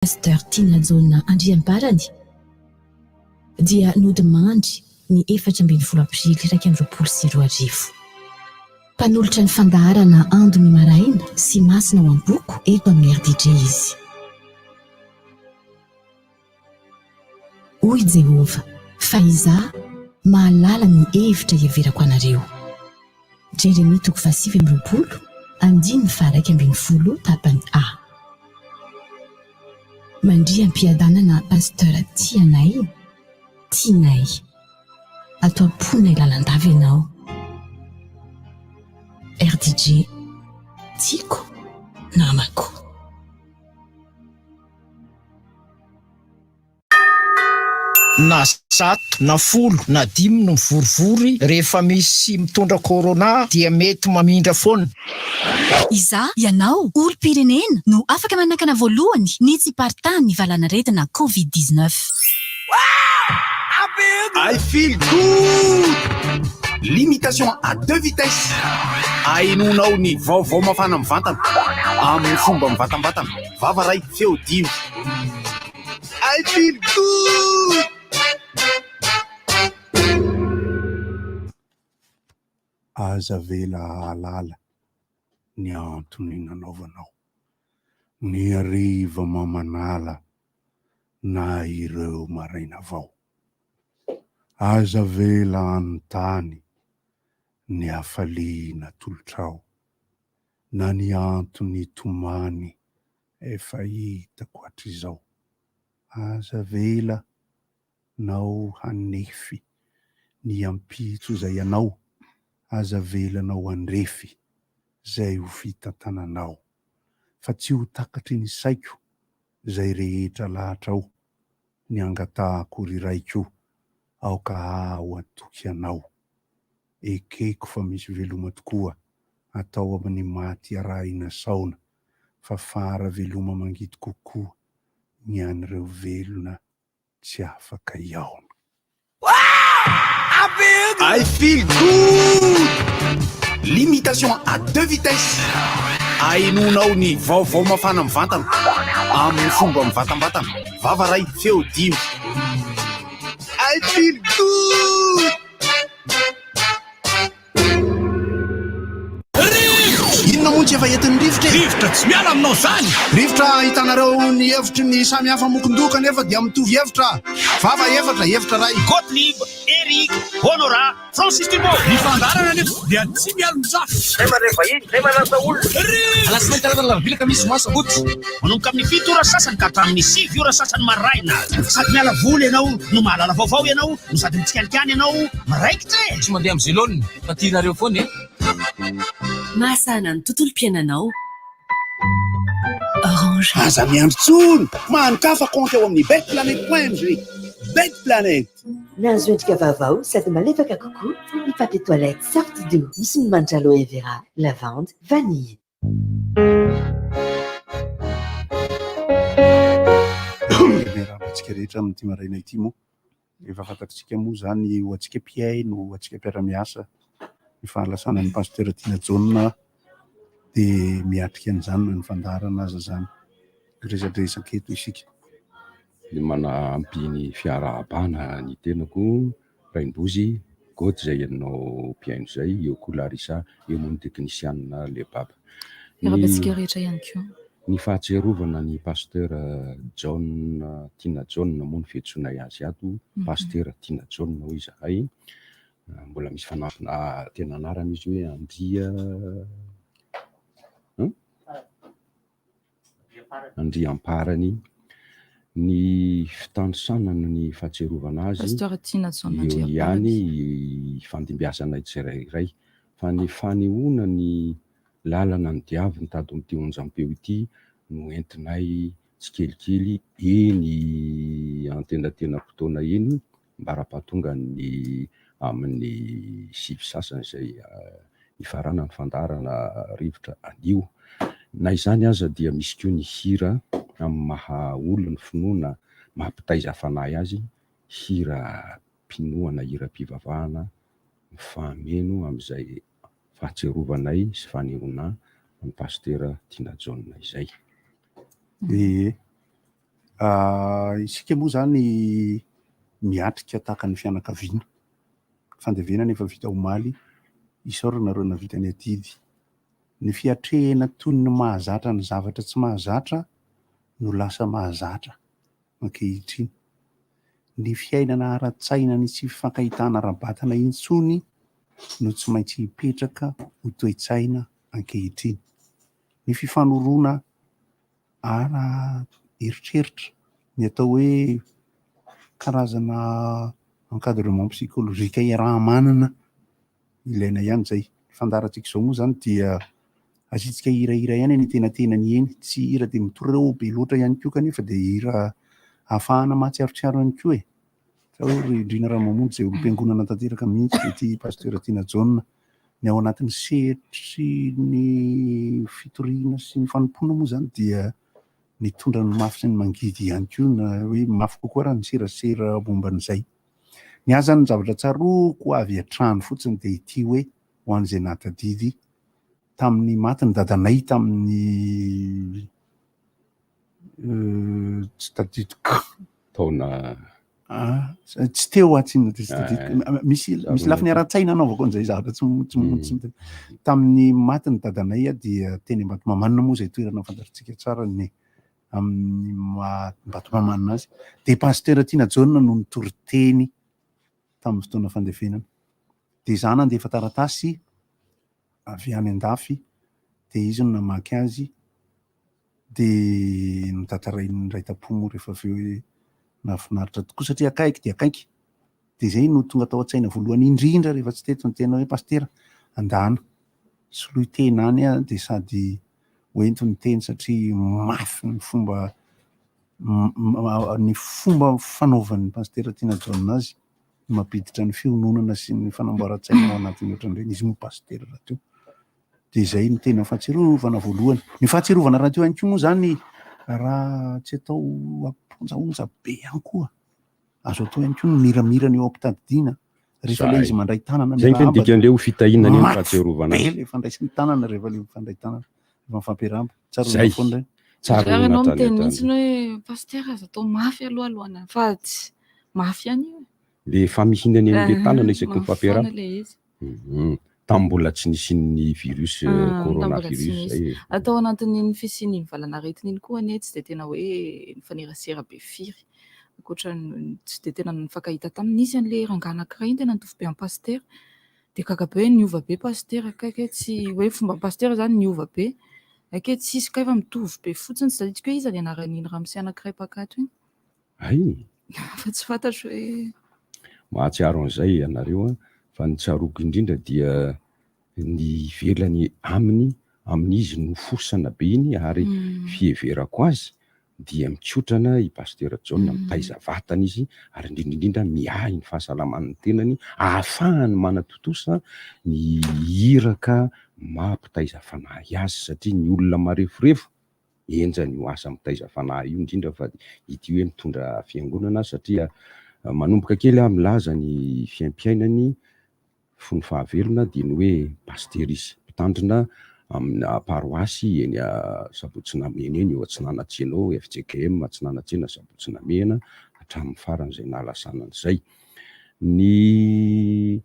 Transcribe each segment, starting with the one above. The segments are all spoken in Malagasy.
Pasteur Tina Jaona andriambarany dia nodimandry ny 4 aprily 2024. Mpanolotra ny fandaharana andony maraina sy masina ao am-boko eto amin'ny RDJ izy. Hoy Jehova, fa izaho mahalala ny hevitra iaverako anareo. Jeremia 7:20, 1:10 tapany A. Mandriam-piadanana Pasteur Tinay, atao amponay lalandava ianao. RDJ, tiako namako. Na 7 na 10 na 5 no mivorivory rehefa misy mitondra corona dia mety mamindra foana. Iza ianao olo-pirenena no afaka manakana voalohany ny tsy partahan'ny valanaretina COVID-19. I feel good! Limitation à 2 vitesses. Ainonao ny vaovao mafana mivantana amin'ny fomba mivatambatana. Vava ray feo 5. I feel good! Aza vela alala ny antony nanaovanao, ny ariva mamanala na ireo maraina vao. Aza vela anontany ny hafaliana tolotrao, na ny antony tomany efa hitako hatrizao. Aza vela nao hanefy ny ampitso zay ianao, aza vela nao andrefy zay ho fitantananao, fa tsy ho takatry ny saiko zay rehetra lahatrao, ny angatahako riraiko aoka ao atoky anao. Ekeko fa misy veloma tokoa atao amin'ny maty arahina saona, fa fara veloma mangidy kokoa ny an'ireo velona tsy afaka iaona. I feel good! Limitation à 2 vitesses. Ainonao ny vaovao mafana mivantana amin'ny fomba mivatambatana. Vava ray feo 5. I feel good! Inona moa tsy efa entin'ny rivotra? Rivotra tsy miala aminao zany! Rivotra hitanareo ny hevitry ny samy hafa mokondoka nefa dia mitovy hevitra. Vava hevitra ray. Gottlieb, Eric, Honora, Francis Thibault. Ny fandaharana nefa dia tsy miala mizaha. Zay marefa iny, zay manasa olona. Alasinainy taratala bilaka misy masa goty. Manomboka amin'ny 7 ora sasany ka hatramin'ny 6 ora sasany maraina. Sady miala voly ianao, no mahalala vaovao ianao, no sady mitsikalikany ianao, maraikitra e. Tsy mandeha amin'ny zelone, fa tianareo foana e. Mahasana ny tontolom-piainanao. Orange. Aza miandrotsony, mankafa konty eo amin'ny betplanet.mg. Betplanet. Nahazo endrika vaovao sady malefaka kokoa ny papier toilette SOFTY doux. Misy ny manitra aloe vera, lavande, vanille. Rahantsika rehetra amin'ity maraina ity moa, efa fantatritsika moa zany ho antsika mpiaino, ho antsika mpiara-miasa, ny fahalasana ny Pasteur Tina Jaona dia miatrika an'izany ny fandaharana aza zany. Resadresaka eto isika. Ny manampy ny fiarahabana ny tenako Raimbozy Gôty zay ianao mpiaino zay, eo koa Larissa, eo moa ny teknisianina le baba. Arabantsika rehetra ihany koa. Ny fahatsiarovana ny Pasteur Tina Jaona moa ny fiantsonay azy ato, Pasteur Tina Jaona hoy izahay. Mbola misy fanampina tena anarana izy hoe Andriamparany. Ny fitandrosanana ny fahatsiarovana azy Pasteur Tina Jaona eo ihany fandimbiasanay tsirairay, fa ny fanehoana ny lalana ny diavy ny tady amin'ity onjam-peo ity no entinay tsikelikely eny antenantenam-potoana eny mba rahampahatonga ny amin'ny 5 sasany zay ifarana ny fandaharana rivotra anio. Na izany aza dia misy koa ny hira amin'ny maha olona ny finoana mampitaiza fanahy azy, hira pinoana, hira pivavahana, mifameno amin'izay fahatsiarovanay sy fanehoana ny Pasteur Tina Jaona izay. Isika moa zany miatrika tahaka ny fianakaviana, fandevenana efa vita omaly, isaorana reo navita ny atidy. Ny fiatrehana toy ny mahazatra ny zavatra tsy mahazatra no lasa mahazatra ankehitriny. Ny fiainana ara-tsaina ny tsy fifankahitana ara-batana intsony no tsy maintsy hipetraka ho toe-tsaina ankehitriny. Ny fifanoroana ara-eritreritra, ny atao hoe karazana encadrement psychologique iaraha-manana ilaina ihany zay. Fandaharantsika izao moa zany dia azitsika hirahira ihany ny tenatenany eny, tsy hira dia mitorao be loatra ihany koa kanefa dia hira ahafahana mahatsiarotsiaro ihany koa e. Sao indrina raha mamonjy izay olom-piangonana tanteraka mihitsy dia ity Pasteur Tina Jaona, ny ao anatin'ny sehatry ny fitoriana sy ny fanompoana moa zany dia ny tondra ny mafy sy ny mangidy ihany koa, na hoe mafy kokoa raha ny serasera momban'izay. Ny azany zavatra tsaroko avy hatrany fotsiny dia ity hoe ho an'izay natadidy tamin'ny matin'ny dadanay tamin'ny tsy tadidiko taona tsy teo atsiny misy lafiny ara-tsaina anaovako an'izay zavatra tsy tamin'ny matin'ny dadanay dia teny Ambatomamana moa izay toerana fantatritsika tsara ny amin'ny Ambatomamana azy, dia Pasteur Tina Jaona no nitory-teny tamin'ny fotoana fandevenana. Dia izaho nandefa taratasy avy any an-dafy dia izy no namaky azy dia notantarainy ny raitam-po rehefa avy eo nahafinaritra tokoa satria akaiky dia akaiky. Dia izay no tonga tao an-tsaina voalohany indrindra rehefa tsy teto ny tena hoe Pasteur andana soloy tena any a, dia sady hoento ny teny satria mafy ny fomba fanaovan'ny Pasteur Tina Jaona azy mampiditra ny fiononana sy ny fanamboaran-tsaina ao anatin'ny ohatran'ireny izy moa Pasteur raha teo. Dia izay no tena fahatsiarovana voalohany. Ny fahatsiarovana raha teo ihany koa moa zany raha tsy atao amponjaonja be ihany koa, azo atao ihany koa ny miramirana eo am-pitadidiana rehefa ilay izy mandray tanana zay ny dikan'ilay ho fitahinana ny fahatsiarovana be ilay fandraisiny tanana rehefa ilay mifandray tanana rehefa mifampiarahaba. Zay tsara anao miteny mihitsy hoe Pasteur azo atao mafy alohalohana fa tsy mafy ihany io. Le famihinany amin'ilay tanana isaky ny fampiarahana tamin'ny mbola tsy nisy ny virus coronavirus zay. Atao anatin'iny fisiany mivalana aretina iny koa anie tsy dia tena hoe nifanerasera be firy. Ankoatra tsy dia tena nifankahita taminy nisy an'ilay rangahy anankiray tena nitovy be amin'ny Pasteur dia kakabe niova be Pasteur akaiky tsy hoe fomba Pasteur zany niova be. Ake tsisy kaifa mitovy be fotsiny, tsy tadidiko hoe iza ny anaran'iny ramose anankiray pakato iny. Ay, fa tsy fantatro hoe mahatsiaro an'izay ianareo fa ny tsaroko indrindra dia ny velany amin'ny izy no fosana be iny ary fieverako azy dia mitsotrana i Pasteur Jaona mitaiza vatana izy ary indrindrindrindra miahy ny fahasalaman'ny tenany ahafahany manatotosa ny hiraka mampitaiza fanahy azy satria ny olona marefurefo enjany ho asa mitaiza fanahy io indrindra fa ity hoe mitondra fiangonana satria manomboka kely milaza ny fiaimpiainany fony fahavelona dia ny hoe pasteurisy mpitandrina amin'ny paroasy eny Sabotsinamena eny eo Atsinanatsenao FJKM Atsinanatsena Sabotsinamena hatramin'ny faran'izay nalasanan'izay. Ny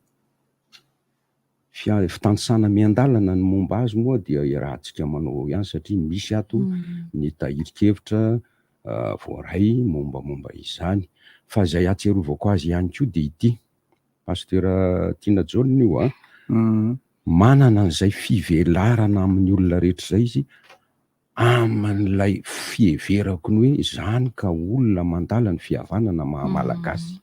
fitandrisana miandalana ny momba azy moa dia rahantsika manao ihany satria misy ato ny tahirikevitra voaray mombamomba izany. Fa izay atsiarovako azy ihany koa dia ity Pasteur Tina Jaona io manana an'izay fivelarana amin'ny olona rehetra izay izy amin'ilay fieverako ny hoe zany ka olona mandala ny fihavanana mahamalagasy.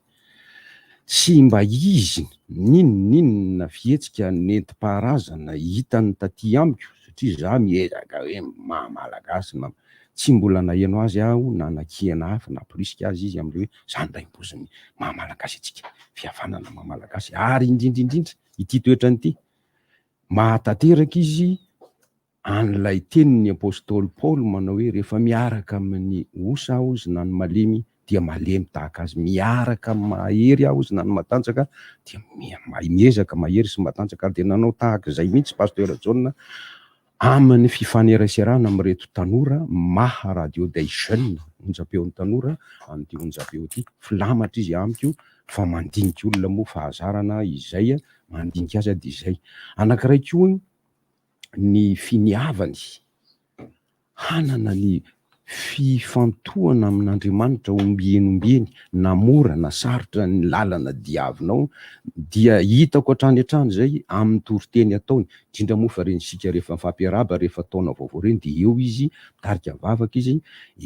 Tsy mba izy ninona fihetsika nentim-paharazana hitany taty amiko satria za miezaka hoe mahamalagasy tsy mbola nahenao azy aho na nakihana hafa na porisika azy izy amin'ilay hoe zany raim-poziny mahamalagasy atsika fihavanana mahamalagasy ary indrindrindrindra ity toetrany ity mahatanteraka izy an'ilay tenin'ny apôstôly Paoly manao hoe rehefa miaraka amin'ny osa aho izy na ny malemy dia malemy tahaka azy, miaraka mahery aho izy na ny matanjaka dia miezaka mahery sy matanjaka dia nanao tahaka izay mihitsy Pasteur Jaona amin'ny fifaneraserana amireto tanora maha radio day jeune onjam-peon'ny tanora amin'ity onjam-peo ty filamatra izy amiko fa mandinika olona moa fahazarana izay mandinika azy de izay anankiray koa ny finiavany hanana ny fifantohana amin'Andriamanitra ombienombieny namora na sarotra ny lalana diavinao dia hitako hatrany hatrany zay amin'ny toriteny ataony indrindra moa fa renisika rehefa mifampiaraba rehefa taona vaovao reny de eo izy mitarika vavaka izy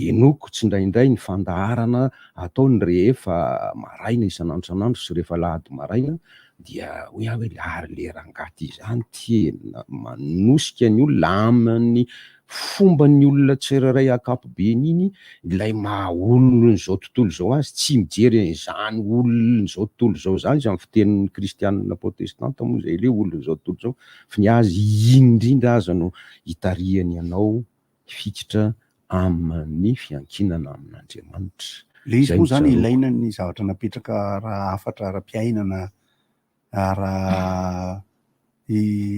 enoko tsindraindray ny fandaharana ataony rehefa maraina isan'andro sy rehefa lahady maraina dia hoe hoe ary le rangaty izany tena manosika ny olona amin'ny fomba ny olona tsiraray akapobe niny ilay maha olona zao tontolo zao azy tsy mijery izany olona zao tontolo zao zany izy amin'ny fitenin'ny kristianina protestanta moa zay le olona zao tontolo zao fa ny azy indrindra aza no hitarihany ianao fikitra amin'ny fiankinana amin'Andriamanitra. Le izy moa zany ilaina ny zavatra napetraka raha afatra ara-piainana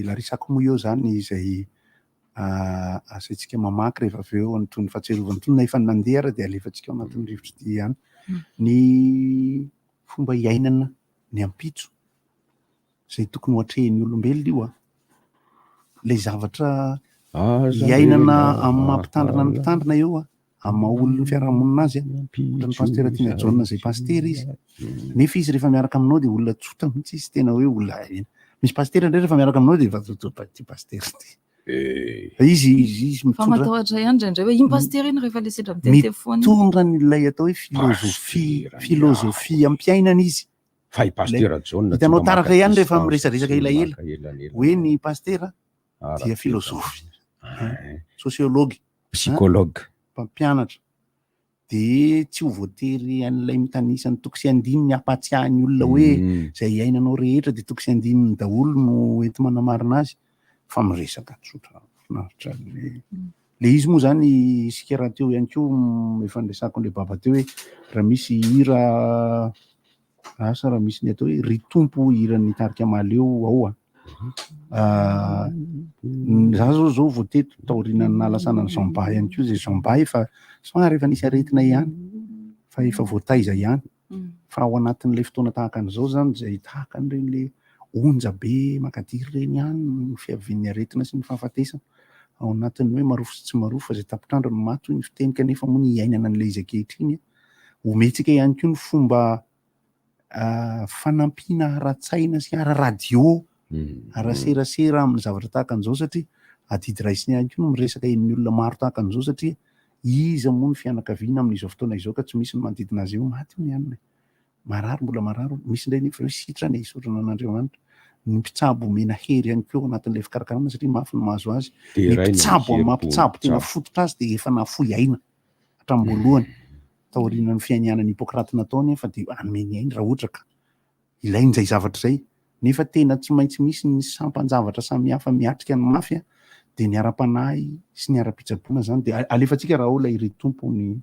larisako moa eo zany izay asaitsika mamaky rehefa avy eo antony fahatsiarovana tony na efa nandeha ary de alefatsika ao anatin'ny rivotry ty ihany ny fomba iainana ny ampitso zay tokony ho atrehan'ny olombelona io le zavatra iainana amin'ny mampitandrina ny mpitandrina eo amin'ny maha-olon'ny fiarahamonina azy ohatran'ny Pasteur Tina Jaona zay pasteur izy nefa izy rehefa miaraka aminao de olona tsota mihitsy izy tena hoe olona misy pasteur ndray rehefa miaraka aminao de ty pasteur ty izy fa matahotra ihany ndraindray hoe iny pasteur iny rehefa le sedra mitete foana mitondra n'ilay atao hoe filozofia ampiainana izy fa i Pasteur Jaona hitanao taraka ihany rehefa miresadresaka elaela hoe ny pasteur dia filozofy sociologue psychologue mpampianatra de tsy ho voatery an'ilay mitanisa ny toko sy andininy ampatsiahany olona hoe zay iainanao rehetra de toko sy andininy daholo no enti manamarina azy fa miresaka tsotra finaritra le izy moa zany isika raha teo ihany ko efa niresako le baba teo hoe raha misy hira asa raha misy ny atao hoe ry tompo hiran'ny tarika maleo ao za zao voateto taoriana ny nalasana ny Jean Bart ihany ko zay Jean Bart efa somary efa nisy aretina ihany fa efa voataiza ihany fa ao anatin'le fotoana tahaka an'izao zany zay tahaka an'ireny le onja be makadiry reny ihany ny fiavian'ny aretina sy ny fahafatesana ao anatin'ny hoe marofo sy tsy marofo fa zay tapitrandro no maty ny fiteny kanefa moa ny iainana an'le izy ankehitriny ometsika ihany koa ny fomba fanampiana ara-tsaina sy ara-radio ara-serasera amin'ny zavatra tahaka an'izao satria adidy raisiny ihany koa no miresaka en'ny olona maro tahaka an'izao satria iza moa ny fianakaviana amin'izao fotoana izao ka tsy misy ny manodidina azy eo maty ny ihany marary mbola marary misy ndray nefa hoe sitrana isorana an'Andriamanitra ny mpitsabo mena hery ihany koa anatin'ilay fikarakarana satria mafy ny mahazo azy ny mpitsabo amin'ny mampitsabo tena fototra azy de efa nafoy aina hatramin'ny taoriana ny fiainianany Hippocrate nataony fa de ameny aina raha ohatra ka ilain'izay zavatra zay nefa tena tsy maintsy misy ny sampan-javatra samihafa miatrika ny mafy de ny ara-panahy sy ny ara-pitsaboana zany de alefatsika raha ao lay ry tompo ny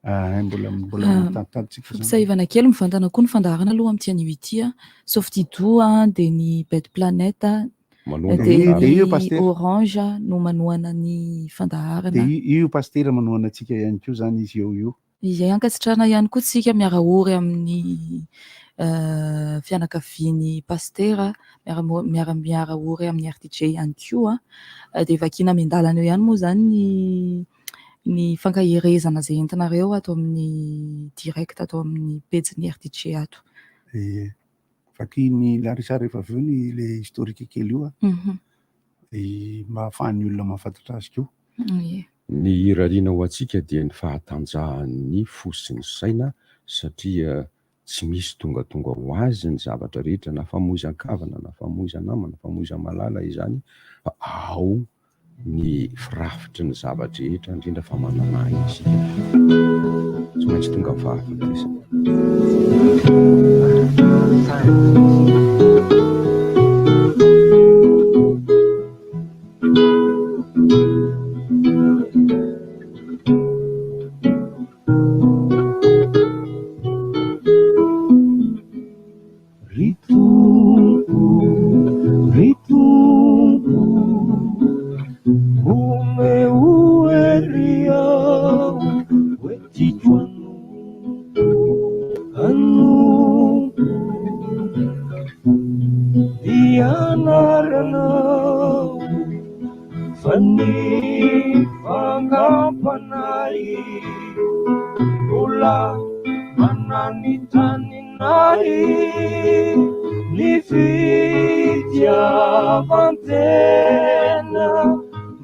mbola mitaditsika fisaivana kely mivantana koa ny fandaharana aloha amin'ny tian'io ity SOFTY de ny bête planète de ny orange no manohana ny fandaharana de io pasteur manohana antsika ihany koa zany izy eo izay ankasitrahana ihany koa tsika miarahory amin'ny fianakaviany pasteur miarahory amin'ny RTJ ihany koa de vakina amiandalana eo ihany moa zany ny fankahirezana zay entinareo ato amin'ny direct ato amin'ny pejin'ny RTJ ato vakiny larisa rehefa avy eo ny le historique kely io mba ahafahan'ny olona mahafantatra azy koa ny hirariana ho antsika dia ny fahatanjahan'ny fo sy ny saina satria tsy misy tonga ho azy ny zavatra rehetra na famoizan-kavana na famoizan-nama na famoizan-malala izany fa ao ny firafitry ny zavatra rehetra indrindra fa manana izy tsy maintsy tonga fahafatesana mbola mananitaninay ny fitiavantena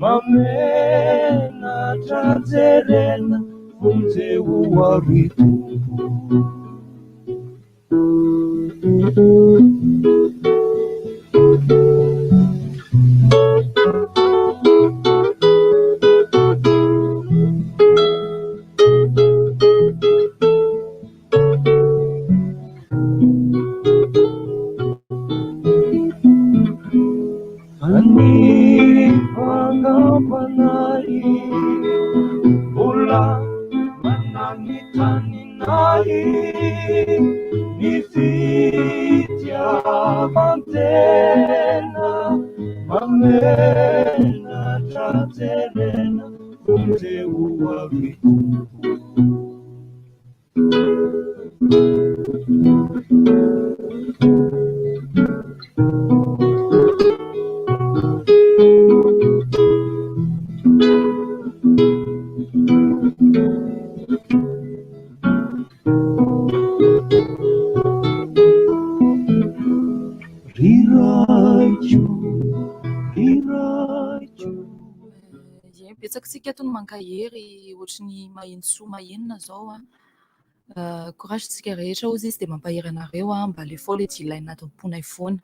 mamenatra jerena vonjeo arito Pangampanay mbola mananitaninay ny fitiavantena mamenatra jerena vonjeo arito Betsakitsika tony mankahery ohatry ny mahitsy mahenina zao courage tsika rehetra ozy izy dia mampahery anareo mba le fao le tsy ilaina tomponay foana.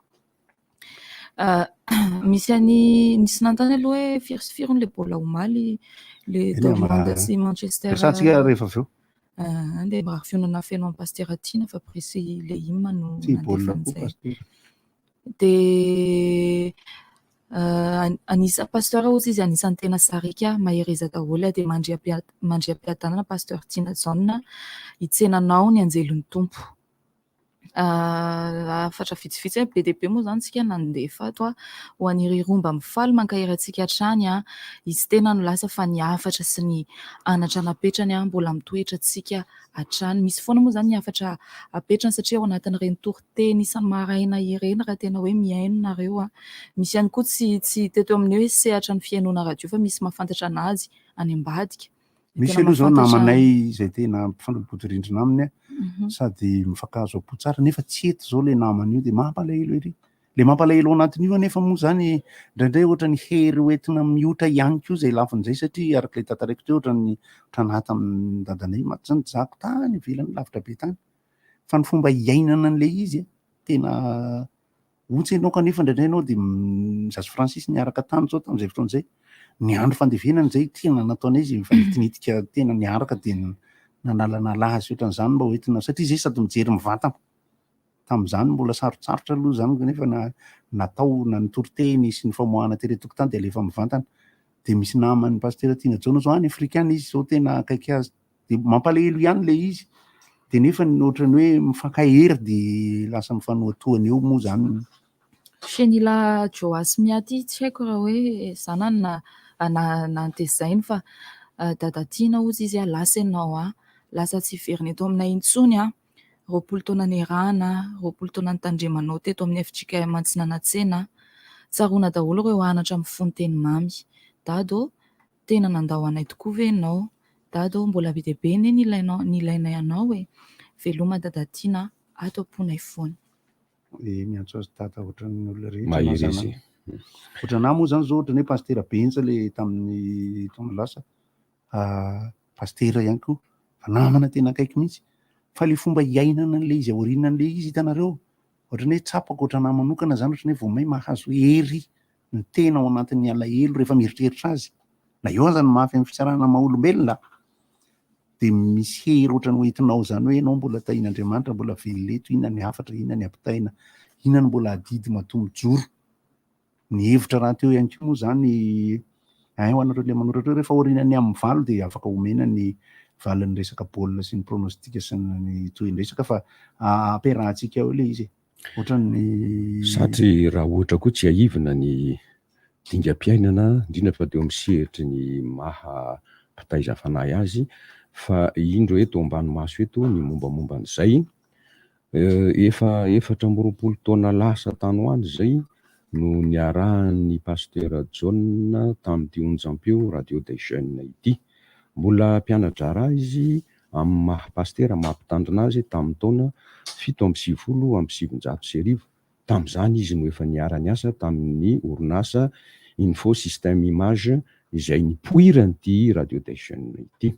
Misy nisy nantany aloha hoe firy le bola omaly le Dortmund sy Manchester resatsika rehefa avy eo dia mba fionana feno amin'ny Pasteur Tina fa prisy le hymne no nandefa an'izay dia anisa pasteur ozy izy anisan'ny tena sarika mahereza daholo dia mandriam-piadanana Pasteur Tina Jaona hitsenanao ny anjelon'ny tompo. Afatra vitsivitsy be dia be moa zany tsika nandefa ato ho aniry romba mifaly mankahery antsika hatrany izy tena no lasa fa ny afatra sy ny anatra napetrany mbola mitoetra antsika hatrany. Misy foana moa zany ny afatra apetrany satria ao anatin'ireny toriteny isan'ny maraina ireny raha tena hoe miaino nareo misy ihany koa tsy teto amin'ny hoe sehatra ny fiainona radio fa misy mahafantatra anazy any ambadika. Misy aloha zao namanay zay tena mpifanolo-bodirindrina aminy sady mifakazo apo tsara nefa tsy eto zao le namany io dia mampalahelo ery. Le mampalahelo anatin'io nefa moa zany indraindray ohatra ny hery hoentina miota ihany koa izay lafin'izay satria araka le tantaraiko teo ohatra ny tranata amin'ny dadanay maty zany zako tany ivelany lavitra be tany fa ny fomba iainana an'le izy tena ohatsy ianao kanefa indraindray ianao dia Zasy Francis niaraka tany zao tamin'izay fotoan'izay ny andro fandevenana zay tena nataonay izy fanitinitika tena niaraka dia nanalanala azy ohatran'izany mba hoentina satria zay sady mijery mivantana tamin'izany mbola sarotsarotra aloha zany nefa natao na ny toriteny sy ny famoahana teretokotany dia alefa mivantana dia misy namany Pasteur Tina Jaona zao any afrikana izy zao tena akaiky azy dia mampalahelo ihany le izy dia nefa ohatrany hoe mifankahery dia lasa mifanoatoana eo moa zany. Chenila Joas miaty tsy haiko raha hoe zana nantezainy fa dada Tina ozy izy lasa ianao lasa tsy veriny eto aminay intsony 20 taona niarahana 20 taona nitandremanao teto amin'ny FJK Mantsinanatsena tsaroana daholo ireo anatra mifono teny mamy. Dado tena nandao anay tokoa ve ianao dado mbola be dia be nilainay anao veloma dada Tina ato amponay foana. Miantso azy tata ohatran'ny olona rehetra ohatran'ny moa zany zao ohatran'ny hoe Pasteur Benja le tamin'ny taona lasa Pasteur ihany koa fa namana tena akaiky mihitsy fa le fomba iainana an'le izy aoriana an'le izy hitanareo ohatran'ny hoe tsapako ohatran'ny manokana zany ohatran'ny hoe vao may mahazo hery ny tena ao anatin'ny alahelo rehefa mieritreritra azy na eo zany mafy amin'ny fitsarana maha-olombelona dia misy hery ohatran'ny hoentinao zany hoe ianao mbola tahin'Andriamanitra mbola velleto inona ny afatra inona ny ampitaina inona ny mbola adidy matomijoro ny hevitra raha teo ihany koa moa zany ho anareo le manoratra rehefa aorianany amin'ny valo dia afaka omena ny valin'ny resaka baolina sy ny pronostika sy ny tohin-dresaka fa ampiarahantsika eo le izy ohatran'ny satria raha ohatra koa tsy aivina ny dingam-piainana indrindra fa teo amin'ny sehetry ny maha mpitaiza fanahy azy fa indro eto ambanomaso eto ny mombamomba an'izay efatra amby 20 taona lasa tany ho any zay no niarahan'ny Pasteur Jaona tamin'ity onjam-peo radio des jeunes ity. Mbola mpianatra raha izy amin'ny mahapastera mampitandrina azy tamin'ny taona 7 tamin'izany izy no efa niara ny asa tamin'ny orinasa Info Système Image izay nipoirany ity radio station ity,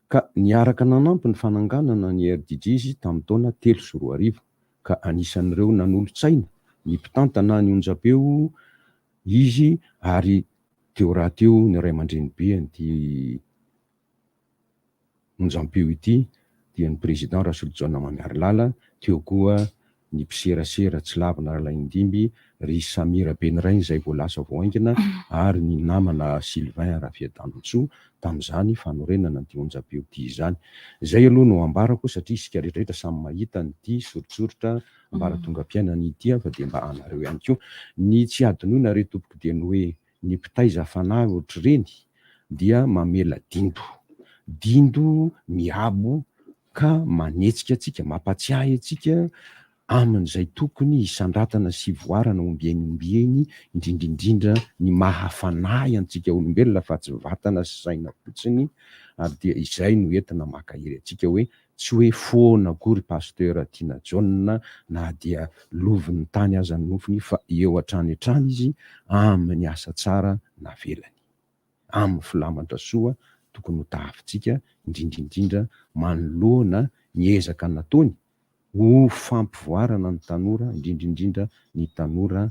ka niaraka nanampy ny fananganana ny RDJ izy tamin'ny taona 3 ka anisan'ireo nanolo-tsaina ny mpitantana ny onjam-peo izy, ary teo raha teo ny ray aman-dreny be an'ity onjam-peo ity dia ny président Rasoly Jaona Mamiaralala, teo koa ny mpiserasera tsy lavina Alaindimby ry Samira Benirain izay vao lasa vao aingina, ary ny namana Sylvain Rafiadanotsoa tamin'izany fanorenana an'ity onjam-peo ity izany. Izay aloha no ambarako satria isika rehetrarehetra samy mahita n'ity soritsoritra ambaratonga-piainana ity fa dia mba anareo ihany koa ny tsy adinoina re tompoko dia ny hoe ny mpitaiza fanahy ohatr'ireny dia mamela dindo miabo ka manetsika atsika, mampatsiahy atsika amin'izay tokony hisandratana sy voarana ombieny indrindraindrindra ny mahafanahy antsika olombelona fa tsy vatana sy saina fotsiny, ary dia izay no entina makahiry atsika hoe tsy hoe foana akory Pasteur Tina Jaona na dia lovin'ny tany aza ny nofiny, fa eo hatrany hatrany izy amin'ny asa tsara navelany, amin'ny filamatra soa tokony ho tahafintsika, indrindraindrindra manoloana ny ezaka nataony ho fampivoarana ny tanora, indrindraindrindra ny tanora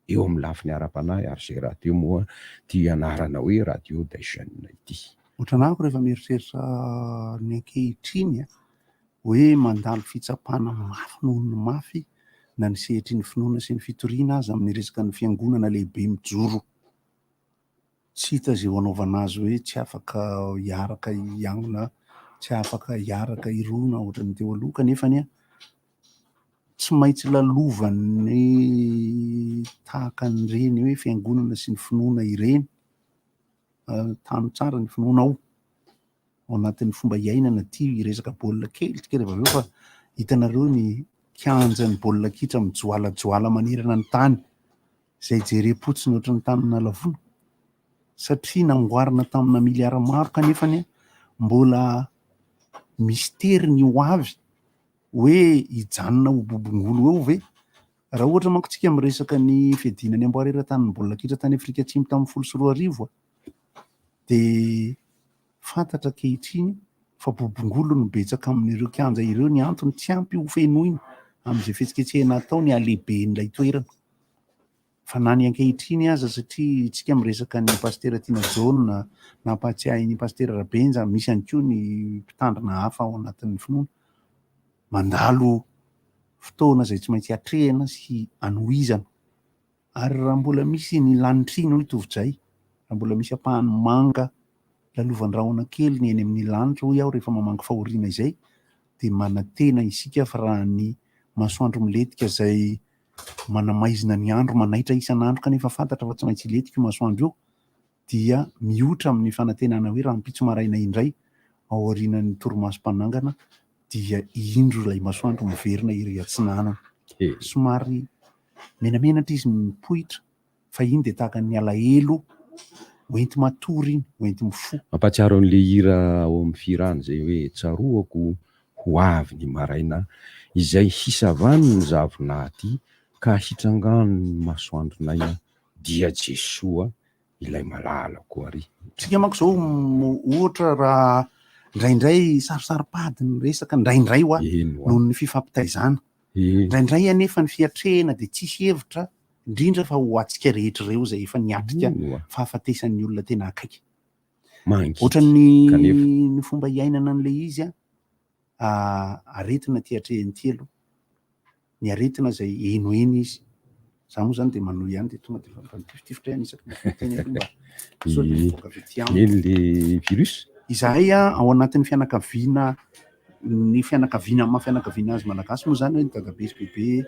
eo amin'ny lafiny ara-panahy, ary zay raha teo moa ty anarana hoe radio station ity. Ohatranako rehefa mieritreritra ny ankehitriny hoe mandalo fitsapana mafy noho ny mafy na ny sehitry ny finoana sy ny fitoriana azy amin'ny resaka ny fiangonana lehibe mijoro, tsy hita zay ho anaovana azy hoe tsy afaka hiaraka hiangona, tsy afaka hiaraka irona ohatran'ny teo aloha, kanefany tsy maintsy lalovany tahaka an'ireny hoe fiangonana sy ny finoana ireny, tano tsara ny finoana ao anatin'ny fomba iainana ty resaka baolina kelika rehefa aveo, fa hitanareo ny kianjan'ny baolina kitra mijoalajoala manerana ny tany, izay jerem-potsiny ohatran'ny tanina lavona, satria namboarina tamina miliara maro kanefany mbola misteriny ho avy hoe hijanona ho bobongolo eo ve. Raha ohatra manko tsika miresaka ny fiadinany amboarera-tany baolina kitra tany Afrika Atsimo tamin'ny 2014 dia fantatra ankehitriny fa bobongolo no betsaka amin'ireo kianja ireo, ny antony tsy ampy ho fenoina amin'izay fihetsiketsehana atao ny alehiben'ilay toerana. Fa na ny ankehitriny aza, satria tsika miresaka ny Pasteur Tina Jaona nampatsiahy ny Pasteur Rabenja, misy ihany koa ny mpitandrina hafa ao anatin'ny finoana, mandalo fotoana izay tsy maintsy hatrehana sy anohizana. Ary raha mbola misy ny lanitriny hoy tovizay, raha mbola misy ampahany manga lalovan'ny rahona kely ny eny amin'ny lanitra hoy aho rehefa mamangy fahoriana izay, dia manantena isika fa raha ny masoandro miletika izay manamaizina ny andro, manaitra isan'andro kanefa fantatra fa tsy maintsy iletika io masoandro io, dia mihoatra amin'ny fanantenana hoe raha mipitso maraina indray ao aorianan'ny torimasom-panangana dia indro ilay masoandro miverina iry atsinanana. Somary menamenatra izy mipoitra, fa iny dia tahaka ny alahelo hoenty matory iny, hoenty mifo. Mampatsiaro an'le hira ao amin'ny firany zay hoe tsaroako ho avy ny maraina izay hisavany ny zavinahity ka hitrangano ny masoandronay dia Jesoa ilay malala koa ary. Tsika manko zao ohatra raha indraindray sarosarom-pady ny resaka indraindray ho noho ny fifampitaizana, indraindray anefa ny fiatrehana dia tsisy hevitra indrindra fa ho atsika rehetra ireo izay efa niatrika fahafatesan'ny olona tena akaiky. Ohatran'ny fomba iainana an'ilay izy aretina ty hatrehany ty aloha, ny aretina izay eno izy, za moa zany dia manohy ihany dia tonga dia tifitra ihany isaka teny aloha le virus. Izahay ao anatin'ny fianakaviana, ny fianakaviana maha-fianakaviana azy malagasy moa zany hoe ny dadabe sy bebe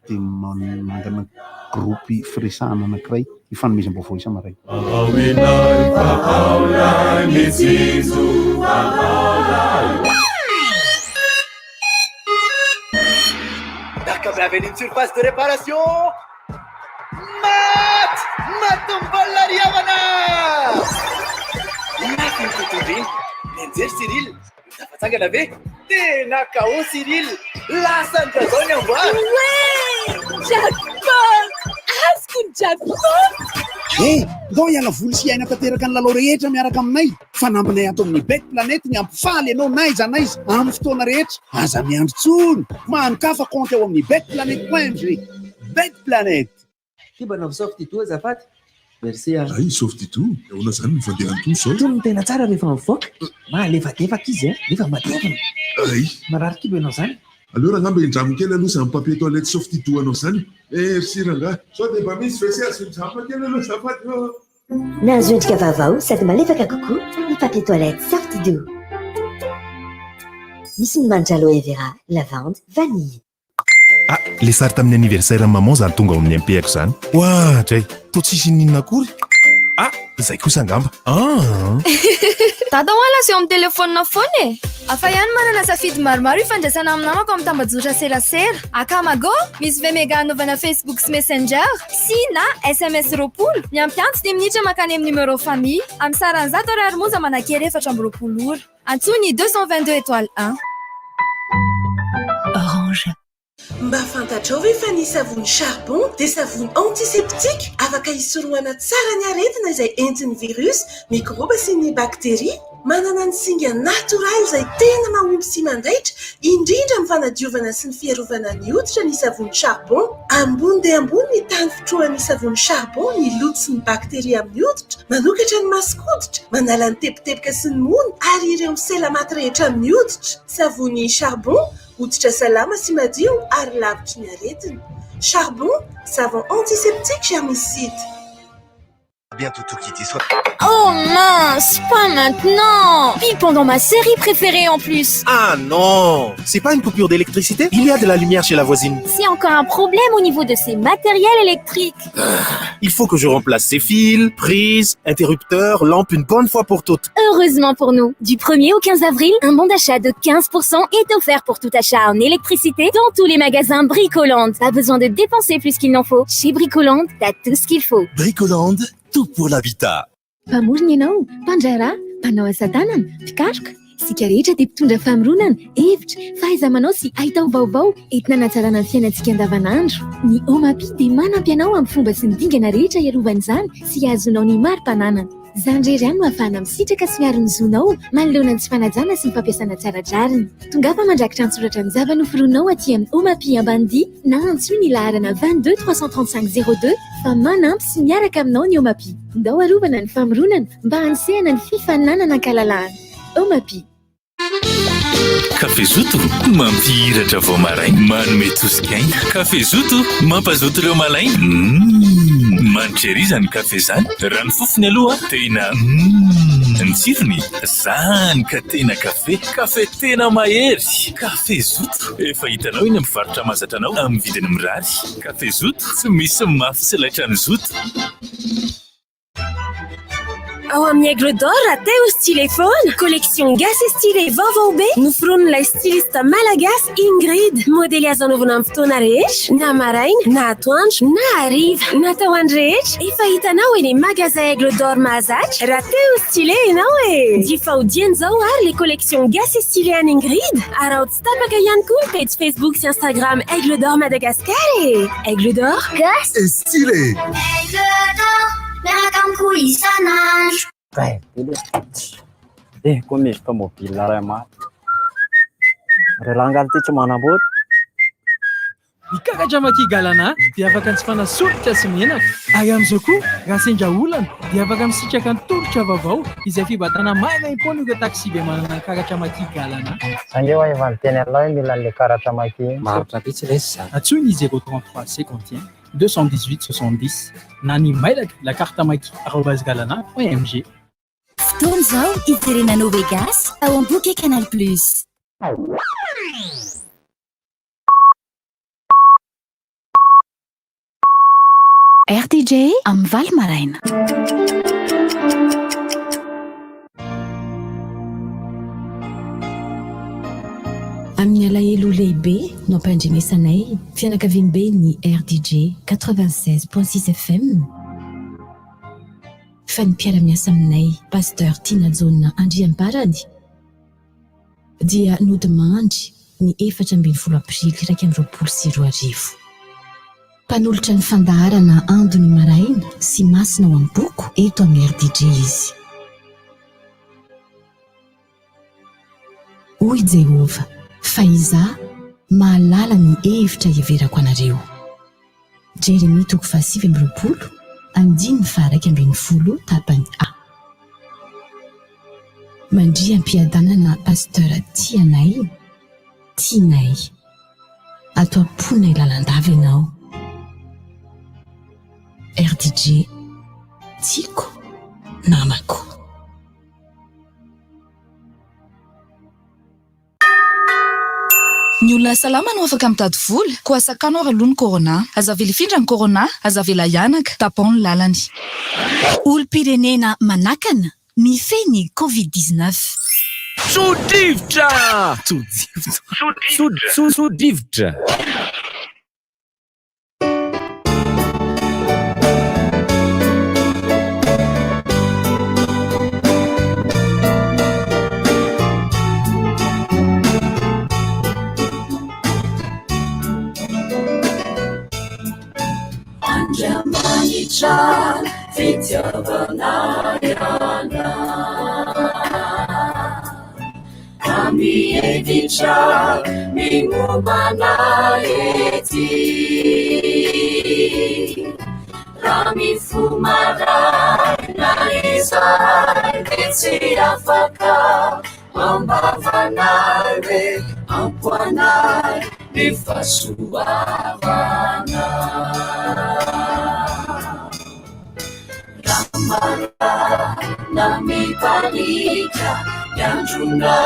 dia mangana gropy firesahana anankiray ifanomezam-baovao isa-maraina. Bienvenue une surface de réparation. Matombola riavana. Nafin'nytotoindreny, Menjery Cyril, Atsangana ve tena kao Cyril lasa ny zao ny amboary. Jackpot! Azoko ny jackpot! Ndao iala voly sy aina tanteraka ny lalao rehetra miaraka aminay. Fanampinay ato amin'ny Bet Planète ny ampifaly ianao naiza naiza amin'ny fotoana rehetra. Aza miandry tsony. Manokafa compte ao amin'ny betplanète.mg. Bet Planète. Kibanao SOFTY toa azafady. Merci a. Ay SOFTY toa. Eona zany mifandeha toa sao. Toa ny tena tsara rehefa mivoaka. Malefadefaka izy nefa matevina. Ay. Marary kibanao zany. Alors angamba indraminy kely aloha zany papier toilette SOFTY toa anao zany. Merci ranga. Sao dia mba misy vese azo kely aloha zafady. Nahazo endrika vaovao sady malefaka kokoa ny papier toilette SOFTY do. Misy ny manitra aloe vera, lavande, vanille. Ah, le sary tamin'ny anniversaire maman zany tonga ao amin'ny MP-ako zany. Oa, dray, to tsisy ninona akory. Ah, izay kosa angamba. Dada hoala sy eo amin'ny telefônina foana e. Afa ihany manana safidy maromaro ifandraisana amin'ny namako amin'ny tambazotra serasera. Akamago, misy vemega anaovana Facebook sy Messenger, sy na SMS roapolo. Miampianto 10 minitra makany amin'ny numéro famille. Amin'ny sarany 100 ariary monja manakely 420 ora. Antsony 222 étoile 1. Orange. Mba fantatrao ve fa ny savony charbon dia savony antiseptique afaka hisorohana tsara ny aretina izay entin'ny virus, mikroba sy ny bakteria. Manana ny singa natoraly izay tena mahomby sy mandaitra, indrindra amin'ny fanadiovana sy ny fiarovana ny hoditra ny savony charbon. Ambony dia ambony ny tany fitrohan'ny savony charbon ny loto sy ny bakteria amin'ny hoditra, manokatra ny maskoditra, manala ny tepitepika sy ny mony ary ireo sela maty rehetra amin'ny hoditra. Savony charbon hoditra salama sy madio ary lavitry ny aretina. Charbon, savon antiseptique germicide. Bientôt tout quitter, soit. Oh mince, pas maintenant. Pile pendant ma série préférée en plus. Ah non, c'est pas une coupure d'électricité? Il y a de la lumière chez la voisine. C'est encore un problème au niveau de ces matériels électriques. Il faut que je remplace ces fils, prises, interrupteurs, lampes une bonne fois pour toutes. Heureusement pour nous, du 1er au 15 avril, un bon d'achat de 15% est offert pour tout achat en électricité dans tous les magasins Bricoland. Pas besoin de dépenser plus qu'il n'en faut. Chez Bricoland, t'as tout ce qu'il faut. Bricoland, tout pour l'habitat. Mpamorona ianao, mpandraharaha, mpanao asa tanana, mpikaroka, sika rehetra dia mpitondra famoronana, hevitra, fahaiza-manao sy ahitao vaovao entina hanatsarana ny fiainantsika andavanandro. Ny OMAPI dia manampy anao amin'ny fomba sy ny dingana rehetra iarovanyizany sy azonao ny mari-pananana. Izany irery no ahafahana misitraka sy miaro ny zonao manoloana ny tsy fanajana sy ny fampiasana tsaradrariny. Tongafa mandrakitra ny soratra ny zava-noforoanao aty amin'ny OMAPI ambanidia na antsoina ny laharana 22 335 02 fa manampy sy miaraka aminao ny OMAPI. Ndao arovana ny famoronana mba hanisehana ny fifaninanana ankalalahana. OMAPI. Café Zoto mampihiratra vao maraina, manome tosi-kaina. Café Zoto mampazoto ireo malaina. Manitra ery izany kafe zany, raha ny fofony aloha tena ny tsirony zany ka tena kafe tena mahery. Café Zoto efa hitanao iny mivarotra mahazatra anao amin'ny vidiny mirary. Café Zoto tsy misy mafy sy laitra ny Zoto. Ao amin'ny Aigle d'Or teo styléphone, collection gasy et stylé vaovao be noforonin'ilay styliste malagasy Ingrid. Modely azo anaovana amin'ny fotoana rehetra, na maraina, na atoandro, na hariva, natao andro rehetra. Efa hitanao eny magasin Aigle d'Or mahazatra, raha teo stylé ianao e. Difaudiany zao ary les collections gasy et stylé an'i Ingrid. Ary ao tsy tapaka ihany koa page Facebook sy Instagram Aigle d'Or Madagascar e. Aigle d'Or gasy et stylé. Aigle d'Or miaraka amiko isanandro. Koa misy tomobile ray maty. Relangany ty tsy manamboatra. Nikakatra makigalana dia afaka ntsifana solika sy menaka. Ary amin'izao koa raha sendra olana dia afaka misitraka ny tolotra vaovao izay fibatana maina impony ireo taxi be manana karatra makigalana. Sangeo efa niteny anao mila an'le karatra maki. Maharitra be tsy resy zany. Antsoiny 033 51 218 70 na ny mailaka la carte maki @galana.mg. Fotoana izao ijerena Novegas ao am-boky Canal Plus. RTJ amin'ny Val Maraina. Amin'ny alahelo lehibe no ampandrenesanay fianakaviam-be ny RDJ 96.6 FM. Fa ny mpiara-miasa aminay Pasteur Tina Jaona andriambarany dia nodimandry ny 14 aprily 2024. Mpanolotra ny fandaharana andony maraina sy masina ao amin'ny boko eto amin'ny RDJ izy. Hoy Jehova, fa izaho mahalala ny hevitra heverako anareo. Jeremia 7:20, 1:10 tapany A. Mandria am-piadanana Pasteur Tinay, ato am-ponay lalandava ianao. RDJ, tiako, namako. Ny olona salama no afaka mitady vola, ko asakano ary aloha ny corona. Aza vela ifindra ny corona, aza vela ianaka, tapao ny lalany. Olom-pirenena manakana, mifeny Covid-19. Sodrivotra! Sodrivotra! Manitra fitiavana yana kami evitra mingobana ety rami fumara na izay etsy afaka ambavanare ampoanare mifasuavana Ramara na mipanika yanjuna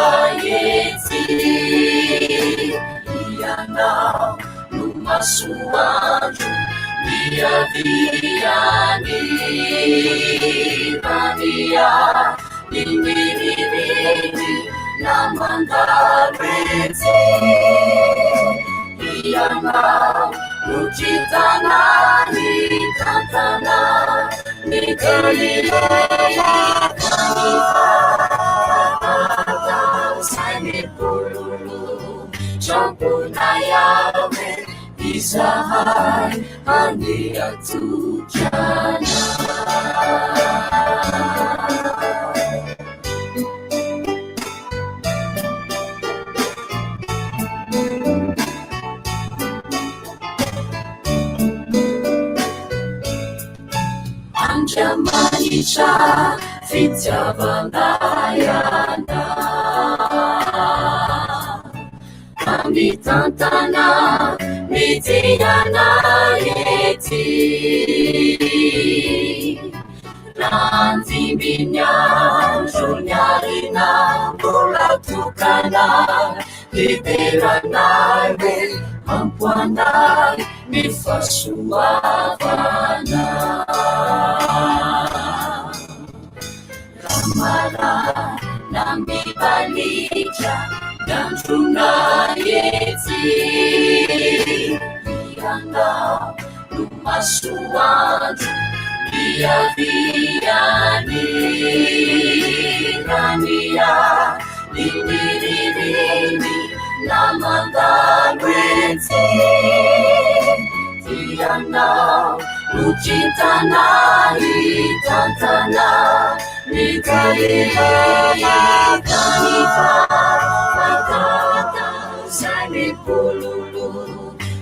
yeti yana numasuanju viani rania nimirimiri na mandarete yana Uchitana nikatana nikalila kanifata Sani pululu champuna yawe Isahai hani atujana Manitra fitiavana yana Kamitantana mitiana eti Nanzimbinya junyarina Bulatukana liberanare Ampuanare mifasuavana Ramara nambibalija Ganjuna yeti Yana numasuanju Viani Rania Nimirimiri Namandarete Tiana Uchitana Itantana Nikaila Kanifa Fakata Sani Pululu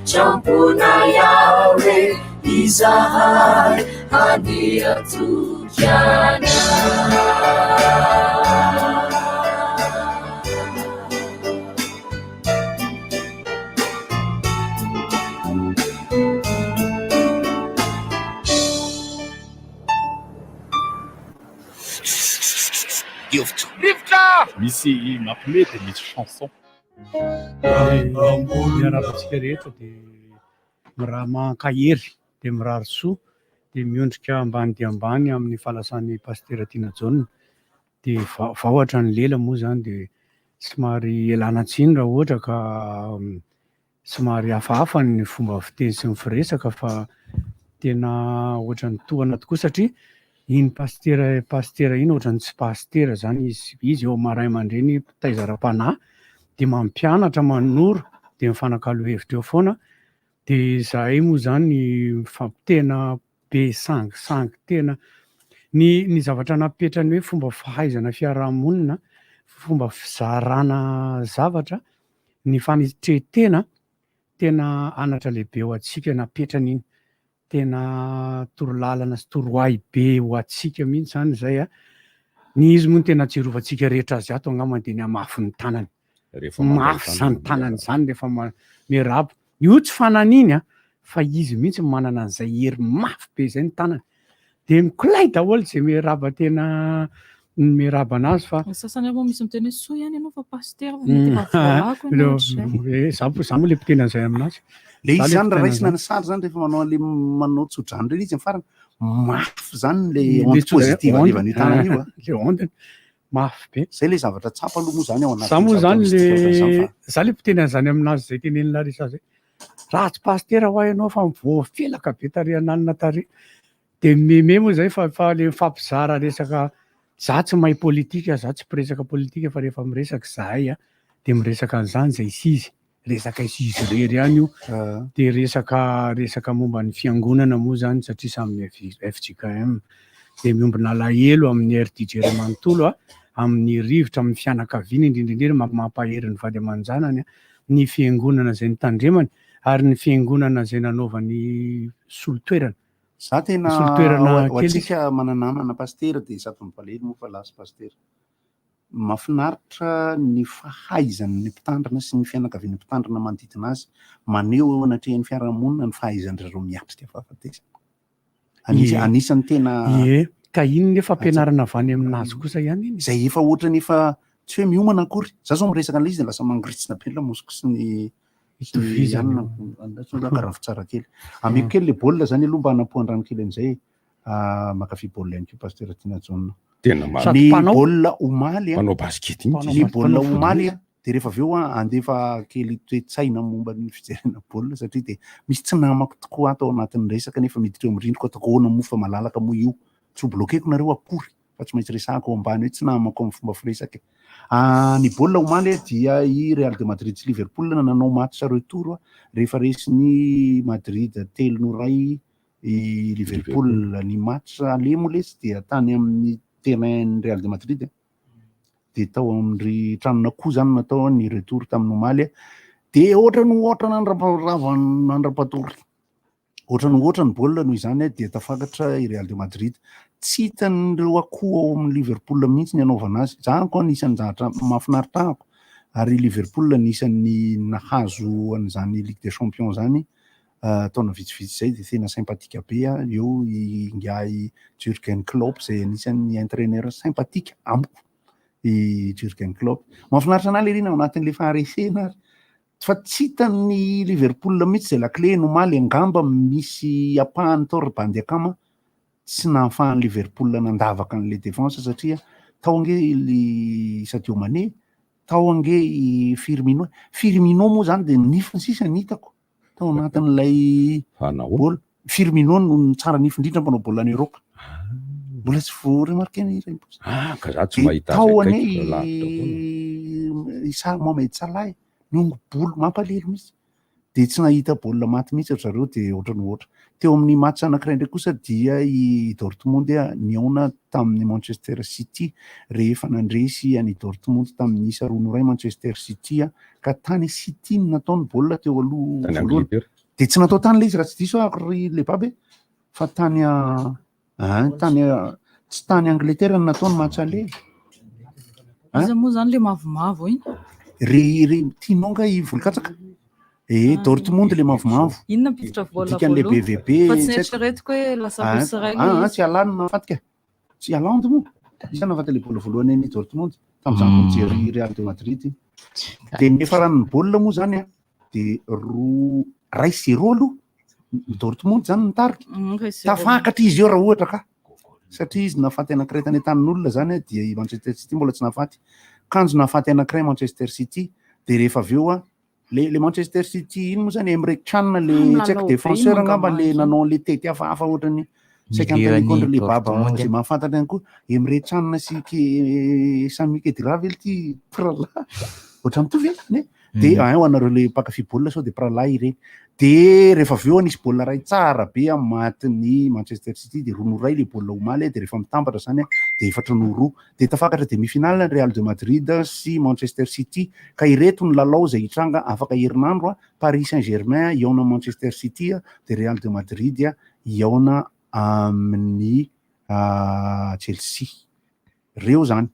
Champuna Yawe Izahai Hadia Tujana Misy mampime dia misy chanson. Miarabantsika rehetra dia miraha mankahery dia mirary soa dia miondrika ambany dia ambany amin'ny falasan'ny Pasteur Tina Jaona dia vaoatra ny lela moa zany dia somary elana tsiny raha ohatra ka somary hafahafa ny fomba fiteny sy ny firesaka fa tena ohatra ny tohana tokoa satria iny pasteur iny ohatra ny tsy pasteur zany izy eo maray aman-dreny taizara-panahy de mampianatra manoro de mifanakalo hevitra eo foana de zahay moa zany fampitena be sangisangy tena ny zavatra napetrany hoe fomba fahaizana fiarahamonina fomba fizarana zavatra ny fanitretena tena anatra lehibe ho atsika napetrany iny tena torolalana sy torohay be ho atsika mihitsy zany zay a ny izy moa tena tserovantsika rehetra azy ato angamba de ny amafy ny tanany mafy zany tanany zany rehefa miarabo io tsy fananiny a fa izy mihitsy manana an'izay hery mafy be zay ny tanany de mikolay daholo zay miaraba tena miaraba anazy fa sasany avo misy miteny hoe soa ihany ianao fa pasteur za moa le mpitena an'izay aminazy le izy zany raha raisina ny sary zany rehefa manao le manao tsodrano reny izy farany mafy zany le onde positive alevany tanany io le ondeny mafy be zay le zavatra tsapa aloha moa zany ao anaty za moa zany le za le mpitena an'izany aminazy zay teneny Larisa zay raha tsy pasteur ho ianao fa voafelaka be tarehananina tare de meme moa zay fa le mifampizara resaka za tsy mahay politika za tsy mpiresaka politika fa rehefa miresaka zahay a de miresaka an'izany zay isizy resaka isizy rery ihany io de resaka momba ny fiangonana moa zany satria samy FJKM de miombina lahelo amin'ny RDJ manontolo a amin'ny rivotra amin'ny fianakaviana indrindrindrindra mampahery ny vady aman-janany ny fiangonana zay nitandremany ary ny fiangonana zay nanaovany solotoerana za tena atsika mananamana pasteur de zato mipalely moa fa lasa pasteur mahafinaritra ny fahaizany ny mpitandrina sy ny fianakaviana mpitandrina manodidina azy maneho eo anatrehan'ny fiarahamonina ny fahaizan'ireo miatrika fahafatesana anisany tena ka iny nefa ampianarana avy any aminazy kosa ihany iny zay efa ohatrany efa tsy hoe miomana akory za zao miresaka an'ilay izy de lasa mangiritsina pelina mosiko sy ny itovizanina karaha fitsara kely ameko kely le baolina zany aloha mba hanapohan-drano kely an'izay makafy baolina ihany ko Pasteur Tina Jaona tena ny baolina omaly manao basket ny baolina omaly de rehefa aveo andefa kely toe-tsaina momba ny fijerena baolina satria de misy tsy namako tokoa ato ao anatin'ny resaka nefa miditra eo mirindriko atako ahoana moa fa malalaka moa io tsy ho bloqueko nareo akory fa tsy maintsy resahako ambany hoe tsy namako amin'ny fomba firesaka ny baolina omaly dia i Real de Madrid sy Liverpool nanao match retour rehefa resy Madrid 3-0 i Liverpool ny match alemo lesy dia tany amin'ny terrain Real de Madrid de tao amin'ny tranon'akoho zany natao ny retour tamin'ny omaly de ohatra nandrapatory ohatra ny baolina noho izany de tafakatra i Real de Madrid tsy hitan'ireo akoho ao amin'ny Liverpool mihitsy ny anaovana azy za koa anisan'ny zavatra mahafinaritra ako ary Liverpool anisan'ny nahazo an'izany Ligue des Champions zany taona vitsivitsy zay de tena sympatika be eo ingay Jurgen Klopp zay anisan'ny entraîneur sympatika amiko i Jurgen Klopp mahafinaritra anahy le rina ao anatin'le faharesena fa tsy hitan'ny Liverpool mihitsy zay lakle nomaly angamba misy apahany torbandy akama tsy nahafahan'ny Liverpool nandavaka an'le défense satria tao ange i Sadio Mané tao ange i Firmino moa zany de nifiny sisa nitako tao anatin'ilay baolina Firmino no tsara nify indrindra mpanao baolina any Europa mbola tsy voaremarqueny ka za tsy mahita tao ane Issa Mohamed Salah nongobolo mampalelo mihitsy de tsy nahita baolina maty mihitsy zareo de ohatrany ohatra teo amin'ny match anankiray ndraiky kosa dia i Dortmund niaona tamin'ny Manchester City rehefa nandresy any Dortmund tamin'ny 2-0 Manchester City ka tany City nataony baolina teo aloha voalohany de tsy natao tany le izy raha tsy diso ary le babe fa tany tsy tany Angleterre no nataony match ale izy moa zany le mavomavo iny re tinonga i volonkatsaka Dortmund le mavomavo inona mpiditra vola dikan'le BVB fa tsy neritreretiko hoe lasa Roseray tsy alany nafatika tsy alany moa isa nafata le baolina voalohany any Dortmund tamin'izany mijery Real de Madrid de nefa ranony baolina moa zany de ray 0 aloha Dortmund zany nitarika tafakatra izy eo raha ohatra ka satria izy nafaty anankiray tany tanin'olona zany dia i Manchester City mbola tsy nafaty kanjo nafaty anankiray Manchester City de rehefa aveo le Manchester City iny moa zany Emre Can le tsy haiko défenseur angamba le nanao le tety hafahafa ohatrany cinquante contre le baba zay mahafantatra ihany koa Emre Can sy Sami Khedira vely ty prala ohatra mitovy any de ho anareo le mpakafy baolina sao de pralahy ireny de rehefa avy eo anisy baolina ray tsara be amatin'ny Manchester City de 2-0 le baolina omaly de rehefa mitambatra zany de 4-0 de tafakatra demi-finale Real de Madrid sy Manchester City ka ireto ny lalao zay hitranga afaka herinandro Paris Saint-Germain iaona Manchester City de Real de Madrid iaona amin'ny Chelsea reo zany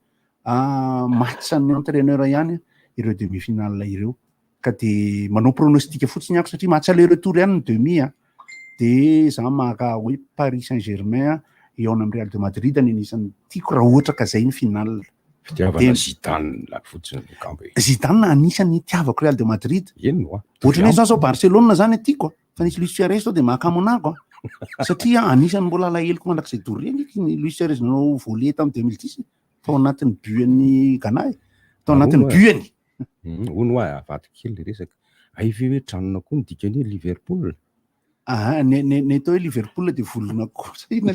match ny entraîneur ihany ireo demi-finale ireo ka de manao pronostic fotsiny ako satria match aller retour ihany ny demi de za maka hoe Paris Saint-Germain iaona amin'ny Real de Madrid ny anisan'ny tiako raha ohatra ka zay ny finale. Fitiavana Zidane la fotsiny kambe. Zidane anisan'ny tiavako Real de Madrid. Ino Ohatra ny zao Barcelona zany tiako fa nisy Luis Suarez sao de maka Monaco satria anisan'ny mbola laheloko mandrakizay doreny ny Luis Suarez no volé tamin'ny 2010 tao anatin'ny buan'ny Ghana tao anatin'ny buany ono avaty kely resaka aive hoe tranona koa midikany Liverpool ne to Liverpool de volona kosa ina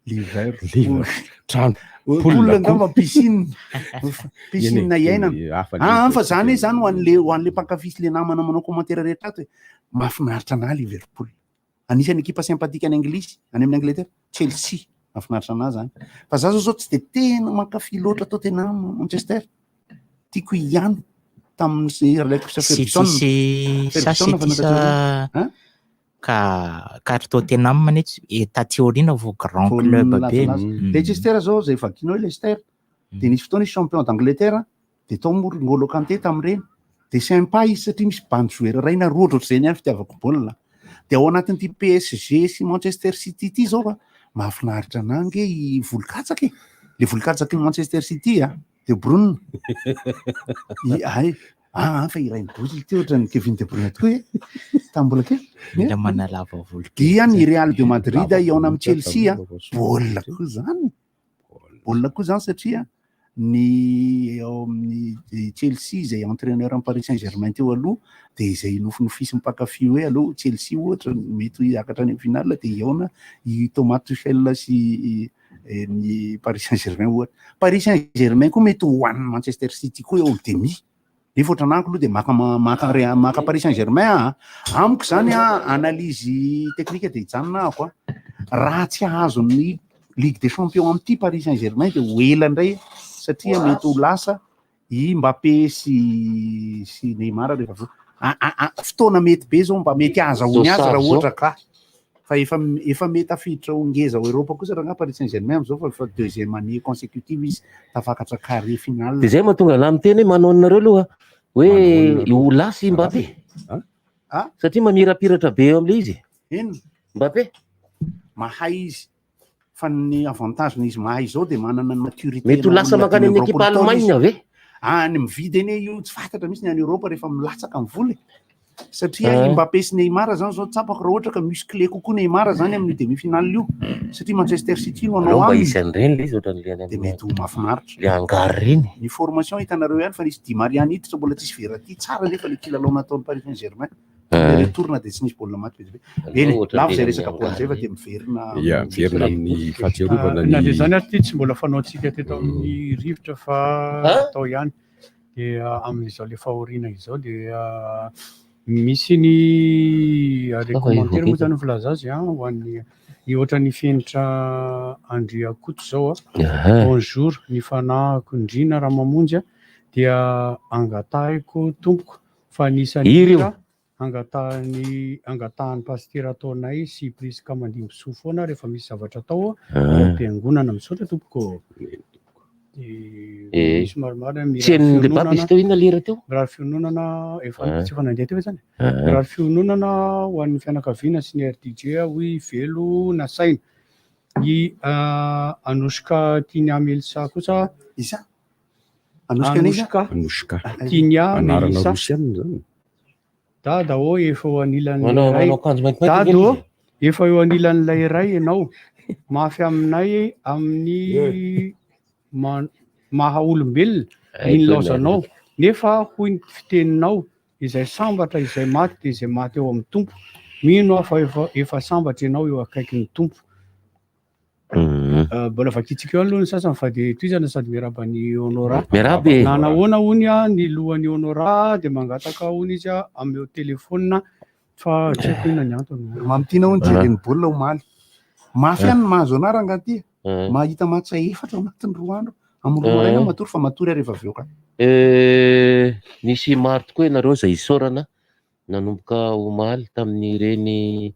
Liverpool trano poule ngamba piscine iainana fa zany ho an'le mpankafisy le namana manao commentaire rehetra ato mahafinaritra ana Liverpool anisan'ny ekipa sympathique any Anglisy any amin'ny Angleterre Chelsea mahafinaritra ana zany fa za zao tsy de tena mankafy loatra Tottenham Manchester tiako ihany tamin'ny ka Tottenham manetsy tatiorina vo grand club be Leicester zao zay vakinao Leicester de nisy fotoana champion d'Angleterre de tao mory N'Golo Kanté tamin'ireny de sympa izy satria misy bande joueur ray na roa ohatr'izay ihany fitiavako baolina de ao anatin'ity PSG sy Manchester City ty zao mahafinaritra anange i volokatsaky le volokatsaky Manchester City De Bruyne fa irainy bozily ty ohatrany Kevin De Bruyne tokoa tambola kely mila manalava volo dia ny Real de Madrid iaona amin'ny Chelsea baolina koa zany satria ny ao amin'ny Chelsea izay entraîneur amin'ny Paris Saint-Germain teo aloha de izay nofinofisy mpakafy hoe aloha Chelsea ohatra mety hiakatra any finale de iaona i Thomas Tuchel sy ny Paris Saint-Germain ohatra Paris Saint-Germain koa mety hoan'ny Manchester City koa eo demi nefa ohatranako aloha de maka Paris Saint-Germain amiko zany analyse technique de hijanona ako raha tsy ahazo ny Ligue des Champions amin'ity Paris Saint-Germain de ho ela indray satria mety ho lasa i Mbappé sy Neymar rehefa fotoana mety be zao mba mety azahoany azy raha ohatra ka fa efa mety afiditra ho ngeza ao Europa kosa raha Paris Saint-Germain am'izao fa deuxième année consécutive izy tafakatra carré finale de zay mahatonga ala miteny manao anareo aloha hoe ho lasy Mbappé satria mamirapiratra be eo am'le izy ino Mbappé mahay izy fa ny avantage izy mahay zao de manana ny maturité mety ho lasa makany amin'ny ekipa Allemagne ave any mividy eny io tsy fantatra mihitsy ny any Europa rehefa milatsaka amin'ny voly satria Mbappé sy Neymar zany zao tsapako raha ohatra ka musclé kokoa Neymar zany amin'ny demi-finale io satria Manchester City no anao aminy isan'ireny le izy ohatran'le de mety ho mahafinaritra le angary reny ny formation hitanareo ihany fa nisy Di Maria niditra mbola tsisy Verratti tsara nefa le kilalao nataon'ny Paris Saint-Germain retourna de tsy nisy baolina maty be eny lavo zay resaka baolina zay fa de miverina amin'ny fahatsiarovana na de zany ary ty tsy mbola fanaontsika teto amin'ny rivotra fa tao ihany de amin'izao le fahoriana izao de misy ny recommandeur moa zany filaza azy ho an'ny ohatra ny fienitra Andrea Koto zao bonjour ny fanahiko indrina raha mamonjy dia angatahiko tompoko fa anisany angatahan'ny pasteur ataonay sy prisika mandimbisoa foana rehefa misy zavatra atao ampiangonana misaotra tompoko misy maromaro raha fiononana efa tsy efa nandeha teo zany raha fiononana ho an'ny fianakaviana sy ny RDJ hoy velo na saina ny Anushka Tina Melsa kosa isa Anushka Tina Melsa dada efa ho anilan'ilay dada efa eo anilan'ilay iray ianao mafy aminay amin'ny maha olombelona iny laozanao nefa hoy ny fiteninao izay sambatra izay maty de izay maty eo amin'ny tompo mino afa efa sambatra ianao eo akaiky ny tompo Mbola vakitsika eo aloha ny sasany fa de toizana sady miarabany honora. Miarabe. Na nahoana hony a ny lohan'ny honora de mangataka hony izy a ameo telefona fa tsy haiko inona ny antony. Mamitiana hony jereny baolina omaly. Mafy ihany mahazo anara angaty. Mahita matsa efatra ao anatin'ny 2 andro. Amin'ny roa maraina matory fa matory rehefa avy eo ka. Misy maro tokoa ianareo zay isaorana nanomboka omaly tamin'ireny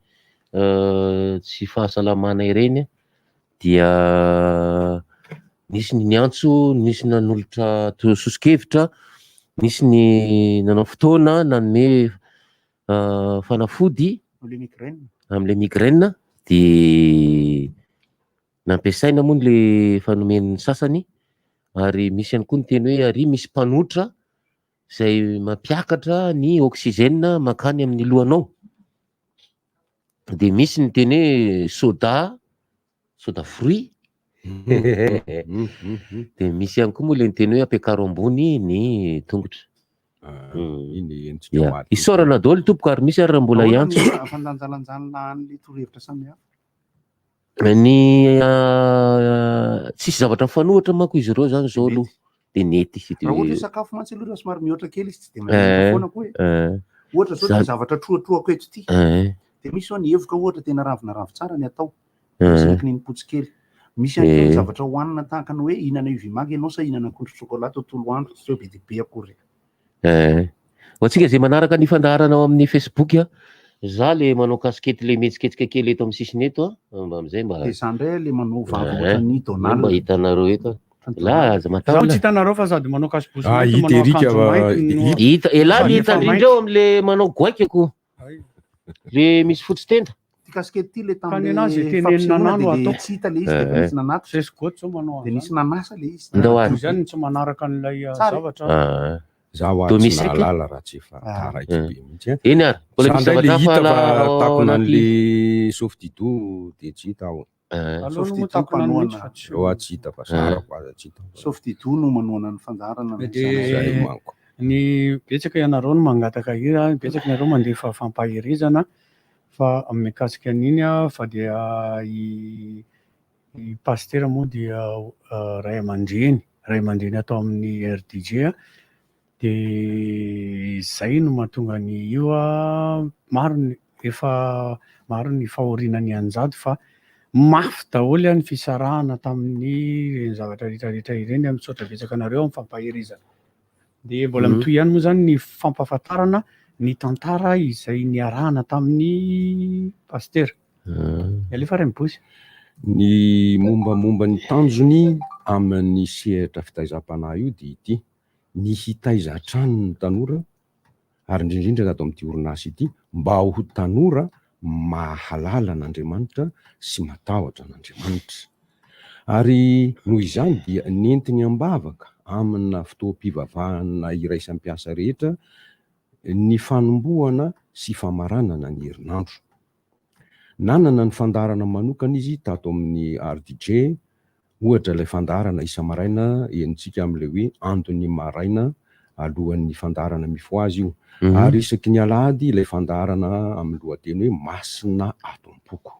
tsy fahasalamana ireny dia nisy ny antso, nisy nanolotra sosokevitra, nisy ny nanao fotoana nanome fanafody am'le migraine de nampiasaina moa le fanomen'ny sasany ary misy ihany koa ny teny hoe ary misy mpanotra zay mampiakatra ny oxygène makany amin'ny lohanao de misy ny teny hoe soda fruit de misy ihany koa moa le ny teny hoe ampiakaro ambony ny tongotra. Isaorana daholo tompoko ary misy ary raha mbola iantso fandanjalanjalina an'le torohevitra samihafa. Ny tsisy zavatra mifanohitra manko izy ireo zany zao aloha de nety izy raha ohatra sakafo mantsy aloha somary mihoatra kely izy tsy de mahita foana koa e. Ohatra zao ny zavatra troatroako eto ity de misy ny hevoka ohatra tena ravina ravi tsara ny atao asinak ny potsy kely. Misy ihany koa zavatra hohanina tahaka ny hoe ihinana io vimagy ianao sa ihinana akondro chocolat tontolo andro tsy be de be akory. Ho antsika zay manaraka ny fandaharana ao amin'ny Facebook a, za le manao kasikety le metsiketsika kely eto amin'ny sisiny eto mba amizay mba de zany ndray le manao vava ohatran'ny Donald mba hitanareo eto la aza Zaho tsy hitanareo fa sady manao kasibosy hita ela ny hitandrindreo am'le manao goaikako le misy fotsy tenda kasikety ty le tamin'enazy tenenina nano atao tsy hita le izy de nisy nanata sesgoty zao manao de nisy nanasa le izy zany tsy manaraka an'ilay zavatra. Zaho atsy nalala raha tsy efa taraiky be mihitsy. Eny ary mbola misy zavatra hafa takona an'le SOFTY de tsy hita ao. SOFTY eo tsy hita fa sara koa tsy hita. SOFTY no manoana ny fandaharana zay manko. Ny betsaka ianareo no mangataka hira, betsaka ianareo mandefa fampahirizana fa mikasika an'iny a fa dia i pasteur moa dia ray aman-dreny atao amin'ny RDG de zay no mahatonga ny io a maro ny fahorinany anjady fa mafy daholo any fisarahana tamin'ny zavatra rehetrarehetra ireny amin'ny tsotra betsaka anareo amin'ny fampahirizana de mbola mitoy ihany moa zany ny fampahafantarana ny tantara izay niarahana tamin'ny pasteur. Alefa ray mibozy. Ny mombamomba ny tanjony amin'ny sehatra fitaizam-panahy io dia ity ny hitaiza-trano ny tanora ary indrindrindra ato amin'ity orinasa ity mba ho tanora mahalala an'Andriamanitra sy matahotra an'Andriamanitra. Ary noho izany dia nentiny ambavaka amina fotoam-pivavahana iraisampiasa rehetra ny fanombohana sy famaranana ny herinandro. Nanana ny fandaharana manokana izy tato amin'ny RDG, ohatra ilay fandaharana isa maraina enitsika amin'ilay hoe andony maraina alohan'ny fandaharana mifoazy io. Ary isaky ny alahady ilay fandaharana amin'ny lohateny hoe masina atom-poko.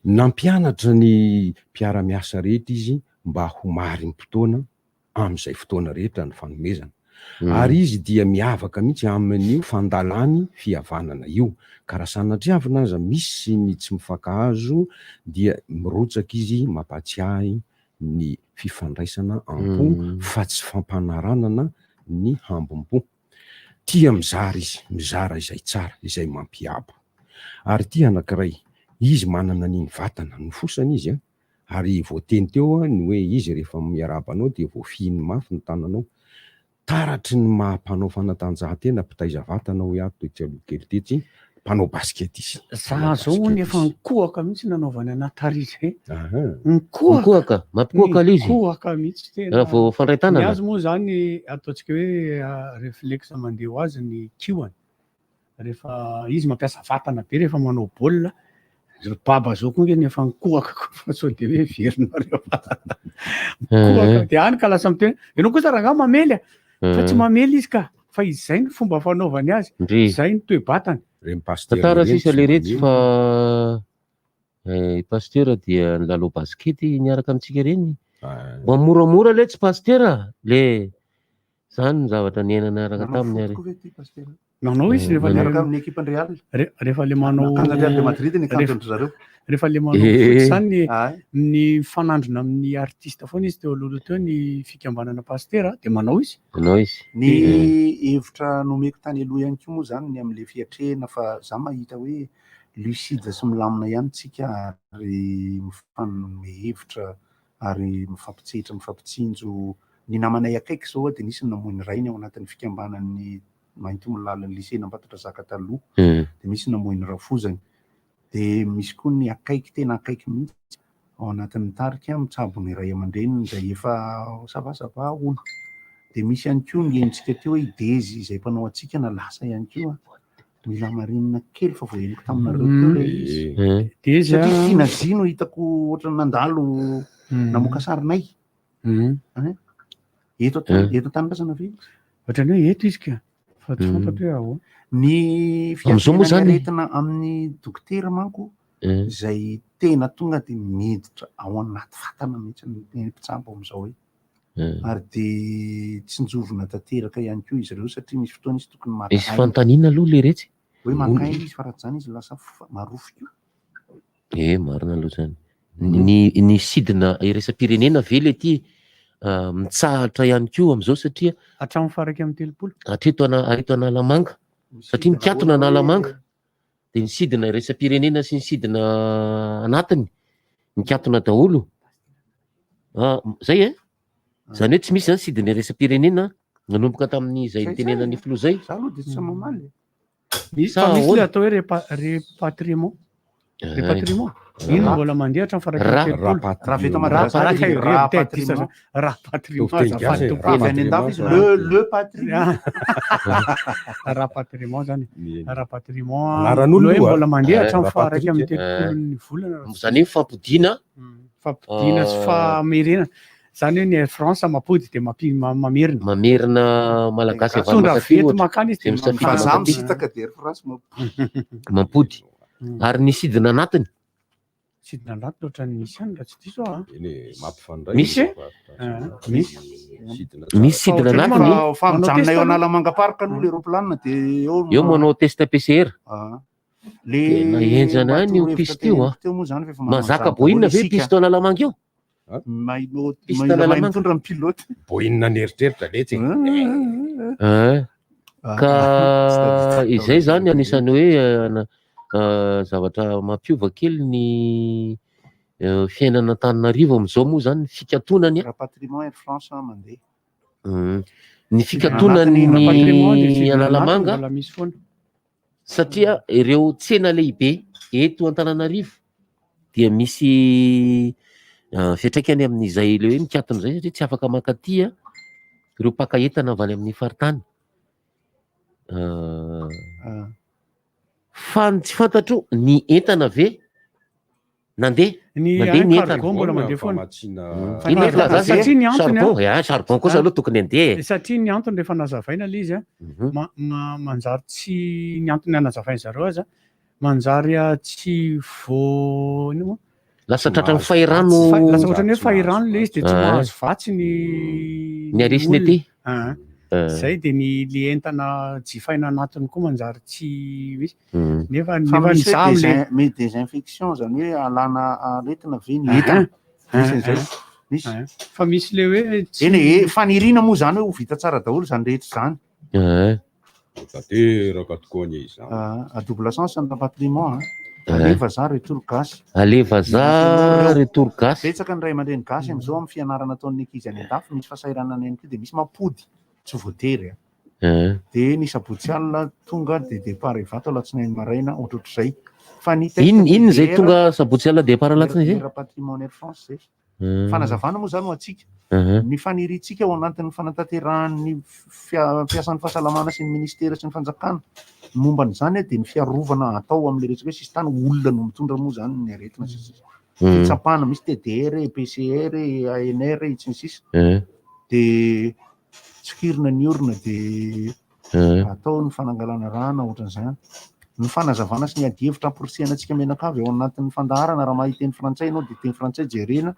Nampianatra ny mpiara-miasa rehetra izy mba ho marim-potoana amin'izay fotoana rehetra ny fanomezana. Ary izy dia miavaka mihitsy amin'io fandalany fihavanana io. Ka raha sanatria aza misy ny tsy mifankahazo dia mirotsaka izy mampatsiahy ny fifandraisana am-po fa tsy fampanaranana ny hambom-po. Tia mizara izy, mizara izay tsara, izay mampiabo. Ary tia anankiray, izy manana ny vatana nofosana izy ary voateny teo ny hoe izy rehefa miarabanao dia voafihiny mafy ny tananao. Taratry ny mampanao fanatanjahantena mpitaiza vatana hoe ato etsy aloha kely tetsy mpanao baskety izy. Za zao nefa nikohaka mihitsy nanaovany anaty tarizy. Nikohaka, mampikohaka izy. Nikohaka mihitsy tena. Raha vao fandray tanana. Ny azy moa zany ataontsika hoe réflexe mandeha ho azy ny kihoany. Rehefa izy mampiasa vatana be rehefa manao baolina, baba zao koa nefa nikohaka fa sao de hoe verinareo. Nikohaka de any ka lasa miteny, ianao kosa rangaha mamely fa tsy mamely izy ka. Fa izay ny fomba fanaovany azy, izay ny toe-batany. Tara sisa le retsy fa Pasteur dia nilalao baskety niaraka amintsika reny. Mba moramora le tsy pasteur le zany ny zavatra niaina niaraka taminy ary. Nanao izy Niaraka amin'ny équipe Real. Rehefa le manao Real de Madrid ny kanton'ny zareo. Rehefa le manao foot zany ny fanandrina amin'ny artiste foana izy teo aloha teo ny fikambanana pasteur de manao izy. Manao izy. Ny hevitra nomeko tany aloha ihany koa moa zany ny amin'le fiatrehana fa za mahita hoe lucide sy milamina ihany tsika ary mifanome hevitra ary mifampitrehitra mifampitsinjo. Ny namanay akaiky zao de nisy namoiny rainy ao anatin'ny fikambanan'ny mainty milalan'ny lycée Nampatotra Zaka taloha de misy namoiny rafozany. De misy koa ny akaiky tena akaiky mihitsy ao anatin'ny tarika mitsabo ny ray aman-dreniny izay efa savasava ona. De misy ihany koa ny enitsika teo hoe Dezy izay mpanao atsika na lasa ihany koa mila marinina kely fa voahenoko taminareo teo le izy. Dezy satria Tina Jaona hitako ohatrany nandalo namoaka sarinay. Eto Tanindrazana ve? Ohatrany hoe eto izy ka fa tsy fantatra hoe ahoa. Ny fiaviana aretina amin'ny dokotera manko izay tena tonga de miditra ao anaty vatana mihitsy ny mpitsabo amin'izao hoe. Ary de tsinjovina tanteraka ihany koa izy ireo satria misy fotoana izy tokony maka. Misy fanontaniana aloha le retsy. Hoe maka izy fa raha zany izy lasa marofo koa. Marina aloha zany. Ny sidina iraisam-pirenena ve le ty mitsahatra ihany koa am'izao satria hatramin'ny faraka amin'ny telopolo. Hatreto Analamanga satria mikatona Analamanga de ny sidina iraisam-pirenena sy ny sidina anatiny mikatona daholo. Zay zany hoe tsy misy zany sidina iraisam-pirenena nanomboka tamin'ny zay nitenenan'ny filoha zay. Za aloha de tsy mamaly. Misy le atao hoe repatriement. Repatriement. Ino mbola mandeha hatramin'ny faraka amin'ny telopolo. Raha vita Madagasikara le patrimoine. Rapatriement zany. Rapatriement hoe mbola mandeha hatramin'ny faraka amin'ny telopolon'ny volana. Zany hoe fampidina sy famerena. Zany hoe ny Air France mampody de mamerina. Mamerina malagasy tondra vety makany izy de fa misitaka de Air France mampody. Ary ny sidina anatiny. Sidina anatiny ohatrany misy ihany raha tsy diso aho. Misy misy sidina anatiny. Fa mijanona eo Analamanga park aloha le roplanina de eo manao test PCR. Le nahenjana any io piste io mazaka boina ve piste Analamanga io? Mitondra ny pilote. Boina nieritreritra letsy. Ka izay zany anisany hoe zavatra mampiova kely ny fiainana Antananarivo am'izao moa zany fikatonany. Rapatriement Air France mandeha. Ny fikatonany Analamanga satria ireo tsena lehibe eto Antananarivo dia misy fiatraikany amin'izay le hoe mikatona zay satria tsy afaka makatia ireo mpaka-entana avy any amin'ny faritany. Fa tsy fantatro ny entana ve nandeha ny entana mbola mandeha foana. Satria ny antony charbon kosa aloha tokony andeha. Satria ny antony rehefa nazavaina le izy manjary tsy ny antony anazavainy zareo aza manjary tsy vo lasa tratran'ny fahirano. Lasa ohatrany hoe fahirano le izy de tsy mahazo vatsy ny arisiny aty. Zay de ny le entana jifaina anatiny koa manjary tsy misy. Nefa misy désinfection zany hoe alana aretina ve ny entana. Fa misy le hoe eny fanirina moa zany hoe ho vita tsara daholo zany rehetra zany. Tanteraka tokoa ny izany. À double sens ny rapatriement. Aleva za retour gasy. Aleva za retour gasy. Betsaka ny ray aman-dreny gasy am'izao amin'ny fianarana ataon'ny ankizy any an-dafy misy fasahiranana ihany koa de misy mampody tsy voatery. De ny sabotsy alina tonga de départ ivato alatsinainy maraina ohatrohatr'izay. Fa ny inona zay tonga sabotsy alina départ alatsinainy zay? Rapatriement Air France zay. Fanazavana moa zany ho atsika. Ny faniritsika ao anatin'ny fanatanterahany fiasan'ny fahasalamana sy ny ministera sy ny fanjakana momba n'izany de ny fiarovana atao amin'le resaka hoe sisy tany olona no mitondra moa zany ny aretina tsapana misy TDR, PCR, ANR tsy ny sisa de tsokirina ny orona de atao ny fanangalana rana ohatran'izany. ny fanazavana sy ny adihevitra amporisianantsika menakavy ao anatin'ny fandaharana raha mahiteny frantsay ianao dia teny frantsay jerena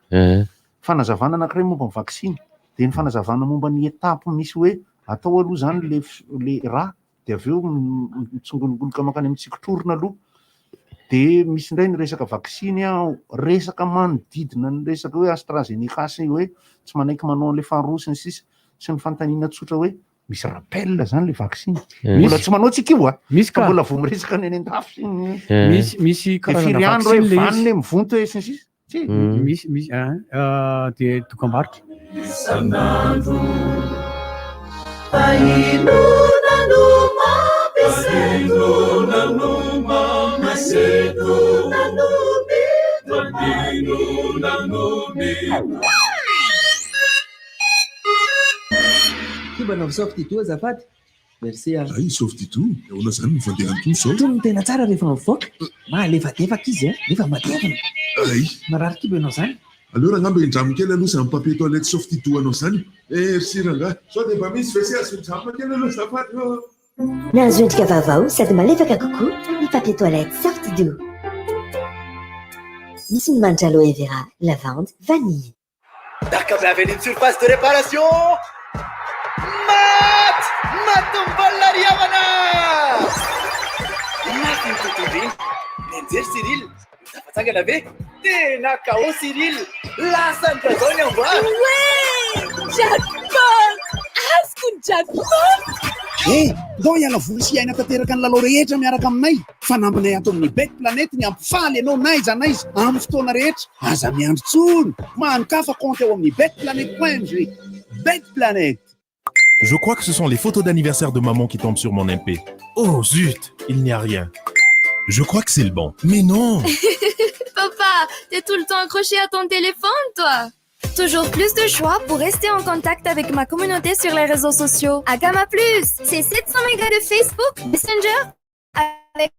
fanazavana anankiray momba ny vaksiny dia ny fanazavana momba ny etapo misy hoe atao aloha zany le raha dia avy eo mitsongolongoloka makany amin'ny tsikotrorona aloha dia misy indray ny resaka vaksiny resaka manodidina ny resaka hoe AstraZeneca sy hoe tsy manaiky manao an'ilay faharosiny sisa sy ny fanontaniana tsotra hoe misy rappel zany le vaksiny mbola tsy manao tsika io misy ka mbola vo miresaka ny eny an-dafo sy misy karazana vaksiny hoe vaniny mivonto hoe sisa misy dia dokam-barotra sanandro fahinona no mampiasainona no mamasedona no midinona no Kibanao SOFTY toa azafady. Merci. Ay SOFTY toa. Ahoana zany ny fandehan'ny toa zao? Toa no tena tsara rehefa mivoaka. Malefadefaka izy nefa matevina. Ay. Marary kibanao zany. Alors angamba indramo kely aloha izany papier toilette SOFTY toa anao zany. Merci rangahy. Sao dia mba misy WC azo indramo kely aloha azafady. Nahazo endrika vaovao sady malefaka kokoa ny papier toilette SOFTY doux. Misy ny manitra aloe vera, lavande, vanille. D'accord, bienvenue une surface de réparation. Matumbola Riavana! Matin Toutourin, Nenzer Cyril, Tafatanga Ve, Tenakao Cyril, la Santa Zone en bois. Ouais! Jackpot! Ascun jackpot! Hey, dao iala voly sy aina tanteraka ny lalao rehetra miaraka aminay. Fanampinay ato amin'ny Bet Planète ny ampifaly ianao naiza naiza amin'ny fotoana rehetra. Aza miandry tsony. Manokafa compte ao amin'ny betplanète.ng. Bet Planète. Je crois que ce sont les photos d'anniversaire de maman qui tombent sur mon MP. Oh zut, il n'y a rien. Je crois que c'est le bon. Mais non. Papa, t'es tout le temps accroché à ton téléphone, toi. Toujours plus de choix pour rester en contact avec ma communauté sur les réseaux sociaux. Agama Plus, c'est 700 mégas de Facebook, Messenger, avec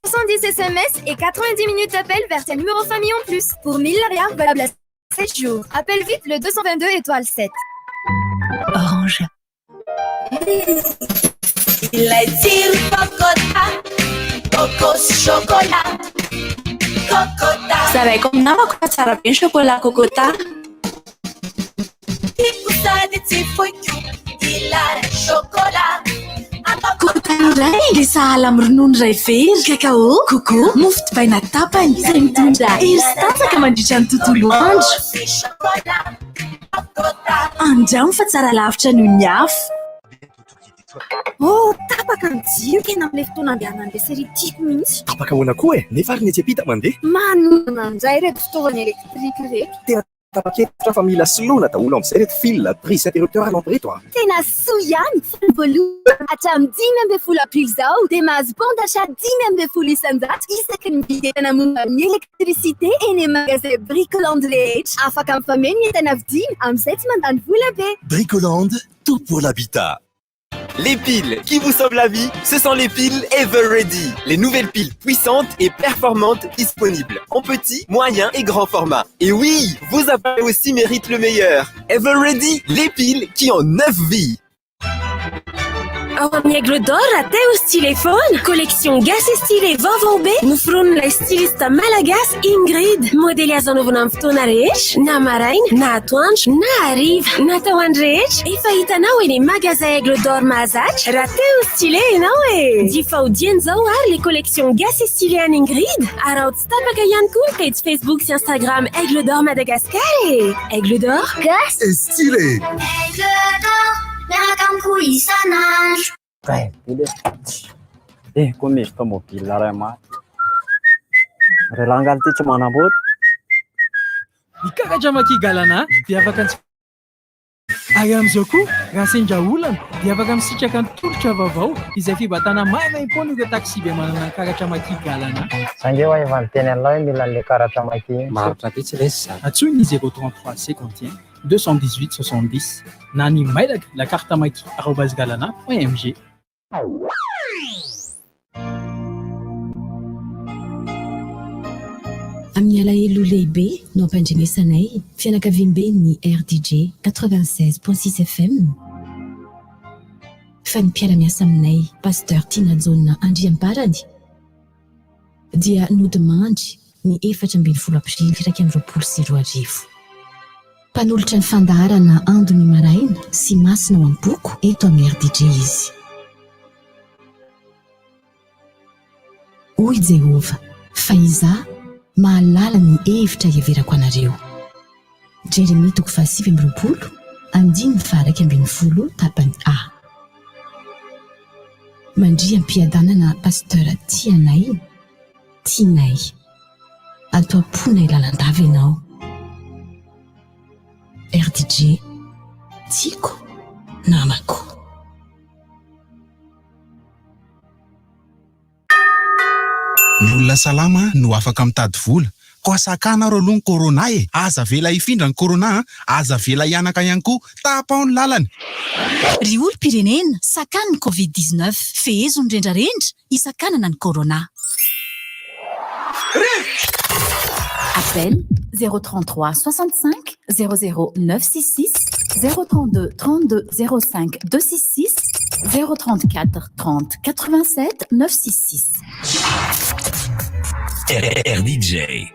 70 SMS et 90 minutes d'appel vers tes numéros famille en plus. Pour 1000 larrières valables à 7 jours. Appelle vite le 222 étoile 7. Orange. Il a dit cocota, cocos chocolat, cocota. Sarai comme namako tsara be chocolat cocota. Tikusadi tifoiku, il a chocolat. Cocota indray le sahala amin'ny ronono iray very, cacao, coco, mofo dipaina tapany, izay mitondra hery tatsaka mandritra ny tontolo andro. Andramo fa tsara lavitra noho ny afo. Oh, tapaka ny jiro tena amin'ilay fotoana andehanana an'ilay série tiako mihitsy. Tapaka ahoana koa e? Nefa ary ny etsy apita mandeha. Manonana an'izay reto fitaovana elektrika reto. Tena tapakefitra fa mila soloina daholo amin'izay reto fil, prise, interrupteur à lampe reto a. Tena soa ihany fa ny voalohany hatramin'ny 5 aprily izao dia mahazo bon d'achat 5 isan-jato isaky ny videna momba amin'ny électricité eny amin'ny magasin Bricolande rehetra. Afaka mifameno ny entana vidiana amin'izay tsy mandany vola be. Bricolande, tout pour l'habitat. Les piles qui vous sauvent la vie, ce sont les piles Ever Ready. Les nouvelles piles puissantes et performantes disponibles en petit, moyen et grand format. Et oui, vos appareils aussi méritent le meilleur. Ever Ready, les piles qui ont 9 vies. Ao amin'ny Aigle d'Or até os téléphone, collection gas et stylet vaovao be, noforonin'ilay styliste malagasy Ingrid. Modely azo anaovana amin'ny fotoana rehetra, na maraina, na atoandro, na hariva, natao andro rehetra. Efa hitanao eny magasin Aigle d'Or mahazatra, raha te ho stylet ianao e. Difaodiany zao ary les collections gas et stylet an'i Ingrid. Ary ao tsy tapaka ihany koa ny page Facebook sy Instagram Aigle d'Or Madagascar e. Aigle d'Or, gas et stylet. Aigle d'Or, miaraka amiko isan'andro. Koa misy tomobile ray maty. Relanga ty tsy manamboatra. Mikakatra makigalana dia afaka ary amin'izao koa raha sendra olana dia afaka misitraka ny tolotra vaovao izay fibatana maimaim-pony ireo taxi be manana ny karatra makigalana. Sange ho efa niteny anao hoe mila le karatra maky. Maharitra be tsy lesa. Atsoy ny 033 51 218 70 na ny mailaka la carte maki @galana.mg. Amin'ny alahelo lehibe no ampandrenesanay fianakaviam-be ny RDJ 96.6 FM. fa ny mpiara-miasa aminay Pasteur Tina Jaona andriambarany dia nodimandry ny 14 aprily 2024. Mpanolotra ny fandaharana andony maraina sy masina ao am-boko eto amin'ny RDJ izy. Hoy Jehova, fa izaho mahalala ny hevitra iaverako anareo. Jeremia 7:20 tapany A. Mandriam-piadanana Pasteur tianay, tianay, ato am-ponay lalandava ianao. RDJ, tiako, namako. Ny olona salama no afaka mitady vola. Ko asakana ro aloha ny corona e. Aza vela ifindra ny corona, aza vela ianaka ihany koa tapao ny lalany. Ry olom-pirenena sakana ny Covid-19, fehezo ny rendrarendra isakanana ny corona. Appel 033 65 00 966 032 32 05 266 034 30 87 966. RDJ.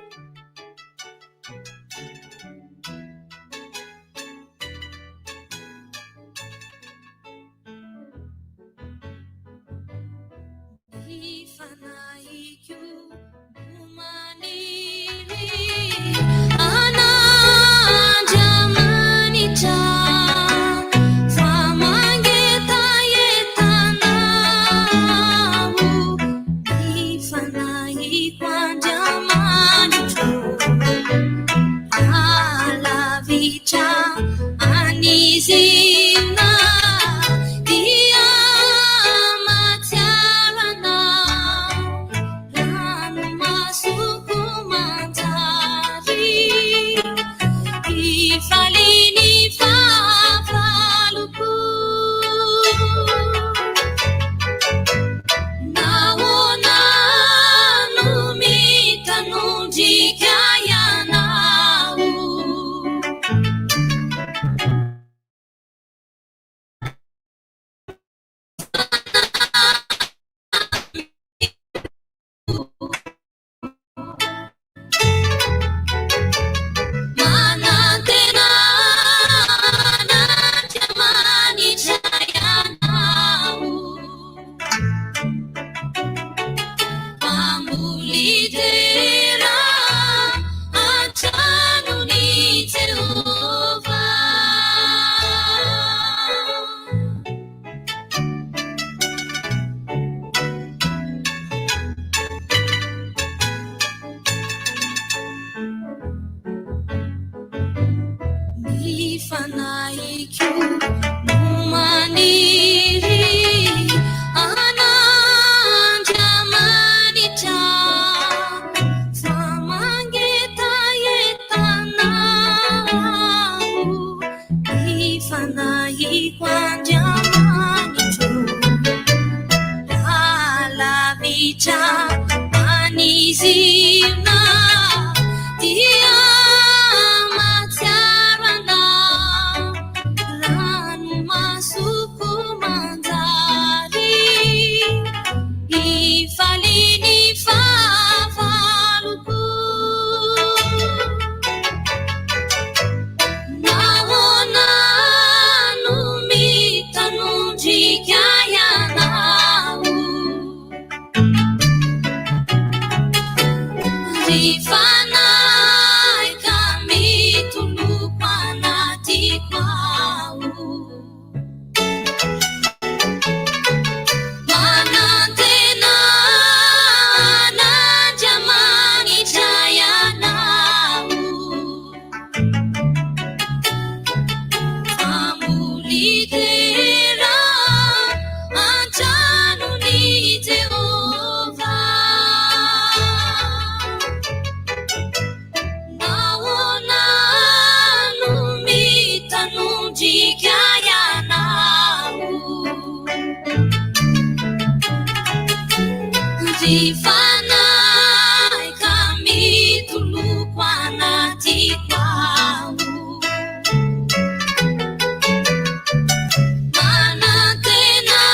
Manatena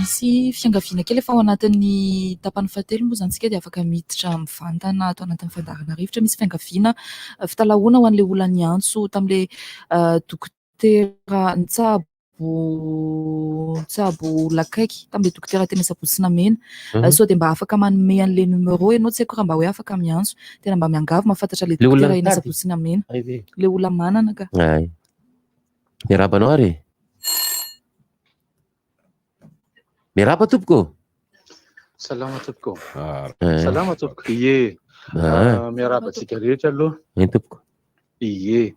misy fiangaviana kely efa ao anatin'ny tapany fahatelo moa zany tsika dia afaka miditra mivantana atao anatin'ny fandaharana rivotra. Misy fiangaviana fitalahoana ho an'ilay olona niantso tamin'ilay dokotera Ntsabo lakaiky tamin'ilay dokotera tena Sabotsynamena. So dia mba afaka manome an'ilay numéro ianao tsy haiko raha mba hoe afaka miantso tena mba miangavy mahafantatra ilay dokotera eny Sabotsynamena ilay olona manana ka. Miarabanao ary? Miaraba tompoko? Salama tompoko. Salama tompoko. Ie. Miaraba antsika rehetra aloha. Tompoko. Ie.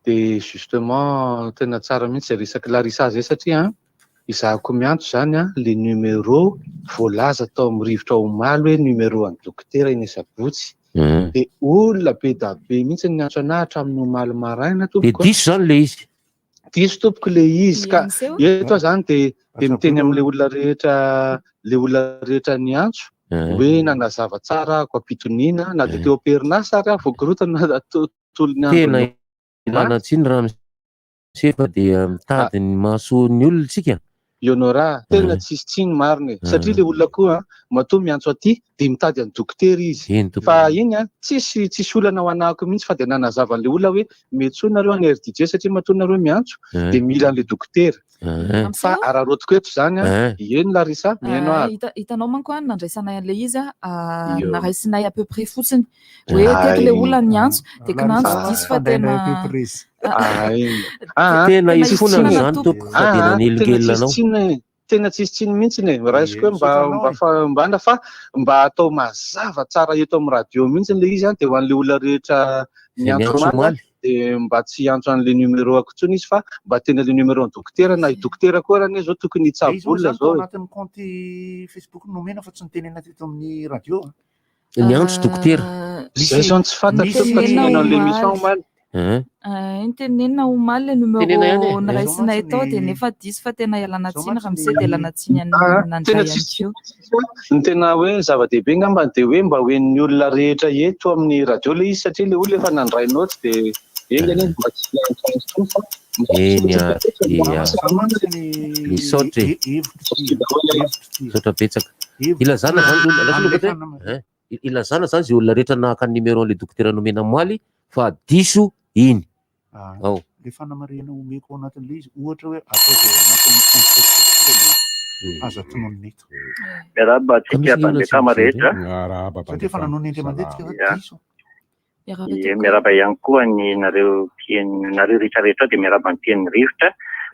Dia justement tena tsara mihitsy resaky larissage satria izahako miantso zany le numéro voalaza tao amin'ny rivotra omaly hoe numéro an'ny dokotera eny Sabotsy. Dia olona be da be mihitsy niantso anahy hatramin'ny omaly maraina tompoko. Dia diso zany le izy. Diso tompoko le izy ka eto zany dia miteny amin'le olona rehetra niantso hoe nanazava tsara ko ampitoniana na dia teo am-perinasa ary voakorotana na tolony tena ilana tsiny raha misefa dia mitady ny mahasoa ny olona tsika. Ionora tena tsisy tsiny marina satria le olona koa matoa miantso aty dia mitady an'ny dokotera izy fa iny tsisy olana ho anahako mihitsy fa dia nanazava an'le olona hoe mety nareo any RDJ satria matoa nareo miantso dia mila an'le dokotera fa ararotiko eto zany eny Larissa mihaino hitanao manko nandraisanay an'le izy naraisinay à peu près fotsiny hoe teto le olona niantso dia kinantso diso fa tena tena izy fonany zany tompoko fa dia naneligelina anao. Tena tsisy tsiny mihitsy raisiko hoe mbana fa mba atao mazava tsara eto amin'ny radio mihitsy le izy dia ho an'le olona rehetra niantso omaly dia mba tsy antso an'le numéro akotsony izy fa mba tena le numéro ny dokotera na i dokotera koa raha zao tokony hitsabolona zao. Anatin'ny compte Facebook nomena fa tsy nitenena teto amin'ny radio. Niantso dokotera. Zay zao tsy fantatro fa tsy nenao l'émission omaly. Tenenina omaly le numéro naraisinay tao dia nefa diso fa tena ialana tsiny raha misy dia ialana tsiny nandray ihany koa. Ny tena hoe zava-dehibe ngamba dia hoe mba hoen'ny olona rehetra eto amin'ny radio le izy satria le olona efa nandray noty dia engany mba tsy antso fa misaotra misaotra betsaka ilazana zany ilazana zany zay olona rehetra nahaka ny numéro an'le dokotera nomena moaly fa diso iny. Le fanamarihana omeko anatin'le izy ohatra hoe atao zay anatin'ny compte aza tononona eto. Miaraba antsika mpandeha rehetra. Satria fa nanonendry mandeha diso. Miaraba ihany koa ny nareo rehetrarehetra dia miaraba ny tenin'ny rivotra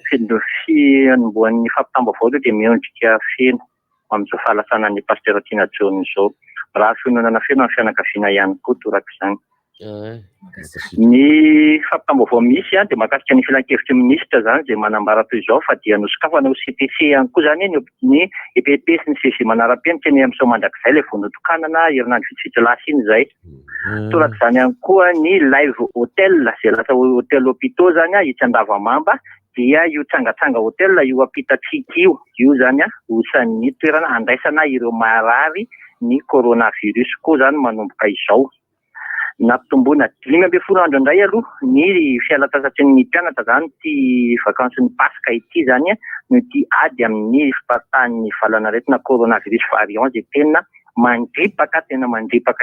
fianomboan'ny fampitam-baovao dia miondrika feno amin'izao fahalasana ny Pasteur Tina Jaona izao. Raha fionanana feno amin'ny fianakaviana ihany koa toraka izany. Ny fampitam-baovao misy dia mahakasika ny filan-kevitry minisitra zany izay manambara toy izao fa dia nosokafana ho CTC ihany koa zany ny EPP sy ny CG manara-penitra ny amin'izao mandrakizay ilay vonotokanana herinandro vitsivitsy lasa iny izay. Toraka izany ihany koa ny live hotel izay lasa hotel hôpitaux zany itsy Andavamamba dia io tsangatsanga hotel io ampitatsika io zany hosan'ny toerana andraisana ireo marary ny coronavirus koa zany manomboka izao. Nampitomboana 5 andro indray aloha ny fialan-tsasatry ny mpianatra zany ty vakansy ny Pasika ity zany no ty ady amin'ny fiparitahan'ny valanaretina coronavirus variant zay tena mandripaka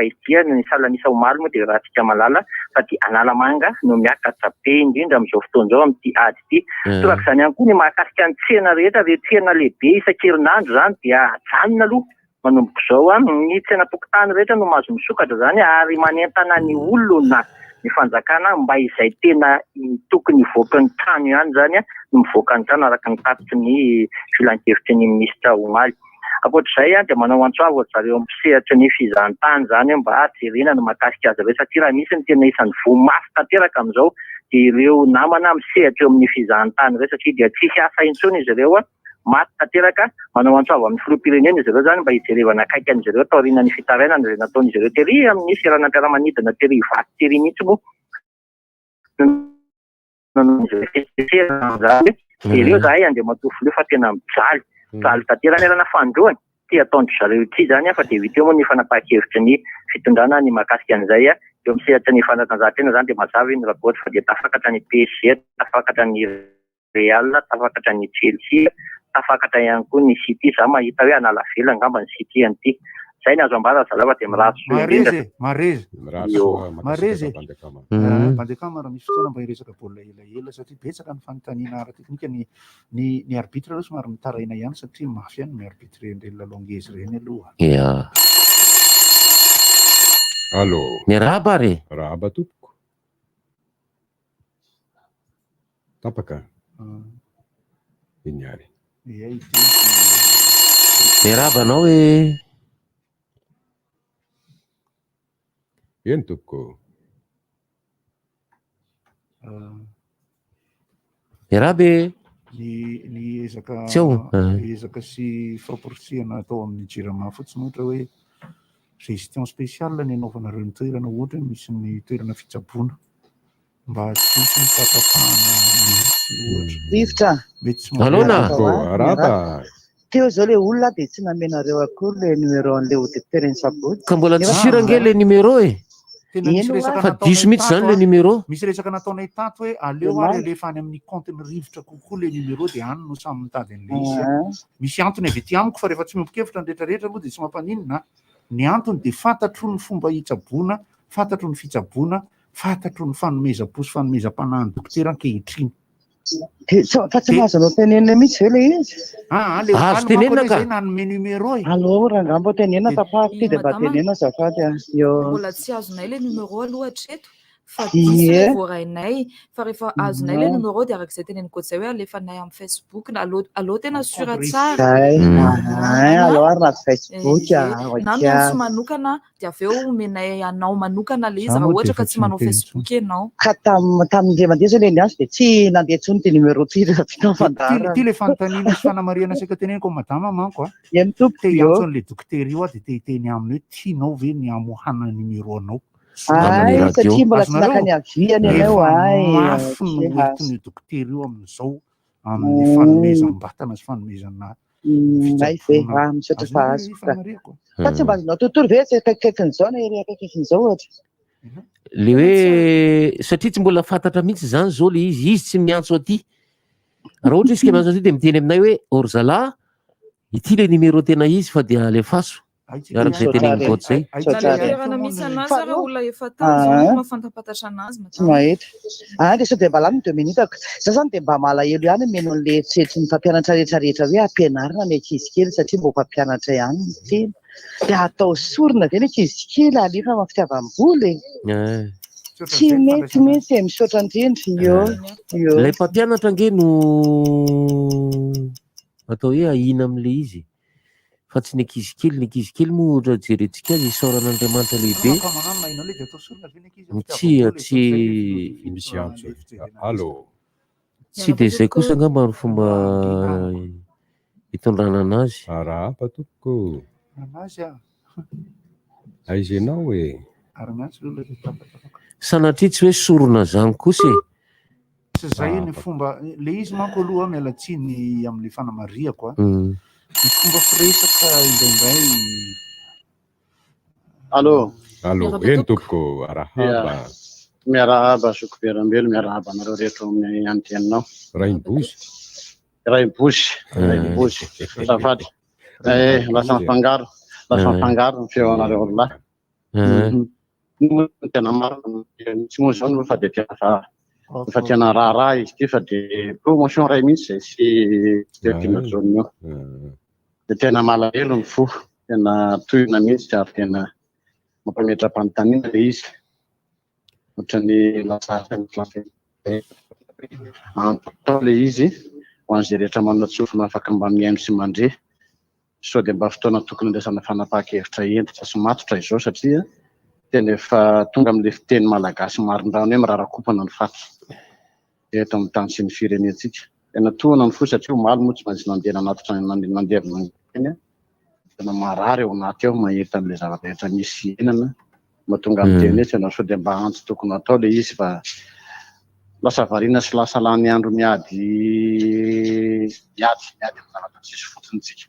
ity ny salanisa omaly moa dia raha tsika malala fa ty Analamanga no miakatra be indrindra amin'izao fotoan'izao amin'ity ady ity. Toraka izany ihany koa ny mahakasika ny tsena rehetra re tsena lehibe isan-kerinandro zany dia janona aloha manomboka izao ny tsena tokotany rehetra no mahazo misokatra zany ary manentana ny olona ny fanjakana mba izay tena tokony voaka ny trano ihany zany no mivoaka ny trano araka ny tapitry ny filan-kevitry ny minisitra omaly. Ankoatr'izay dia manao antsoavo zareo mpisehatra ny fizahantany zany mba jerena no mahakasika azy ireo satria raha misy ny tena isan'ny voamafy tanteraka amin'izao dia ireo namana misehatra eo amin'ny fizahantany ireo satria dia tsisy asa intsony izy ireo maty tanteraka manao antsoavo amin'ny filoham-pirenena izy ireo zany mba hijerevana akaiky an'izy ireo tao aorian'ny fitarainana izay nataon'izy ireo tery amin'ny fiarahana-piaramanidina tery vaty tery mihitsy moa. Ireo zahay andeha matovoleo fa tena mijaly jaly tanteraka erana fandroany ty ataondry zareo ity zany fa dia vita eo moa ny fanapahan-kevitry ny fitondrana ny mahakasika an'izay eo misehatra ny fanatanjahantena zany dia mazava iny raha ohatra fa dia tafakatra ny PSG, tafakatra ny Real, tafakatra ny Chelsea, afakatra ihany koa ny sity za mahita hoe analavela angamba ny sity an'ity zay ny azo ambara zalava dia miratso marezy bandekama misy fotoana mba iresaka baolina elaela satria betsaka ny fanontaniana ara-teknika ny arbitre aloha somary mitaraina ihany satria mafy ihany ny arbitre ireny lalongezy ireny aloha. Allo. Miarahaba re. Rahaba tompoko. Tapaka. Inyari. Miarahaba anao e. Eny tompoko. Miarahaba e. Ny ezaka sy famporisiana atao amin'ny jirama fotsiny ohatra hoe gestion spéciale ny anaovanareo ny toerana ohatra misy ny toerana fitsaboana mba tsy ny fatapahana rivotra araba teo zao le olona dia tsy namenareo akory le numéro an'le auditeur ny saboty ka mbola tsy sirange le numéro e fa 10 minutes zany le numéro misy resaka nataonay tato hoe aleo ary alefa any amin'ny compte-ny rivotra kokoa le numéro dia any no samy mitady an'le izy misy antony avy ety amiko fa rehefa tsy miompokevitra ny rehetrarehetra aloha dia tsy mampaninona ny antony dia fantatro ny fomba hitsaboana fantatro ny fitsaboana fantatro ny fanomezam-posy fanomezam-panahy ny dokotera ankehitriny fa tsy mahazo anao tenenina mihitsy ve le izy azo tenenina ka nanome numéro e allo raha ngamba tenenina tapahako ty dia mba tenenina zafady mbola tsy azonay le numéro aloha hatreto fa diso le voarainay fa rehefa azonay le numéro dia arak'izay teneniko zay hoe alefanay amin'ny Facebook na allo tena sura tsara allo ary na Facebook na miantso manokana dia avy eo menay anao manokana le izy raha ohatra ka tsy manao Facebook ianao ka tamin'indray mandeha zao le niazo dia tsy nandeha tsony ty numéro ty rehefa vita fandaharana ty le fanontaniana sy fanamariana saka teneniko madama manko a eny tompo te hiantson'le dokotera io a dia tehiteny aminy hoe tianao ve ny amohana numéro anao satria mbola tsy nakany aviany ianao mafy no hoentiny dokotera io amin'izao amin'ny fanomezam-batana sy fanomezana ay ve misaotra fahazo fa tsy mba azonao tontolo ve tsy akaikin'izao na ery akaikin'izao ohatra le hoe satria tsy mbola fantatra mihitsy zany zao le izy tsy miantso aty raha ohatra izy ke miantso aty dia miteny aminay hoe orzala ity le numéro tena izy fa dia alefaso arak'izay teneniny voatra zay toerana misy anazy raha olona efa tazo mafantapatatra anazy tsy mahita dia sao dia mba lany 2 minitako za zany dia mba malahelo ihany meno an'le eritreritry ny mpampianatra rehetrarehetra hoe ampianarina ny ankizy kely satria mba mpampianatra ihany ny tena dia atao sorona ve ny ankizy kely alefa mafitiavam-boly tsy mety mihitsy misaotra indrindra ilay mpampianatra ange no atao hoe ahina amin'le izy fa tsy ny ankizy kely moa ohatra jerentsika azy isaorana Andriamanitra lehibe misy antso allo tsy dia izay kosa angamba ny fomba hitondrana anazy arahaba tompoko aiza ianao e sanatria tsy hoe sorona zany kosa e zay ny fomba le izy manko aloha mialatsiny amin'le fanamariako ny fomba firesaka indraindray allo eny tompoko arahaba miarahaba sokoberambelo miarahaba anareo rehetra amin'ny antenninao raim-bosy safady lasa mifangaro ny feo anareo lahy tena marina tsy moa zao fa dia fa tena raharaha izy ty fa dia promotion ray mihitsy zay sy Tina Jaona io dia tena malahelo ny fo tena tohina mihitsy ary tena mampametram-panontaniana le izy ohatra ny lasatao le izy ho an'izay rehetra manana tsofina afaka mba miaino sy mandre sao dia mba fotoana tokony andraisana fanapahan-kevitra entitra sy matotra izao satria tena efa tonga amin'le fiteny malagasy marin-drano hoe mirarakopana ny faty dia eto amin'ny tany sy ny firenentsika tena tohana ny fo satria omaly moa tsy maintsy nandeha nanatitra nandevina eny tena marary ao anaty ao mahita an'ilay zavatra rehetra misy enana mahatonga miteny etsy sao dia mba antso tokony atao le izy fa lasa variana sy lasa lany andro miady amin'ny zavatra tsisy fotsiny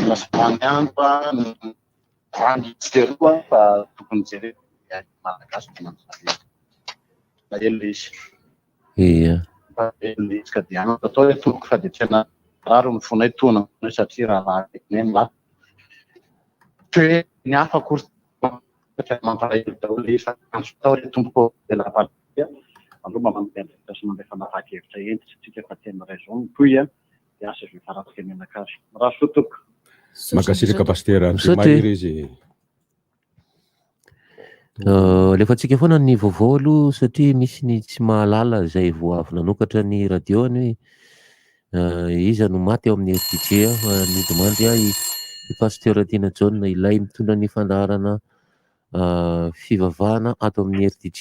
lasa lany andro ranitsyteroa fa tokony jere malagasy ela izy ela izy ka dia atao hoe tomboka fa dia tena raro mifonay tona satria raha neny la hoe ny hafa kory mampalahelo daholo efa anjo tao re tompoko de lapadia andro mamanodendreta sy mandefa nafakevitra eny satsika fa tena raison toy a de asa zay farafika menakasy raha sotoko makasiraka pasteur andro mahiry izy lefa tsika foana ny vaovao aloha satria misy ny tsy mahalala izay vo avy nanokatra ny radio ny hoe iza no maty ao amin'ny FDG ny demandy i Pasteur Tina Jaona ilay mitondra ny fandaharana fivavahana ato amin'ny RTG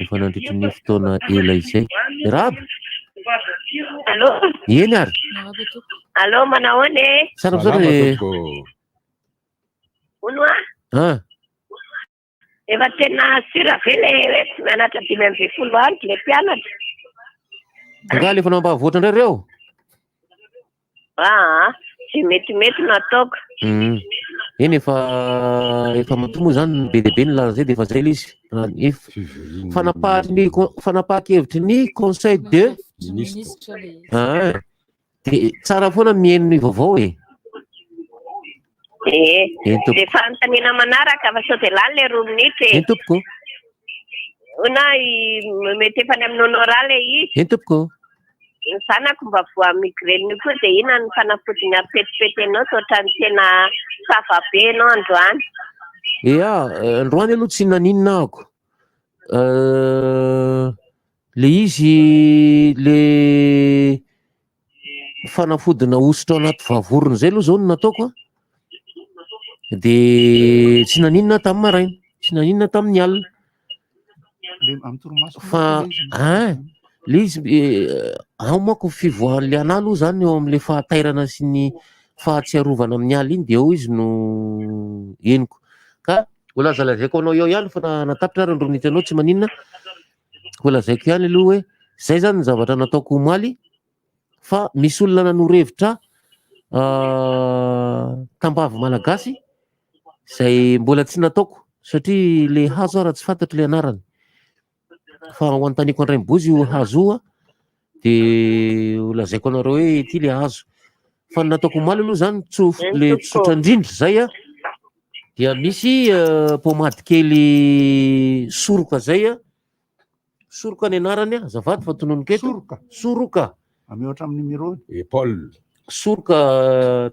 efa nandritry ny fotoana ela izay raba eny ary Allô, manaone? Salama Unoa? Efa tena sira ve le tsy mianatra 5 andro le mpianatra? Nga le fanao ambavoatra indray reo? Tsy metimety nataoko. Eny efa matomo zany be deabe ny laza zay de efa zay izy fanapaha-kevitry ny conseil de ministre de tsara foana mihaino ny vaovao e. De fanontaniana manaraka fa sao de lany le 2 minitra Eny tompoko. Ona mety efa ny amin'ny honoraly izy. Eny tompoko. Ny zanako mba voa migreny koa de ina ny fanafodiny apetipety anao ohatrany tena savabe anao androany. Androany aloha tsy naninona ako. Le izy le fanafodina ositra ao anaty vavorona zay aloha zao no nataoko de tsy naninona tamin'ny maraina, tsy naninona tamin'ny alina. Fa le izy ao manko fivoahan'le anà aloha zany eo amin'le fahatairana sy ny fahatsiarovana amin'ny alina iny de eo izy no eniko ka ho lazalazaiko anao eo ihany fa natapitra ary andronity anao tsy maninona ho lazaiko ihany aloha hoe zay zany ny zavatra nataoko omaly fa misy olona nanorevitra tambavy malagasy zay mbola tsy nataoko satria le hazo ara tsy fantatro le anarany fa ho antaniko andraimbozy io hazo io de ho lazaiko anareo hoe ity le hazo fa nataoko omaly aloha zany le tsotra indrindra zay dia misy pomady kely soroka zay soroka ny anarany azafady fa tononoketo soroka mihoatra amin'ny numéro Paul soroka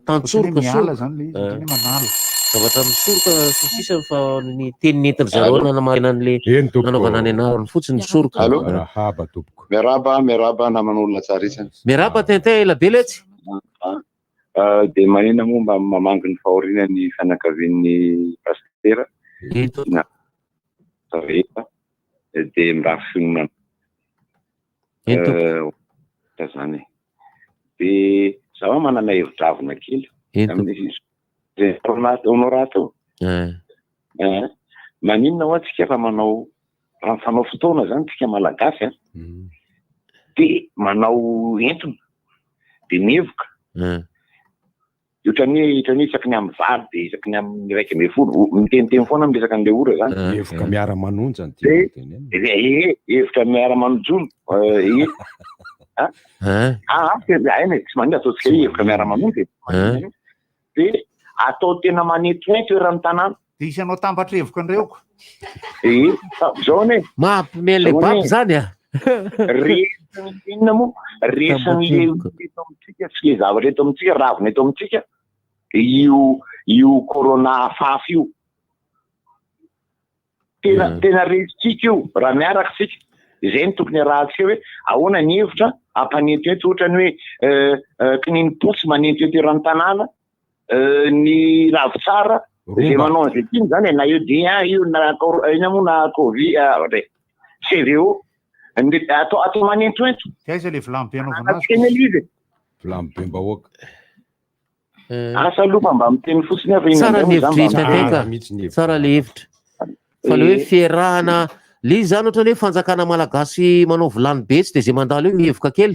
tantsorika zany le manala zavatra misoroka sisa fa ny teny entiny zareo nanamahina an'le nanaovana ny anarany fotsiny soroka. Rahaba tompoko. Miaraba naman'olona tsara isany. Miaraba tintin ela be letsy. De manina moa mba mamangy ny fahoriana ny fianakavian'ny pastera na rehefa de mba finonana zany de zaho manana hevitravina kely honorato maninona ho atsika fa manao raha fanao fotoana zany tsika malagasy de manao entona de nevoka ohatrany isaky ny amin'ny vary de isaky ny amin'ny 1.10 miteniteny foana miresaka an'le ora zany evoka miara-manonja hevitra miara-manojolo aina tsy manina ataotsika hoe evoka miara-manonja de atao tena manetoento erany tanàna de isy anao tambatra evoka andreoko zao ne mampimely le baby zany inona moa resan'le eto amitsika sy le zavatra eto amitsika ravina eto amitsika io corona fafy io tena resitsika io raha miaraka sika zay ny tokony rahantsika hoe ahoana ny hevitra ampanetoento ohatrany hoe kininy posy manetoento erany tanàna ny ravitsara zay manao an'izay tiny zany na io dia io ina moa na covid CVO atao manentoento aiza le vilambe anaovana teny alive vilambe mbahoaka asa aloha mba miteny fotsiny tsara ny hevitra tsara le hevitra fa le hoe fiarahana le izy zany ohatrany hoe fanjakana malagasy manao vilany betsy de zay mandalo io mihevoka kely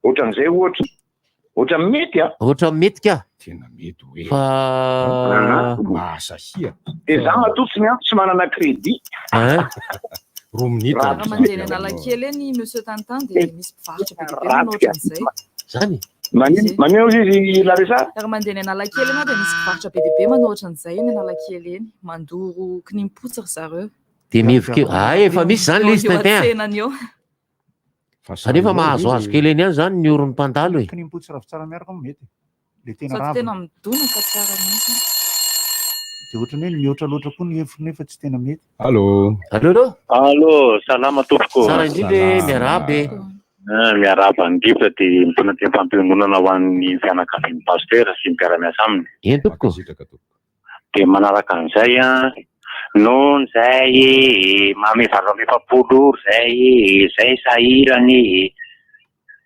ohatran'izay ohatra mety ohatra mety ka tena mety hoe fa mahasahia de za matoa tsy miantso tsy manana crédit roa minitra raha mandeha ny analakely eny monsieur Tantan de misy mpivarotra be dia be manao ohatran'izay zany Maneo izy Larisa? Raha mandeha ny Analakely eny dia misy mpivarotra be dia be manao ohatran'izay eny Analakely eny, mandoro kinimpotsy zareo. Dia mihevika efa misy zany lista eo tena. an-tsenany eo. Kanefa mahazoazo kely eny ihany zany ny oron'ny mpandalo e. Kinimpotsy ravitsara miaraka mety. Le tena Sady rava. tena midona fa tsara mihitsy. Dia ohatrany hoe mihoatra loatra koa ny hevitra nefa tsy tena mety. Allô. Allô, salama tompoko. Sara indrindra miarabe. Miaraba ndritra dia mitondra tem-pampiangonana ho an'ny fianakavian'ny pasteur sy ny mpiara-miasa aminy. Eny tompoko. Dia manaraka an'izay nohon' zay mamevarotra efapolo zay sahirany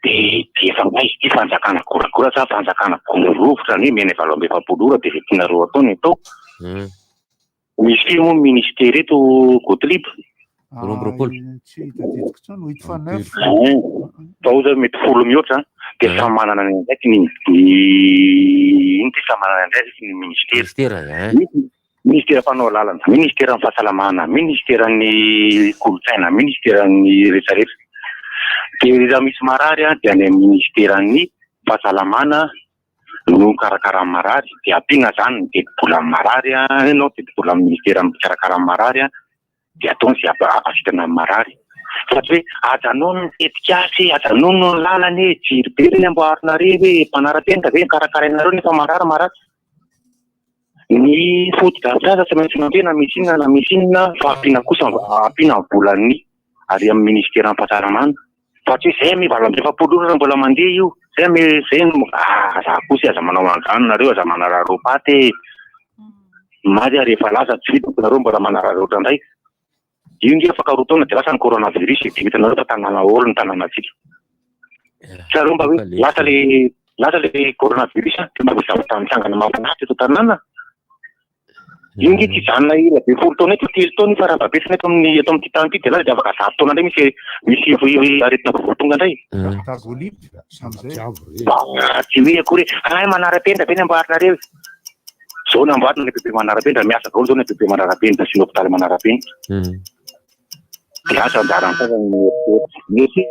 dia efa maizy ty fanjakana goragora sa fanjakana gororovitra ny mena evarotra efapolo dia tiana roa ataony atao. Misy moa ministera eto Gotrip. Tsy tadidiko tsony ho hita fa 9. Tao zay mety 10 mihoatra dia samy manana ny ndraiky iny ty samy manana ny ndraiky ny ministera. Ministera fanao lalana, ministera ny fahasalamana, ministera ny kolotsaina, ministera ny rehetrarehetra. Dia raha misy marary dia any ministera ny fahasalamana no karakara marary dia ampiana zany dia bola marary no dia bola ministera mikarakara marary dia ataony sy apasitana marary. Satria hoe ajanao ny tetikasy, ajanao ny lalany, jiribely ny amboarina re hoe mpanara-penitra ve karakarainareo nefa marary. Ny fotodrafitrasa tsy maintsy mantena misy inona fa ampiana kosa ampiana volan'ny ary amin'ny ministera ny fahasalamana. Fa tsy hoe zay mivalambra efapolo mbola mandeha io. Zay za kosa aza manao an'izany nareo aza manararo paty. Mazy rehefa lasa tsy vitako nareo mbola manararo ohatran'izay. Io nge afaka roa taona dia lasa ny coronavirus dia vitanareo tanàna olo ny tanànatsika. Sareo mba hoe lasa le coronavirus dia mba zavatra mitsangana mahafinaritra eto tanàna. Io nge tsy janona ela be 10 taona eto 3 taona fa raha babesina eto amin'ity tany ity dia lasa dia afaka 10 taona indray misy aretina voatonga indray. Tsy hoe akory manara-penitra ve ny amboarinareo. Zao ny amboarina ny bebe manara-penitra miasa daholo zao ny bebe manara-penitra sy ny hôpitaly manara-penitra. Dia asa anjara ny mety.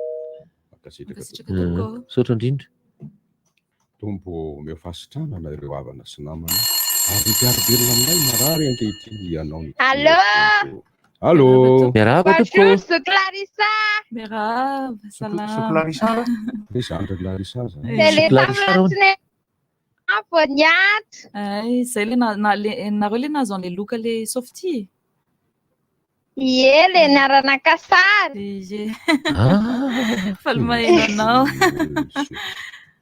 Sotra indrindra. Tombo mefasitrana ireo havana sy namana. Ary mpiarabelona aminay marary ankehitriny ianao. Allô. Miaraba tompoko. Bonjour, Clarissa. Miaraba, salama. Clarissa. Sandra Clarissa. C'est les femmes Aponiat. Zay nareo le nahazo an'le loka le SOFTY. Ie, le niarana kasary. Ie. Faly mahainanao.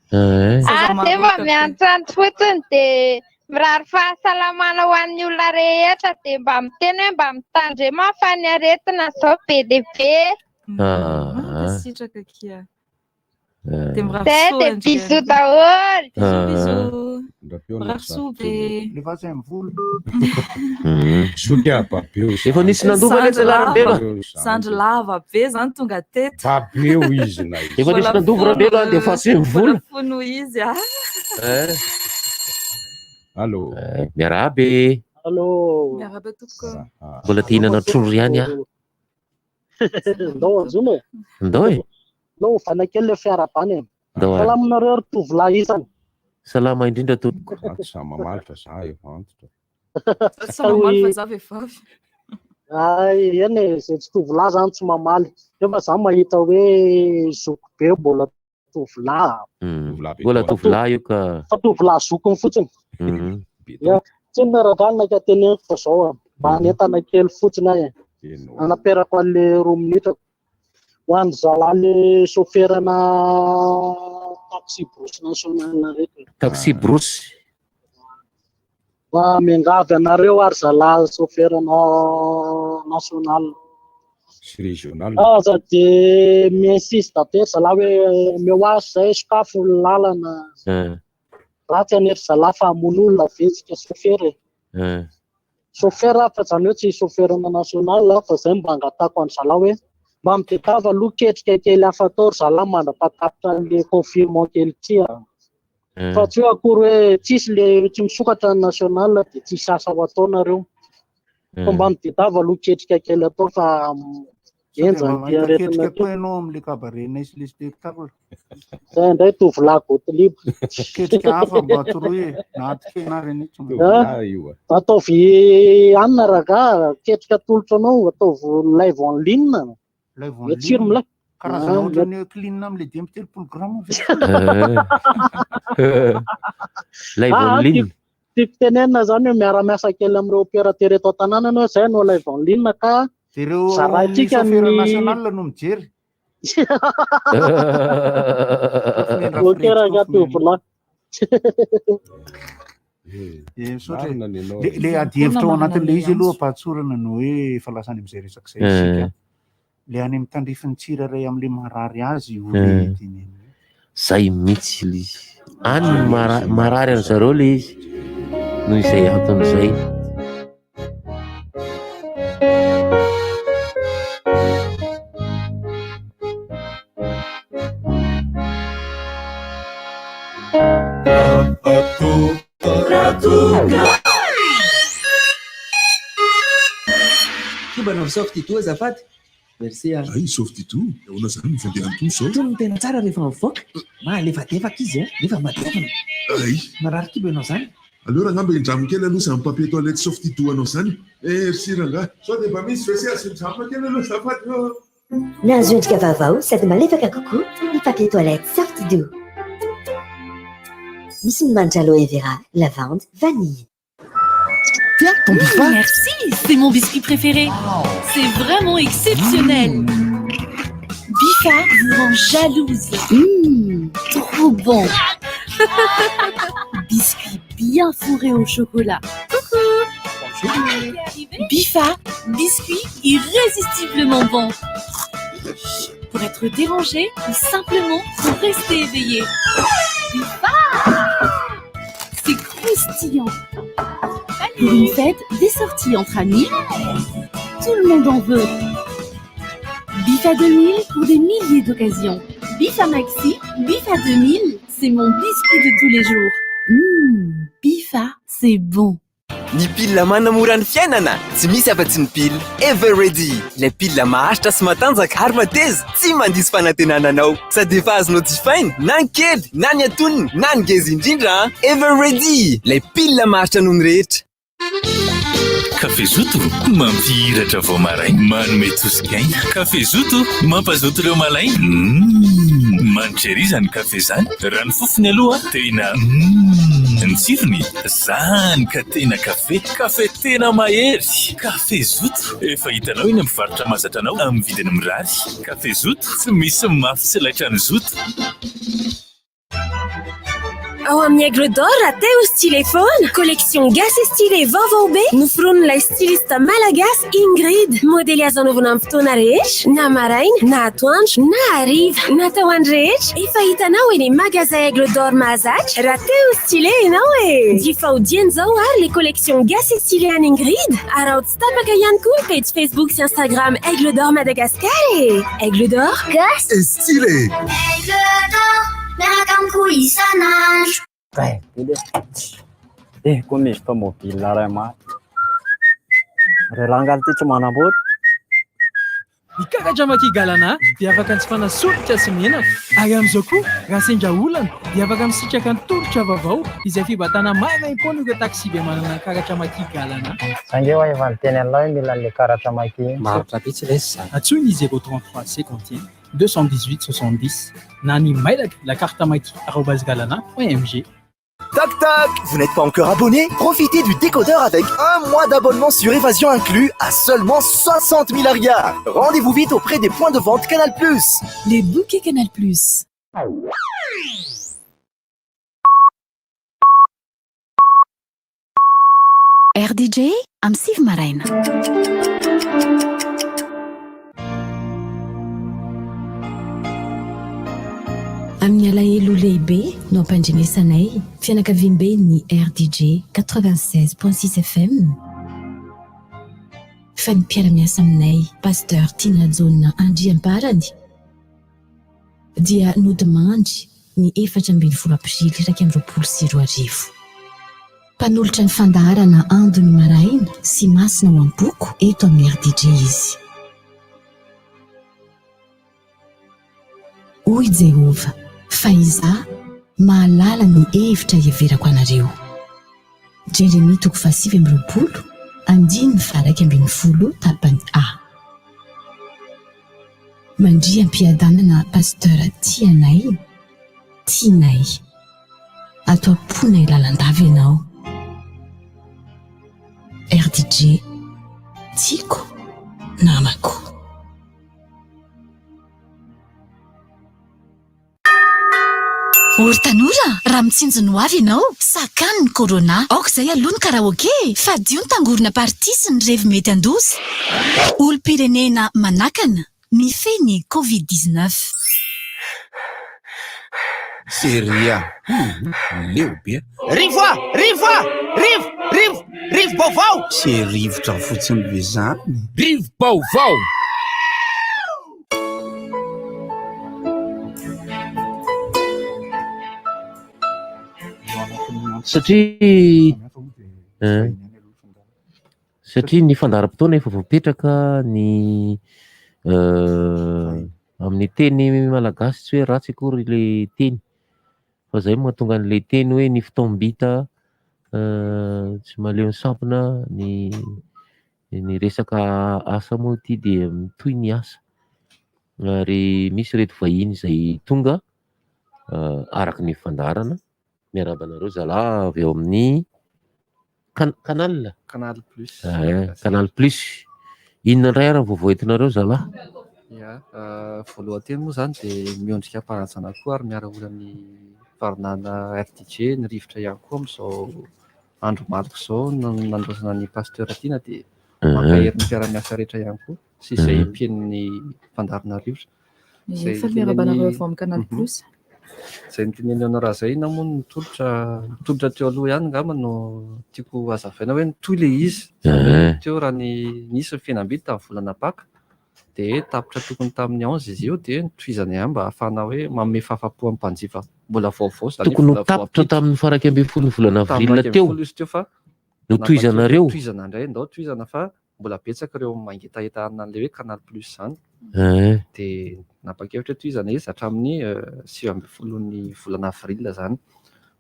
Dia mba miantsantso fotsiny dia mirary fahasalamana ho an'ny olona rehetra dia mba miteny hoe mba mitandrema fa ny aretina zao be dia be. Sitraka kia. Dia bisous daholo. Efa nisy nandova le Rabelo. Sandro lava be zany tonga teto. Babeo izy na izy. Efa nisy nandova Rabelo dia efa aseny vola. Fono izy. Allô. Miarabe. Allô. Miarabe tompoko. Mbola te hihinana trondro ihany aho. Ndao anjona. Ndao e. Ndao fanakely le fiarabany. Ndao. Salaminareo tovolahy izany. Salama indrindra tompoko. Sa mamalitra za efa antitra. Sa mamaly fa za vehivavy. Ay, eny zay tsy tovolahy zany tsy mamaly. Nefa za mahita hoe zoko be mbola tovolahy. Mbola tovolahy io ka. Fa tovolahy zokony fotsiny. Tsy miaraganina ka teneniko fa zao mba hanentana kely fotsiny ahy. Anaperako an'le 2 minitra. Ho an'ny zalahy le soferana taxi brousse nationale rehetra. Taxi brousse. Mba miangavy anareo ary zalahy soferana nationale. Sy régional. Aza dia miinsiste be zalahy hoe mihoasy zay sokafo ny lalana. Ratsy anery zalahy fa hamono olona vetsika sofera e. Sofera fa zany hoe tsy soferana nationale fa zay mba angatako an'ny zalahy hoe mba mitadiava aloha ketrika kely hafa atao ry zalahy mandra-pakafitra an'le confinement kely ty. Fa tsy hoe akory hoe tsisy le tsy misokatra ny nationale dia tsisy asa ho ataonareo. Fa mba mitadiava aloha ketrika kely atao fa Ketrika koa ianao am'le cabaret sy le spectacle. Zay indray tovolahy gotilibo. Ketrika hafa mba atoroy na atikena reny ataovy anina raga ketrika tolotra anao ataovy live en ligne. Live en ligne. Karazana ohatran'ny clean am'le 2 grammes. Live en ligne. Tiako tenenina zany hoe miara-miasa kely amin'ireo opérateur eto an-tanàna anao zay no live en ligne ka ireo chauffeur national no mijery. Okey raga tovolahy. Le adihevitra ao anatin'le izy aloha ampatsorana no hoe efa lasany am'izay resaka zay isika. Le any amin'ny tandrifin'ny tsiraray am'le marary azy olentiny. Zay mihitsy le izy. Any marary an zareo le izy. Noho izay aton'izay. Kibanao SOFTY toa azafady. Merci ah. Ay SOFTY toa. Ona zany mifandeha toa sao. Toa tena tsara rehefa mivoaka. Malefadefaka izy nefa matevana. Ay. Marary kibanao zany. Alors ngamba indramo kely aloha zany papier toilette SOFTY toa anao zany. Merci ranga. Sao dia mba misy WC asindramo kely aloha azafady. Nahazo endrika vaovao sady malefaka kokoa ny papier toilette SOFTY doux. Misy ny manitra aloe vera, lavande, vanille. Tiens, ton biscuit. Merci, c'est mon biscuit préféré. C'est vraiment exceptionnel. Bifa vous rend jalouse. Trop bon. Biscuit bien fourré au chocolat. Coucou. Bifa, biscuit irrésistiblement bon. Pour être dérangé ou simplement pour rester éveillé. Bifa, c'est croustillant. Pour une fête, des sorties entre amis, tout le monde en veut. Bifa 2000 pour des milliers d'occasions. Bifa Maxi, Bifa 2000, c'est mon biscuit de tous les jours. Bifa, c'est bon. Ny pile manamora ny fiainana tsy misy afa-tsy ny pile Everready. Ilay pile maharitra sy matanjaka ary mateza tsy mandisy fanantenananao sady efa azonao jifaina na ny kely na ny antonony na ny ngeza indrindra. Everready, ilay pile maharitra noho ny rehetra. Café Zoto mampihiratra vao maraina manome tosi-gaina. Café Zoto mampazoto ireo malaina. Manitra ery izany kafe zany. Raha ny fofony aloha tena ny tsirony zany ka tena kafe. Kafe tena mahery. Café Zoto efa hitanao iny amin'ny varotra mahazatra anao amin'ny vidiny mirary. Café Zoto tsy misy mafy sy laitra ny Zoto. Ao amin'ny Aigle d'Or atao stylet phone, collection gasy et stylet vaovao be noforonin'ilay styliste malagasy Ingrid. Modely azo anaovana amin'ny fotoana rehetra, na maraina, na atoandro, na hariva, natao andro rehetra. Efa hitanao eny magasin Aigle d'Or mahazatra raha teo stylet ianao e. Jifaodiany zao ary les collections gasy et stylet an'i Ingrid. Ary ao tsy tapaka ihany koa page Facebook sy Instagram Aigle d'Or Madagascar e. Aigle d'Or gasy et stylet. Aigle d'Or miaraka amiko isan'andro. Koa misy tomobile ray maty. Relangany ty tsy manamboatra. Mikakatra makigalana dia afaka ntsifana solika sy menaka. Ary amin'izao koa raha sendra olana dia afaka misitraka ny tolotra vaovao izay fibatana maina impony ireo taxi be manana karatra makigalana. Sange wa efa niteny anao mila le karatra maki. Maharitra bitsy lesy zany. Atsony 033 51 218 70 na ny mailaka la carte maki @galana.mg. Tac tac, vous n'êtes pas encore abonné? Profitez du décodeur avec 1 mois d'abonnement sur Évasion inclus à seulement 60 000 arias. Rendez-vous vite auprès des points de vente Canal+. Les bouquets Canal+. RDJ am Siv Maraina. Amin'ny alahelo lehibe no ampandrenesanay fianakaviam-be ny RDJ 96.6 FM. Fa ny mpiara-miasa aminay Pasteur Tina Jaona andriamparany dia nodimandry ny 14 aprily 2024. Mpanolotra ny fandaharana andony maraina sy masina ho am-boko eto amin'ny RDJ izy. hoy Jehova fa izaho mahalala ny hevitra heverako anareo. Jeremia 7:20 tapany A. Mandria am-piadanana Pasteur Tinay ato am-ponay lalandava ianao. RDJ tiako namako. Ory tanora, raha mitsinjony ho avy ianao, sakany ny corona. Aoka izay aloha ny karaoke, fa dio ny tangorona partisy ny revi mety andosa. Olom-pirenena manakana, mifeny Covid-19. Seria. Leo be. Rivo baovao. Se rivotra fotsiny be zany. Rivo baovao. Satria ny fandaharam-potoana efa voapetraka ny amin'ny teny malagasy tsy hoe ratsy akory le teny fa zay mahatonga an'le teny hoe ny fitombita tsy maleo ny sampona ny resaka asa moa ty de mitohy ny asa ary misy reto vahiny izay tonga araky ny fandaharana miarabanareo zala avy eo amin'ny Canal Plus. Inona indray ara vao voentinareo zala? Ya, voalohanteny moa zany de miondrika amparajana koa ary miarahora amin'ny farinana RTG ny rivotra ihany koa amin'izao andro maloka izao nandrosana ny Pasteur Tina de mankaherin'ny mpiara-miasa rehetra ihany koa sy izay mpien'ny fandaharana rivotra. Efa miarabanareo avy amin'ny Canal Plus. Izay nytenenana raha zay na moa nitolotra teo aloha ihany ngamba no tiako hazavaina hoe nitohy le izy. Teo raha nisy fihenam-bidy tamin'ny volana Paka de tapitra tokony tamin'ny 11 izy io de nitohizana ihany mba ahafahana hoe manome fahafa-po amin'ny mpanjifa mbola vaovao zany. Tokony ho tapitra tamin'ny faraka ambin'ny folo volana avril teo. Fa notohizanareo. Tohizana indray ndao tohizana fa mbola betsaka ireo mangetahetahana an'le hoe Canal Plus zany. De napakevitra tohizana izy hatramin'ny 9 ambin'ny folon'ny volana avril zany.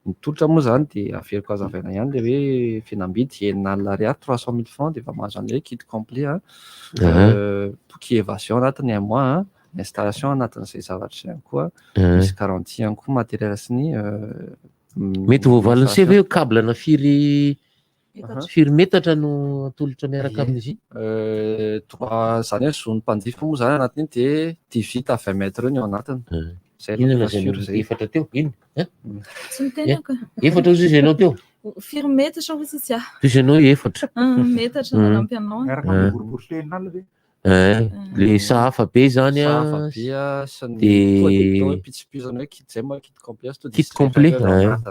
Nitolotra moa zany de averiko hazavaina ihany le hoe fihenam-bidy £9,000 300,000 francs de efa mahazo an'le kit complet bouquet évasion anatiny un mois installation anatin'izay zavatra ihany koa misy garantie ihany koa matériel sy ny mety voavaliny se ve câble na firy metatra no atolotra miaraka amin'izy. Zany hoe zony mpanjifa moa zany anatiny de vita 20 mètres ny ao anatiny. Inona zay efatra teo? Ino? Tsy mitenako. Efatra ozy izy ianao teo? Firy metatra hozy izy Izy ianao efatra. Metatra nanampy anao. Le sahafa be zany sahafa be sy ny hoe pitsipizana hoe kit zay ma kit complet kit complet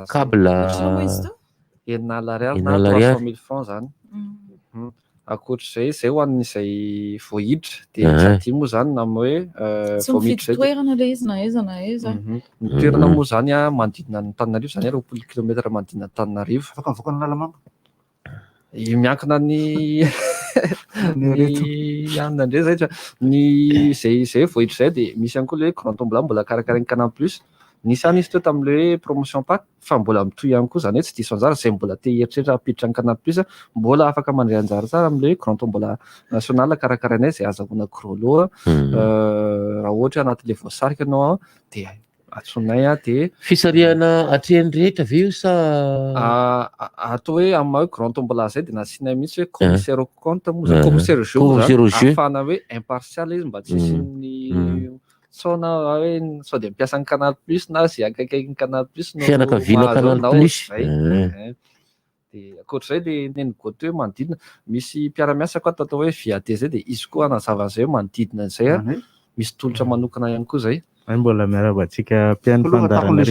câble £9,000 na 300,000 francs zany. Akoatr'izay zay ho an'izay voahiditra de tsy adino moa zany na hoe voamiditra zay toerana le izy na aiza na aiza. Ny toerana moa zany manodidina ny Antananarivo zany 20 kilometatra manodidina Antananarivo. Afaka mivokana Lalamanga. Miankina ny anona ndray zay ny zay voahiditra zay de misy ihany koa le Grand Tombola mbola karakarain'ny Canal Plus. Nisy any izy teo tam'le promotion pack fa mbola mitohy ihany koa zany hoe tsy diso anjara zay mbola te heritreritra apiditra ny Canal Plus mbola afaka mandray anjara tsara am'le Grand Tombola national karakarainay zay azahoana grolo raha ohatra anatin'le voasarika anao de atsonay de fisarihana atrehany rehetra ve io sa atao hoe amin'ny Grand Tombola zay de nasinay mihitsy hoe commissaire au compte moa commissaire au jeu afana hoe impartial izy mba tsy ny sona hoe sao de mampiasa ny Canal Plus na zay akaikaiky Canal Plus no fianakaviana Canal Plus. De akoatr'izay de nenigoty hoe manodidina misy mpiara-miasa koa atao hoe VAD zay de izy koa anazavana zay manodidina zay misy tolotra manokana ihany koa zay. Mbola miaraba-tsika mpiany fandaharana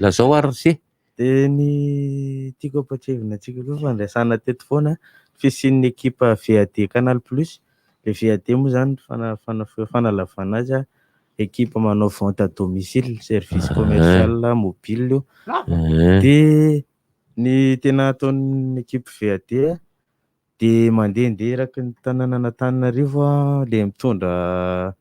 lazao ary se de ny tiako ampatrevina atsika koa fandraisana teto foana fisian'ny ekipa VAD Canal Plus. Le VAD moa zany fanalavana azy ekipa manao vente à domicile service commercial mobile io de ny tena ataon'ny ekipa VAD de mandehandeha eraky ny tanàna Antananarivo le mitondra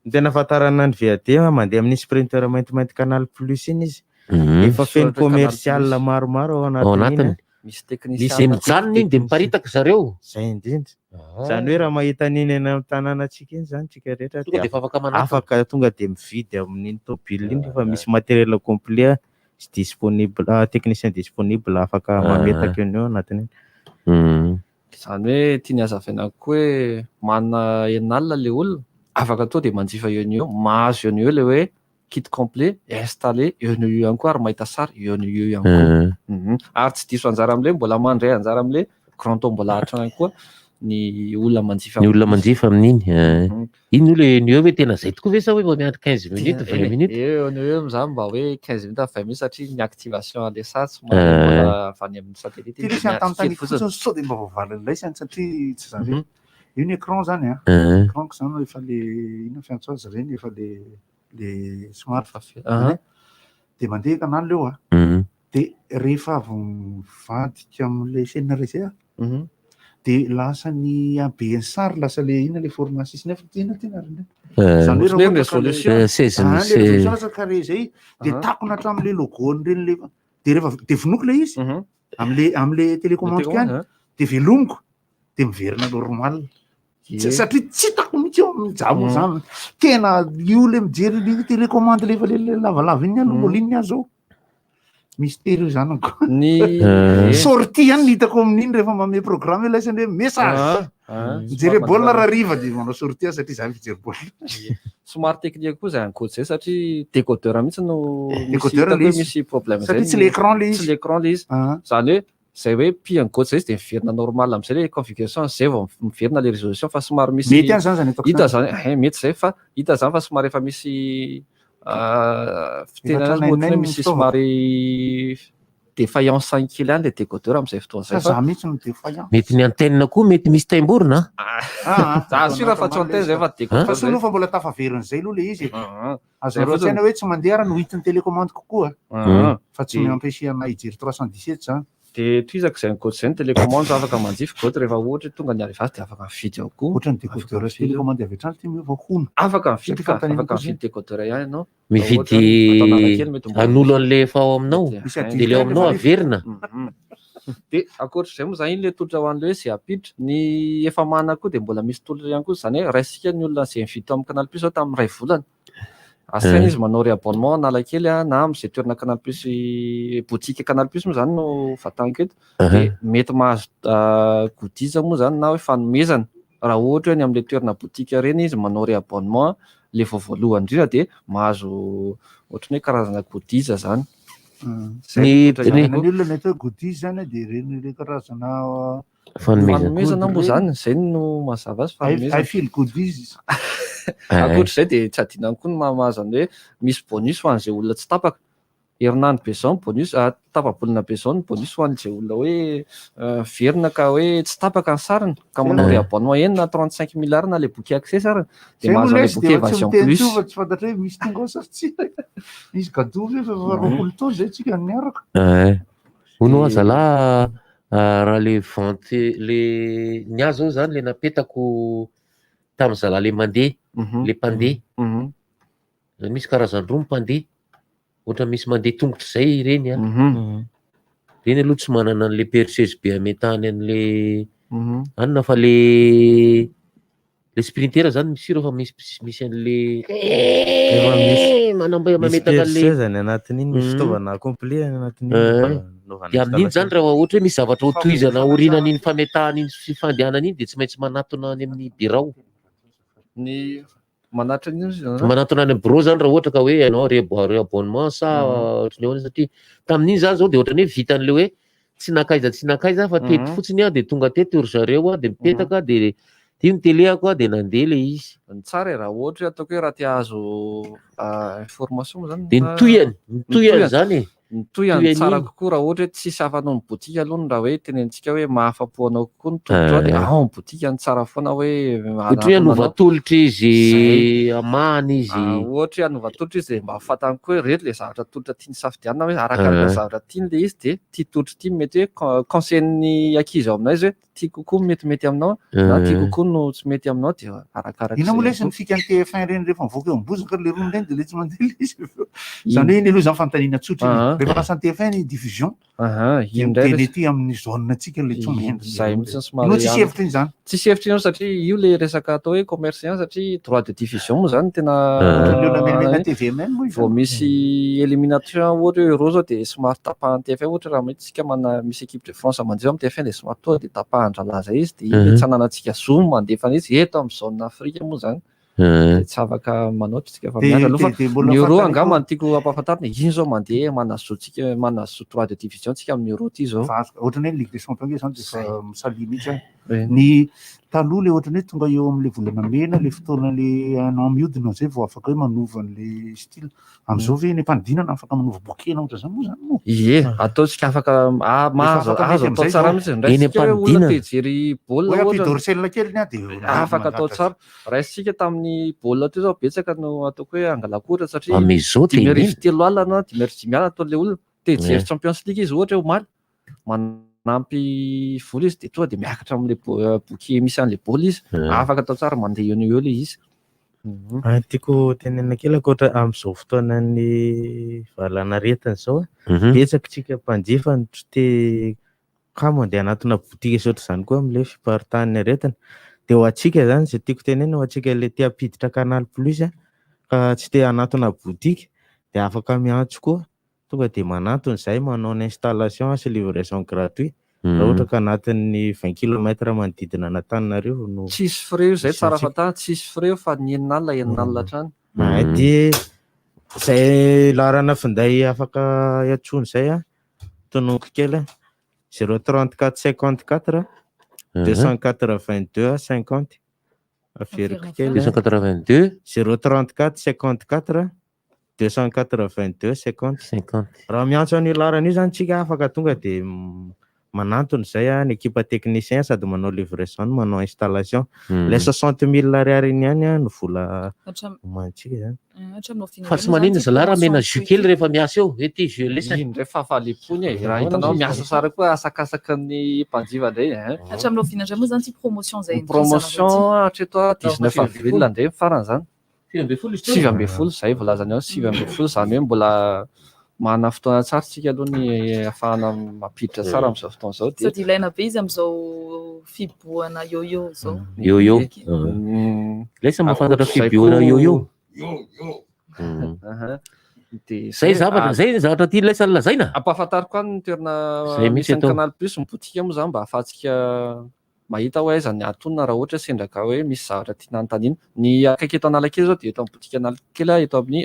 Ny tena ahafantarana ny VAT mandeha amin'ny sprinter maintimainty canal plus iny izy. Efa feno commercial maromaro ao anatiny. Misy mijanona iny de miparitaka zareo. Zay indrindra. Zany hoe raha mahita an'iny any amin'ny tanànantsika iny zany tsika rehetra Tonga de afaka manatona. afaka tonga de mividy amin'iny tômôbily iny fa misy matériel complet disponible, technicien disponible afaka mametaka eo anatiny. Zany hoe tia ny hazavaina koa hoe manana enalina le olona afaka atao de manjifa eo ny eo, mahazo eo ny eo le hoe kit complet installé eo ny eo ihany koa ary mahita sary eo ny eo ihany koa. Ary tsy diso anjara am'le mbola mandray anjara am'le grand tombola-trano ihany koa ny olona manjifa. Ny olona manjifa amin'iny. Iny le ny eo hoe tena zay tokoa ve sa hoe miandry 15 minutes 20 minutes? Eo ny eo am'zany mba hoe 15 minutes 20 minutes satria ny activation le sasy mbola avany amin'ny satellite. Ty resy an-tany fotsiny sao de mba voavalin'ilay satria tsy zany. Io ny écran zany a. Écran zany efa le ino fiantso azy reny efa le smart de mandeha canal eo a. De rehefa avy mivadika am'le chaîne resy a de lasa ny abe sary lasa le ina le format 6-9 tina reny. Zany hoe raha résolution lasa carré zay de takona hatramin'le logo reny le de rehefa de vonoko le izy am'le télécommande kany de velomiko de miverina normal. Satria tsy tako mihitsy eo mijabo zany. Tena io le mijery le télécommande le lavalava iny moline azo. Mystérieux zany koa. Ny sortie ihany hitako amin'iny rehefa mame programme ilaisany hoe message. Mijery baolina raha riva de manao sortie satria za mijery baolina. Somary technique koa zay ankoatra zay satria décodeur mihitsy no décodeur misy problème zay. Satria tsy l'écran le izy. Tsy l'écran le izy. Zany hoe zay hoe pi ankoatra zay izy de miverina normal am'zay le configuration zay vao miverina le résolution fa somary misy mety any zany zany ataoko. Hita zany mety zay fa hita zany fa somary efa misy fitena ohatry misy somary défaillance 5 kg any le décodeur am'izay fotoana zay fa za mihitsy no défaillant. Mety ny antenne koa mety misy taimborona. Za sûr fa tsy antenne zay fa décodeur. Fa solo fa mbola tafaveriny zay aloha le izy. Azaro antsaina hoe tsy mandeha raha no hitin'ny télécommande kokoa. Fa tsy mampiasiana hijery 317 zany. De toizako zay ankoatra zay ny télécommande afaka manjifa goatra rehefa ohatra tonga ny arrivage de afaka mividy ao koa. Ohatra ny décodeur sy télécommande avy hatrany ty miova hono. Afaka mividy ka afaka mividy décodeur ihany ianao. Mividy an'olo an'le efa ao aminao de le ao aminao averina. De akoatra zay moa zany iny le tolotra ho an'le hoe zay apiditra ny efa mana koa de mbola misy tolotra ihany koa zany hoe raisika ny olona zay mividy amin'ny canal plus zao tamin'ny ray volana. Asaina izy manao réabonnement Analakely na am'izay toerana canal plus boutique canal plus moa zany no vataniko eto de mety mahazo godiza moa zany na hoe fanomezana raha ohatra hoe ny am'le toerana boutique reny izy manao réabonnement le voalohany indrindra de mahazo ohatry hoe karazana godiza zany. Ny olona mety hoe godiza zany de reny le karazana fanomezana moa zany zay no mazava azy fanomezana. I feel godiza. Akoatra zay de tsy adinany koa ny mahazo hoe misy bonus ho an'izay olona tsy tapaka. Herinandro be zao ny bonus, tapa-bolana be zao ny bonus ho an'izay olona hoe verina ka hoe tsy tapaka ny sariny ka manao réabonnement eny na 35 000 ary na le boky accès sariny de mahazo le boky évasion plus. Tsy fantatra hoe misy tonga ao sa tsy. Misy cadeau ve fa roapolo taona zay tsika miaraka. Hono azala raha le vente le niazo zany le napetako tamin'ny zala le mandeha le mpandeha. Misy karazany roa mpandeha. Ohatra misy mandeha tongotra zay ireny a. Reny aloha tsy manana an'le perceuse be ametahany an'le anona fa le sprinter zany misy fa misy an'le manambay mametaka an'le zany anatiny iny misy fitaovana complet anatiny. De amin'iny zany raha ohatra hoe misy zavatra ho tohizana orinan'iny fametahan'iny sy fandehanan'iny de tsy maintsy manatona any amin'ny birao. Ny manatona any bureau zany raha ohatra ka hoe ianao réabonnement sa ohatry ny ahoana satria tamin'iny zany zao de ohatran'ny hoe vitan'le hoe tsy nakaiza fa teto fotsiny a de tonga teto ry zareo a de mipetaka de ty ny teleako a de nandeha le izy. Ny tsara raha ohatra ataoko hoe raha tia hazo information zany de nitoyany zany toy tsara kokoa raha ohatra hoe tsisy afanao ny botika aloha raha hoe tenentsika hoe mahafapo anao kokoa ny tombotra dia ny botika ny tsara foana hoe ohatra hoe anovatolotra izy amany izy ohatra hoe anovatolotra izy dia mba fatany koa hoe reto le zavatra tolotra tia ny safidianina hoe arakaraka zavatra tiany le izy dia tia tolotra tia mety hoe conseil-ny ankizy ao aminay hoe tia kokoa metimety aminao na tia kokoa no tsy mety aminao dia arakaraka ina moa le ny fikany TF1 reny rehefa mivoaka eo ambozaka le rono reny dia le tsy mandeha izy zany hoe ny lozany fanontaniana tsotra rehefa lasa ny TF1 ny diffusion dia ty amin'ny zone antsika le zay mihitsy somary tsisy hevitra iny zany tsisy hevitra iny satria io le resaka atao hoe commerçant satria droit de diffusion moa zany tena vao misy élimination ohatra hoe euro zao dia somary tapahany TF1 ohatra raha tsika misy équipe de France mandeha amin'ny TF1 dia somary tonga dia tapahan-dralaza izy dia io le tsananantsika zoom mandefa izy eto amin'ny zone Afrika moa zany tsy afaka manoatra tsika fa miandra aloha fa ny euro angamba tiako ampahafantarina iny zao mandeha manazotsika manazo droit de diffusion tsika amin'ny euro ty zao ohatrany hoe ligue des champions zany dia misali mihitsy ny taloha le ohatrany hoe tonga eo amin'le volana mena le fotoana le anao miodina zay vao afaka hoe manova an'le style amin'izao ve ny mpanodinana afaka manova bokena ohatra zany moa zany moa ie ataotsika afaka azo atao tsara mihitsy ndraisika hoe olona te hijery baolina ohatra kely dia afaka atao tsara raisitsika tamin'ny baolina teo zao betsaka no ataoko hoe angalakohatra satria 5:07 alina 5:08 alina ataon'le olona te hijery Champions League izy ohatra hoe manampy vola izy dia tonga dia miakatra amin'le boky misy an'le baolina izy afaka atao tsara mandeha eo le izy tiako tenena kelaka ohatra amin'izao fotoanany valanaretiny zao betsaka tsika mpanjifa no te kamo andeha anatina botika isy ohatra izany koa amin'le fiparitahan'ny aretina dia ho antsika zany izay tiako tenena ho antsika le te hampiditra Canal Plus ka tsy te anatina botika dia afaka miantso koa tonga dia manantona izay manao ny installation sy livraison gratuit raha ohatra ka anatin'ny 20 km manodidina Antananarivo no tsisy frais zay tsara fatana tsisy frais fa ny enin'alina hatrany dia zay larana finday afaka hiantsona izay tononiko kely 034 54 282 50 averiko kely 282 034 54 282 50 raha miantso an'io larana io zany tsika afaka tonga dia manantona izay ny équipe technicien sady manao livraison manao installation le 60 000 ariary iny ihany no vola omantsika zany fa tsy manina za lara mena jus kely rehefa miasa eo ety jus lesany indray fahafalepony raha hitanao miasa sara koa asakasaka ny mpanjiva indray hatraminao vinandray moa zany ty promotion zay promotion hatreto 19 avril indray farany zany 7:10 zay volazany ao 7:10 zany hoe mbola mana fotoana tsara tsika aloha ny ahafahana mampiditra tsara amin'izao fotoana izao sady ilaina be izy amin'izao fiboana yo-yo zao yo-yo lesa mahafantatra fiboana yo-yo zay zavatra tia lesa lazaina ampahafantariko any ny toerana misy ny Canal Plus mibotika moa zany mba ahafahantsika mahita hoe aiza ny antonona raha ohatra sendraka hoe misy zavatra tiana anontaniana ny akaiky eto Analakely zao dia eto amin'ny botika Analakely eto amin'ny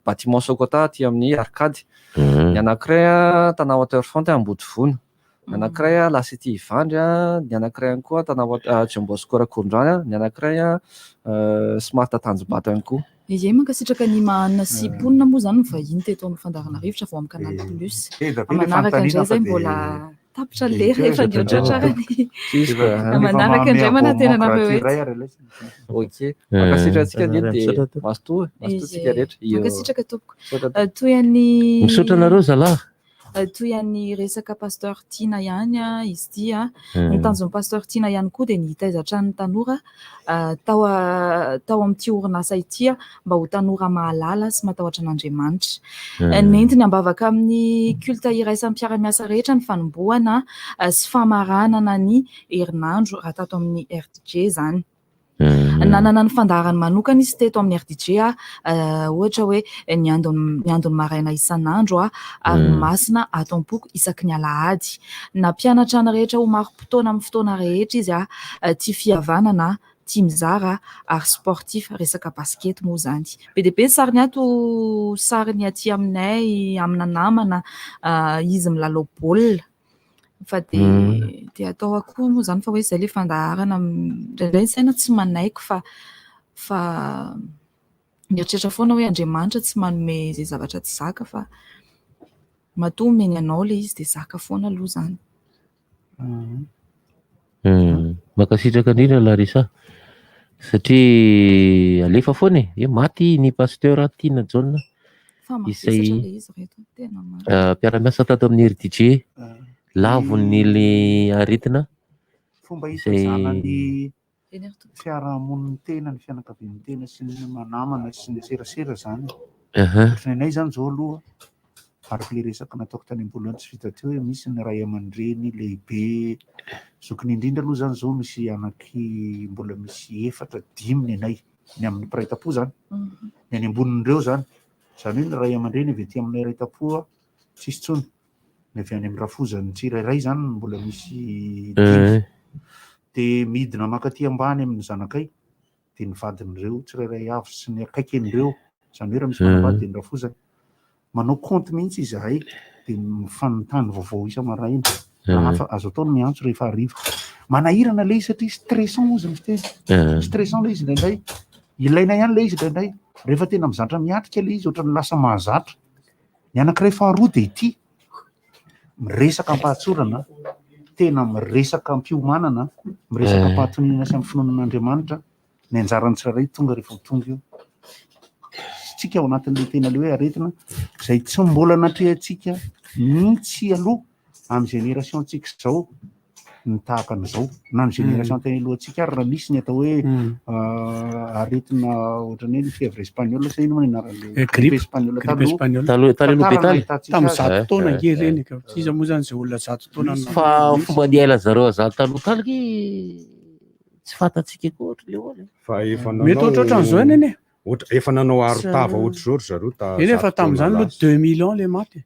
bâtiment Sokota aty amin'ny Arcady ny anankiray tanà Waterfront Ambodivona ny anankiray Lasety Ivandry ny anankiray ihany koa tanà John Bosco Rakondràna ny anankiray Smart Tanjombato ihany koa ie mankasitraka ny Mahana sy Ponina moa zany vahiny teto amin'ny Fandaharana-rivotra vao amin'ny Canal Plus manaraka indray zay mbola tapitra lera efa niotra tsarany manaraka indray manatenanareo ok mankasitratsika ny dia masototsika rehetra mankasitraka tompoko toy an'ny misotra nareo zalahy toy an'ny resaka Pasteur Tina ihany izy ty ny tanjon'ny Pasteur Tina ihany koa dia nitaiza ny tanora tao amin'ity orinasa ity mba ho tanora mahalala sy matahotra an'Andriamanitra nentiny ambavaka amin'ny kulta iraisan'ny mpiara-miasa rehetra ny fanombohana sy famaranana ny herinandro raha tato amin'ny RDJ zany nanana ny fandaharany manokana izy teto amin'ny RDJ ohatra hoe ny andony maraina isan'andro ary masina atom-poko isaky ny alahady na mpianatra ny rehetra ho maro-potoana amin'ny fotoana rehetra izy tia fihavanana tia mizara ary sportif resaka basket moa zany be dia be sariny ato sariny aty aminay amina namana izy milalao baolina fa dia atao akoho moa zany fa hoe izay le fandaharana indraindray saina tsy manaiko fa mieritreritra foana hoe Andriamanitra tsy manome izay zavatra tsy zaka fa matoa meny anao le izy de zaka foana aloha zany. Makasitraka indrindra Larisa satria alefa foana maty ny Pasteur Tina Jaona Famafisatra le izy reto tena mpiara-miasa tato amin'ny RDG lavon'ny le aretina fomba hitazana ny fiarahamoniny tena ny fianakavian'ny tena sy ny manamana sy ny serasera zany. Ohatrany anay zany zao aloha araka le resaka nataoko tany am-boalohany tsy vita teo hoe misy ny ray aman-dreny lehibe zokiny indrindra aloha zany zao misy anaky mbola misy 4-5 ny anay ny amin'ny mpiraitapo zany ny any ambonin'ireo zany hoe ny ray aman-dreny avy aty aminay raitapo tsisy tsony ny avy any amin'ny rafozany tsirairay zany mbola misy 5 de midina makaty ambany amin'ny zanakay de ny vadin'ireo tsirairay avy sy ny akaikin'ireo zany hoe raha misy manambady de ny rafozany manao compte mihitsy izahay de mifanontany vaovao isa-maraina raha azo atao ny miantso rehefa hariva manahirana le izy satria stressant ozy ny fiteny stressant le izy indraindray ilaina ihany le izy indraindray rehefa tena mizatra miatrika le izy ohatrany lasa mahazatra ny anankiray faharoa de ity miresaka ampahatsorana tena miresaka ampiomanana miresaka ampahatonina sy amin'ny finoanan'Andriamanitra ny anjarany tsirairay tonga rehefa tonga io tsika ao anatin'le tena le hoe aretina izay tsy mbola natrehantsika mihitsy aloha amin'ny génération tsika zao ny tahaka an'izao na ny génération teny alohantsika ary raha misy ny atao hoe aretina ohatrany hoe ny fièvre espagnole sa ino moa ny anaran'le grippe espagnole tamin'ny 100 taona nge reny ka iza moa zany zay olona 100 taona fa fomba ny aila zareo azaly talotaloky tsy fantatsika koa ohatra le ola fa efa mety ohatrohatran'izao eny eny efa nanao arotava ohatr'izao ry zareo eny efa tamin'izany aloha 2 millions le maty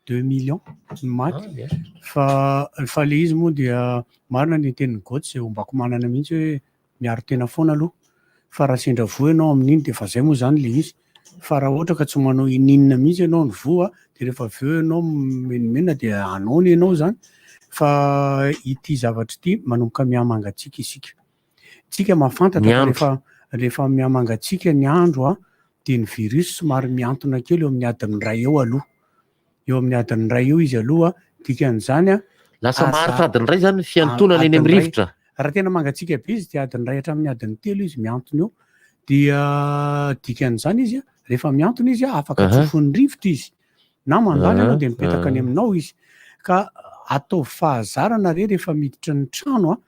2 millions maty fa le izy moa dia marina ny tenin'ny goty zay ombako manana mihitsy hoe miaro tena foana aloha fa raha sendra voa ianao amin'iny de fa zay moa zany le izy fa raha ohatra ka tsy manao ininina mihitsy ianao ny voa de rehefa avy eo ianao menimena de anaony ianao zany fa ity zavatra ity manomboka mihamangatsika isika tsika mahafantatra rehefa mihamangatsika ny andro de ny virus somary miantona kely eo amin'ny adiny 2 eo aloha eo amin'ny adiny 2 eo izy aloha dikan'izany lasa maharitra adiny 2 zany fiantonana eny amin'ny rivotra raha tena mangatsika be izy de adiny 2 hatramin'ny adiny 3 izy miantona eo dia dikan'izany izy rehefa miantona izy afaka tsofon'ny rivotra izy na mandany ianao de mipetaka any aminao izy ka atao fahazarana rehefa miditra ny trano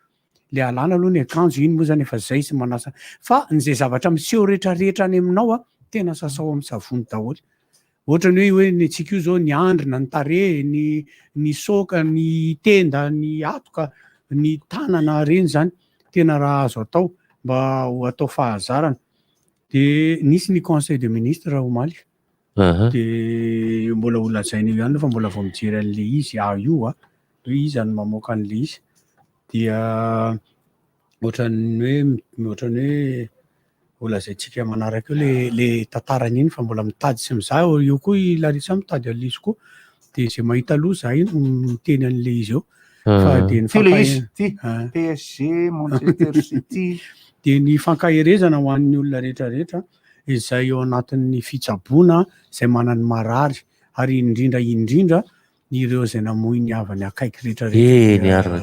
le alana aloha ny akanjo iny moa zany efa zay sy manasa fa n'izay zavatra miseho rehetrarehetra any aminao tena sasao amin'ny savony daholo ohatrany hoe ny antsika io zao ny andrina ny tarehy ny soka ny tenda ny atoka ny tanana reny zany tena raha azo atao mba ho atao fahazarana de nisy ny conseil de ministre raha omaly de mbola olazainy io ihany fa mbola vao mijery an'le izy io hoe iza ny mamoaka an'le izy dia ohatrany hoe olazaintsika manaraka eo le tantarany iny fa mbola mitady sy mizaha eo koa i Larisa mitady an'le izy koa de zay mahita aloha za iny miteny an'le izy eo fa de ny PSG Manchester City de ny fankaherezana ho an'ny olona rehetrarehetra izay eo anatin'ny fitsaboana izay manany marary ary indrindra ireo zay namoy ny havany akaiky rehetrarehetra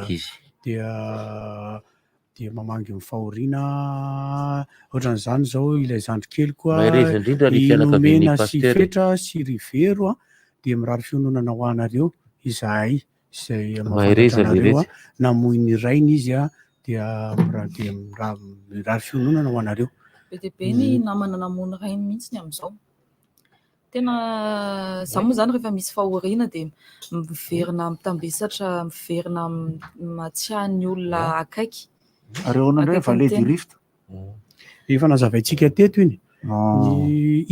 dia mamangy ny fahoriana ohatran'izany zao ilay zandry kely koa inomena sy fetra sy rivero dia mirary fiononana ho anareo izahay izay mahafantatranareo namoy ny rainy izy dia mirary fiononana ho anareo be dia be ny namana namony rainy mihitsy ny amin'izao tena za moa zany rehefa misy fahoriana dia miverina mitambesatra miverina matsiahan'ny olona akaiky areo anandray valet du rift efa nazavaintsika teto iny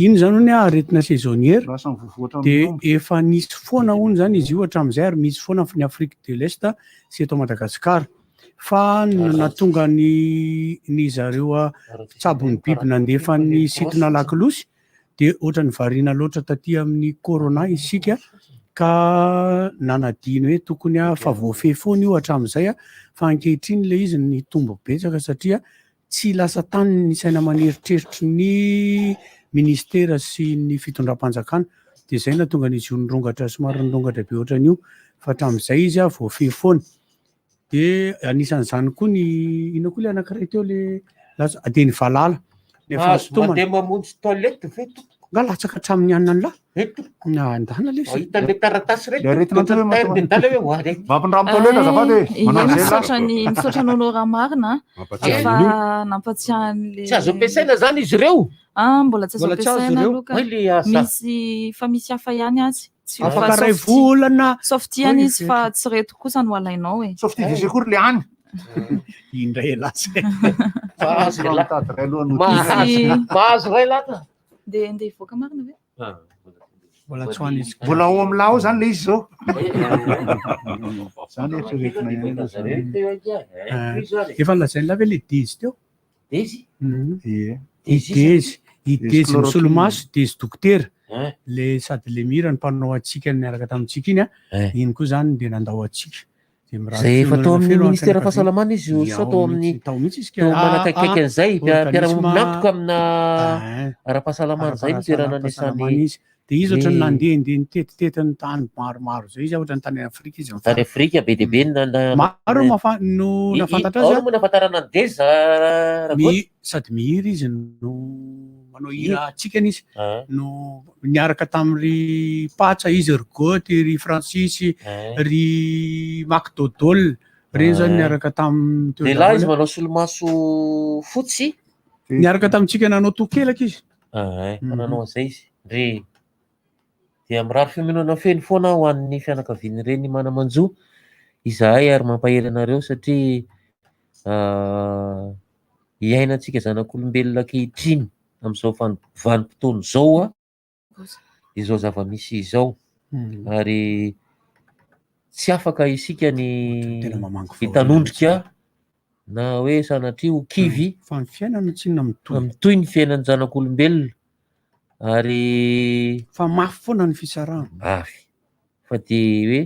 iny zany hony aretina saisonnière dia efa nisy foana hony zany izy io hatramin'izay ary misy foana ny Afrique de l'Est sy eto Madagasikara fa natonga ny zareo tsabon'ny biby nandefa ny sitina lakilosy dia ohatrany variana loatra taty amin'ny corona isika ka nanadino hoe tokony fa voafehy foana io hatramin'izay fa ankehitriny le izy ny tombo betsaka satria tsy lasa tany ny saina maneritreritra ny ministera sy ny fitondram-panjakana dia izay na tonga nisy nirongatra somary nirongatra be ohatran'io fa hatramin'izay izy a voafehy foana. Dia anisan'izany koa ny ino koa le anankiray teo le lasa adeny valala nefa fotoana mandeha mamonjy toilette ve nga latsaka hatramin'ny anina ny lahy andana le hitale taratasy misaotra nonora marina fa nampatsiahan'le tsy azo ampiasaina zany izy ireo mbola tsy azo ampiasaina aloka fa misy hafa ihany azy afaka ray volana softy ihany izy fa tsy reto kosa no alainao e softy de secours le any indray lasa mahazo ray lata de andeha ivoaka marina ve mbola tsy hoany izy mbola ao amin'ny lao zany le izy zao zany eritreretina efa lazainy lave le dezy teo dezy misolomaso dezy dokotera le sady le mira ny mpanao atsika niaraka tamintsika iny iny koa zany de nandao atsika zay efa tao amin'ny ministera fahasalamana izy so tao amin'ny manakaiky an'izay mpiara-mominampoka amina ara-pahasalamana zay nitoerana anesany izy de izy ohatra ny nandeha nitetitety ny tany maromaro zay izy ohatra ny tany Afrika izy tany Afrika be dia be maro no nafantatra azy mo nafantarana ny deza sady mihira izy no manao hira atsika izy no niaraka tamin'ry patsa izy ry Goty ry Francis ry Macdodol reny zany niaraka de lahy izy manao solomaso fotsy niaraka tamintsika nanao tokelaka izy nanao an'izay izy ndre dia mirary fiomenana feno foana ho an'ny fianakaviany reny manamanjo izahay ary mampahery anareo satria hiainantsika zanak'olombelona ankehitriny amin'izao vanim-potoana izao izao zava-misy izao ary tsy afaka isika ny hitanondrika na hoe sanatria ho kivy fa ny fiainana tsinona mitoy ny fiainan'ny zanak'olombelona ary fa mafy foana ny fisarahana mafy fa dia hoe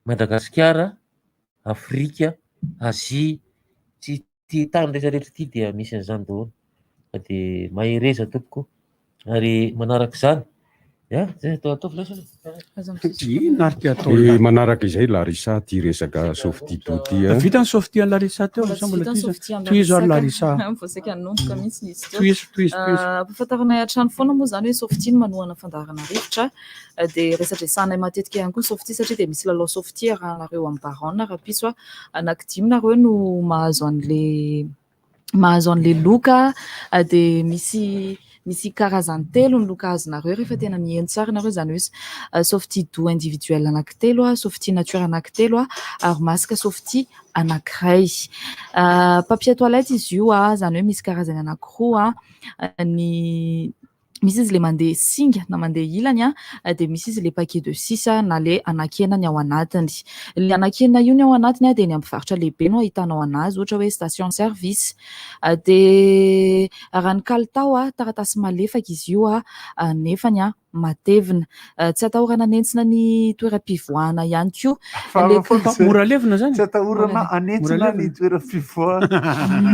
Madagasikara, Afrika, Azia tsy tany rehetrarehetra ity dia misy an'izany daholo fa dia mahereza tompoko ary manaraka izany manaraka izay Larissa ty resaka softy doty vita ny softy an Larissa teo toizo ary Larissa ampafantaranay hatrany foana moa zany hoe softy ny manohana fandaharana rivotra dia resadresanay matetika ihany koa softy satria dia misy lalao softy rahanareo amin'ny baronne rapiso anankidimy nareo no mahazo an'le loka dia misy karazany telo ny loka azonareo rehefa tena mihaino tsara nareo zany hoe softy do individuel anankitelo softy nature anankitelo ary masika softy anankiray papier toilette izy io zany hoe misy karazany anankiroa misy izy le mandeha singa na mandeha ilany dia misy izy le paquet de 6 na le anankenany ao anatiny le anankenana io ny ao anatiny dia ny ampivarotra lehibe no ahitanao anazy ohatra hoe station service dia raha ny kalitao taratasy malefaka izy io nefany matevina tsy atahorana anentsina ny toeram-pivoahana ihany koa mora levina zany tsy atahorana anentsina ny toeram-pivoahana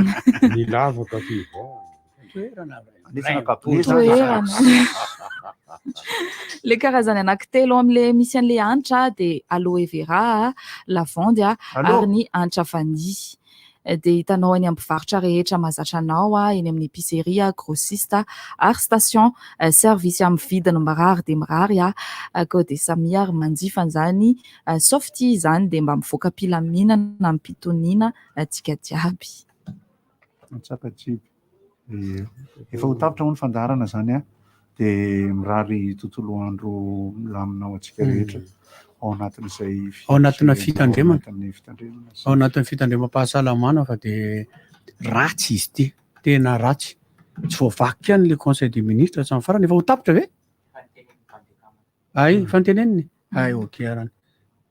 ny lavaka fivoahana le karazany anankitelo amin'le misy an'le hanitra dia aloe vera lavande ary ny hanitra vany dia hitanao any ampivarotra rehetra mahazatra anao eny amin'ny épicerie grossiste ary station service amin'ny vidiny mirary dia mirary koa dia samy ary manjifan'izany softy izany dia mba mivoaka pilaminana mipitoniana atsika jiaby efa ho tapitra ho ny fandaharana zany dia mirary tontolo andro milaminao atsika rehetra ao anatin'izay ao anatina fitandremana ao anatin'ny fitandremam-pahasalamana fa dia ratsy izy ty tena ratsy tsy voavaky ihany le conseil des ministres tsy farany efa ho tapitra ve ay fanteneniny ay ok arany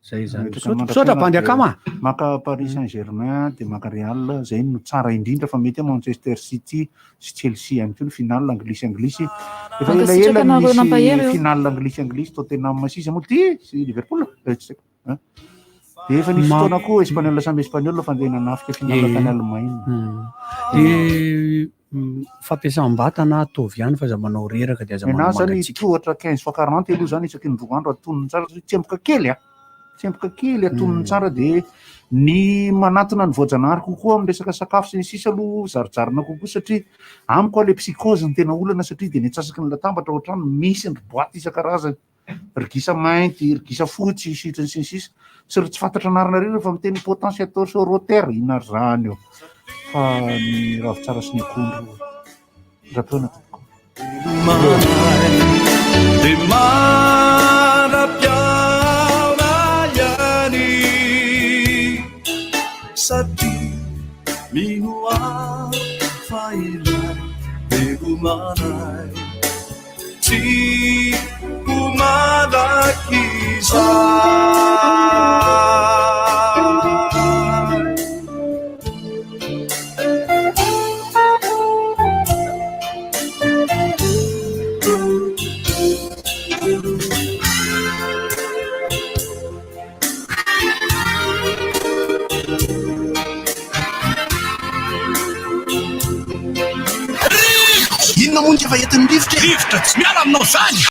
zay zany sotra bandy akama maka Paris Saint-Germain dia maka Real zay no tsara indrindra fa mety Manchester City sy Chelsea ihany koa ny final anglisy efa ela misy final anglisy Tottenham sisa moa ty sy Liverpool de efa nisy fotoana koa espagnol samby espagnol fandehanana Afrika fihinana tany Allemagne. De fampiasam-bata na ataovy ihany fa za manao reraka de aza na zany mangatsika. tohatra 15 fois 40 aloha zany isaky ny 2 andro atonony tsara tsemboka kely tsemboka kely atonony tsara de ny manatona ny voajanahary kokoa amin'ny resaka sakafo sy ny sisa aloha zarijarina kokoa satria amiko le psychose ny tena olana satria de ny atsasaky ny latambatra ohatrany misy ny boaty isan-karazany rigisa mainty rigisa fotsy sitrany sy ny sisa sy ry tsy fantatra anarana reny rehefa miteny potentiateur sorotaire ina zany eo fa ny ravitsara sy ny akondro rapena tokoa de marapiaurayani sati minua failai degumanai ci Inona moa ny efa entin'ny rivotra tsy miala aminao zany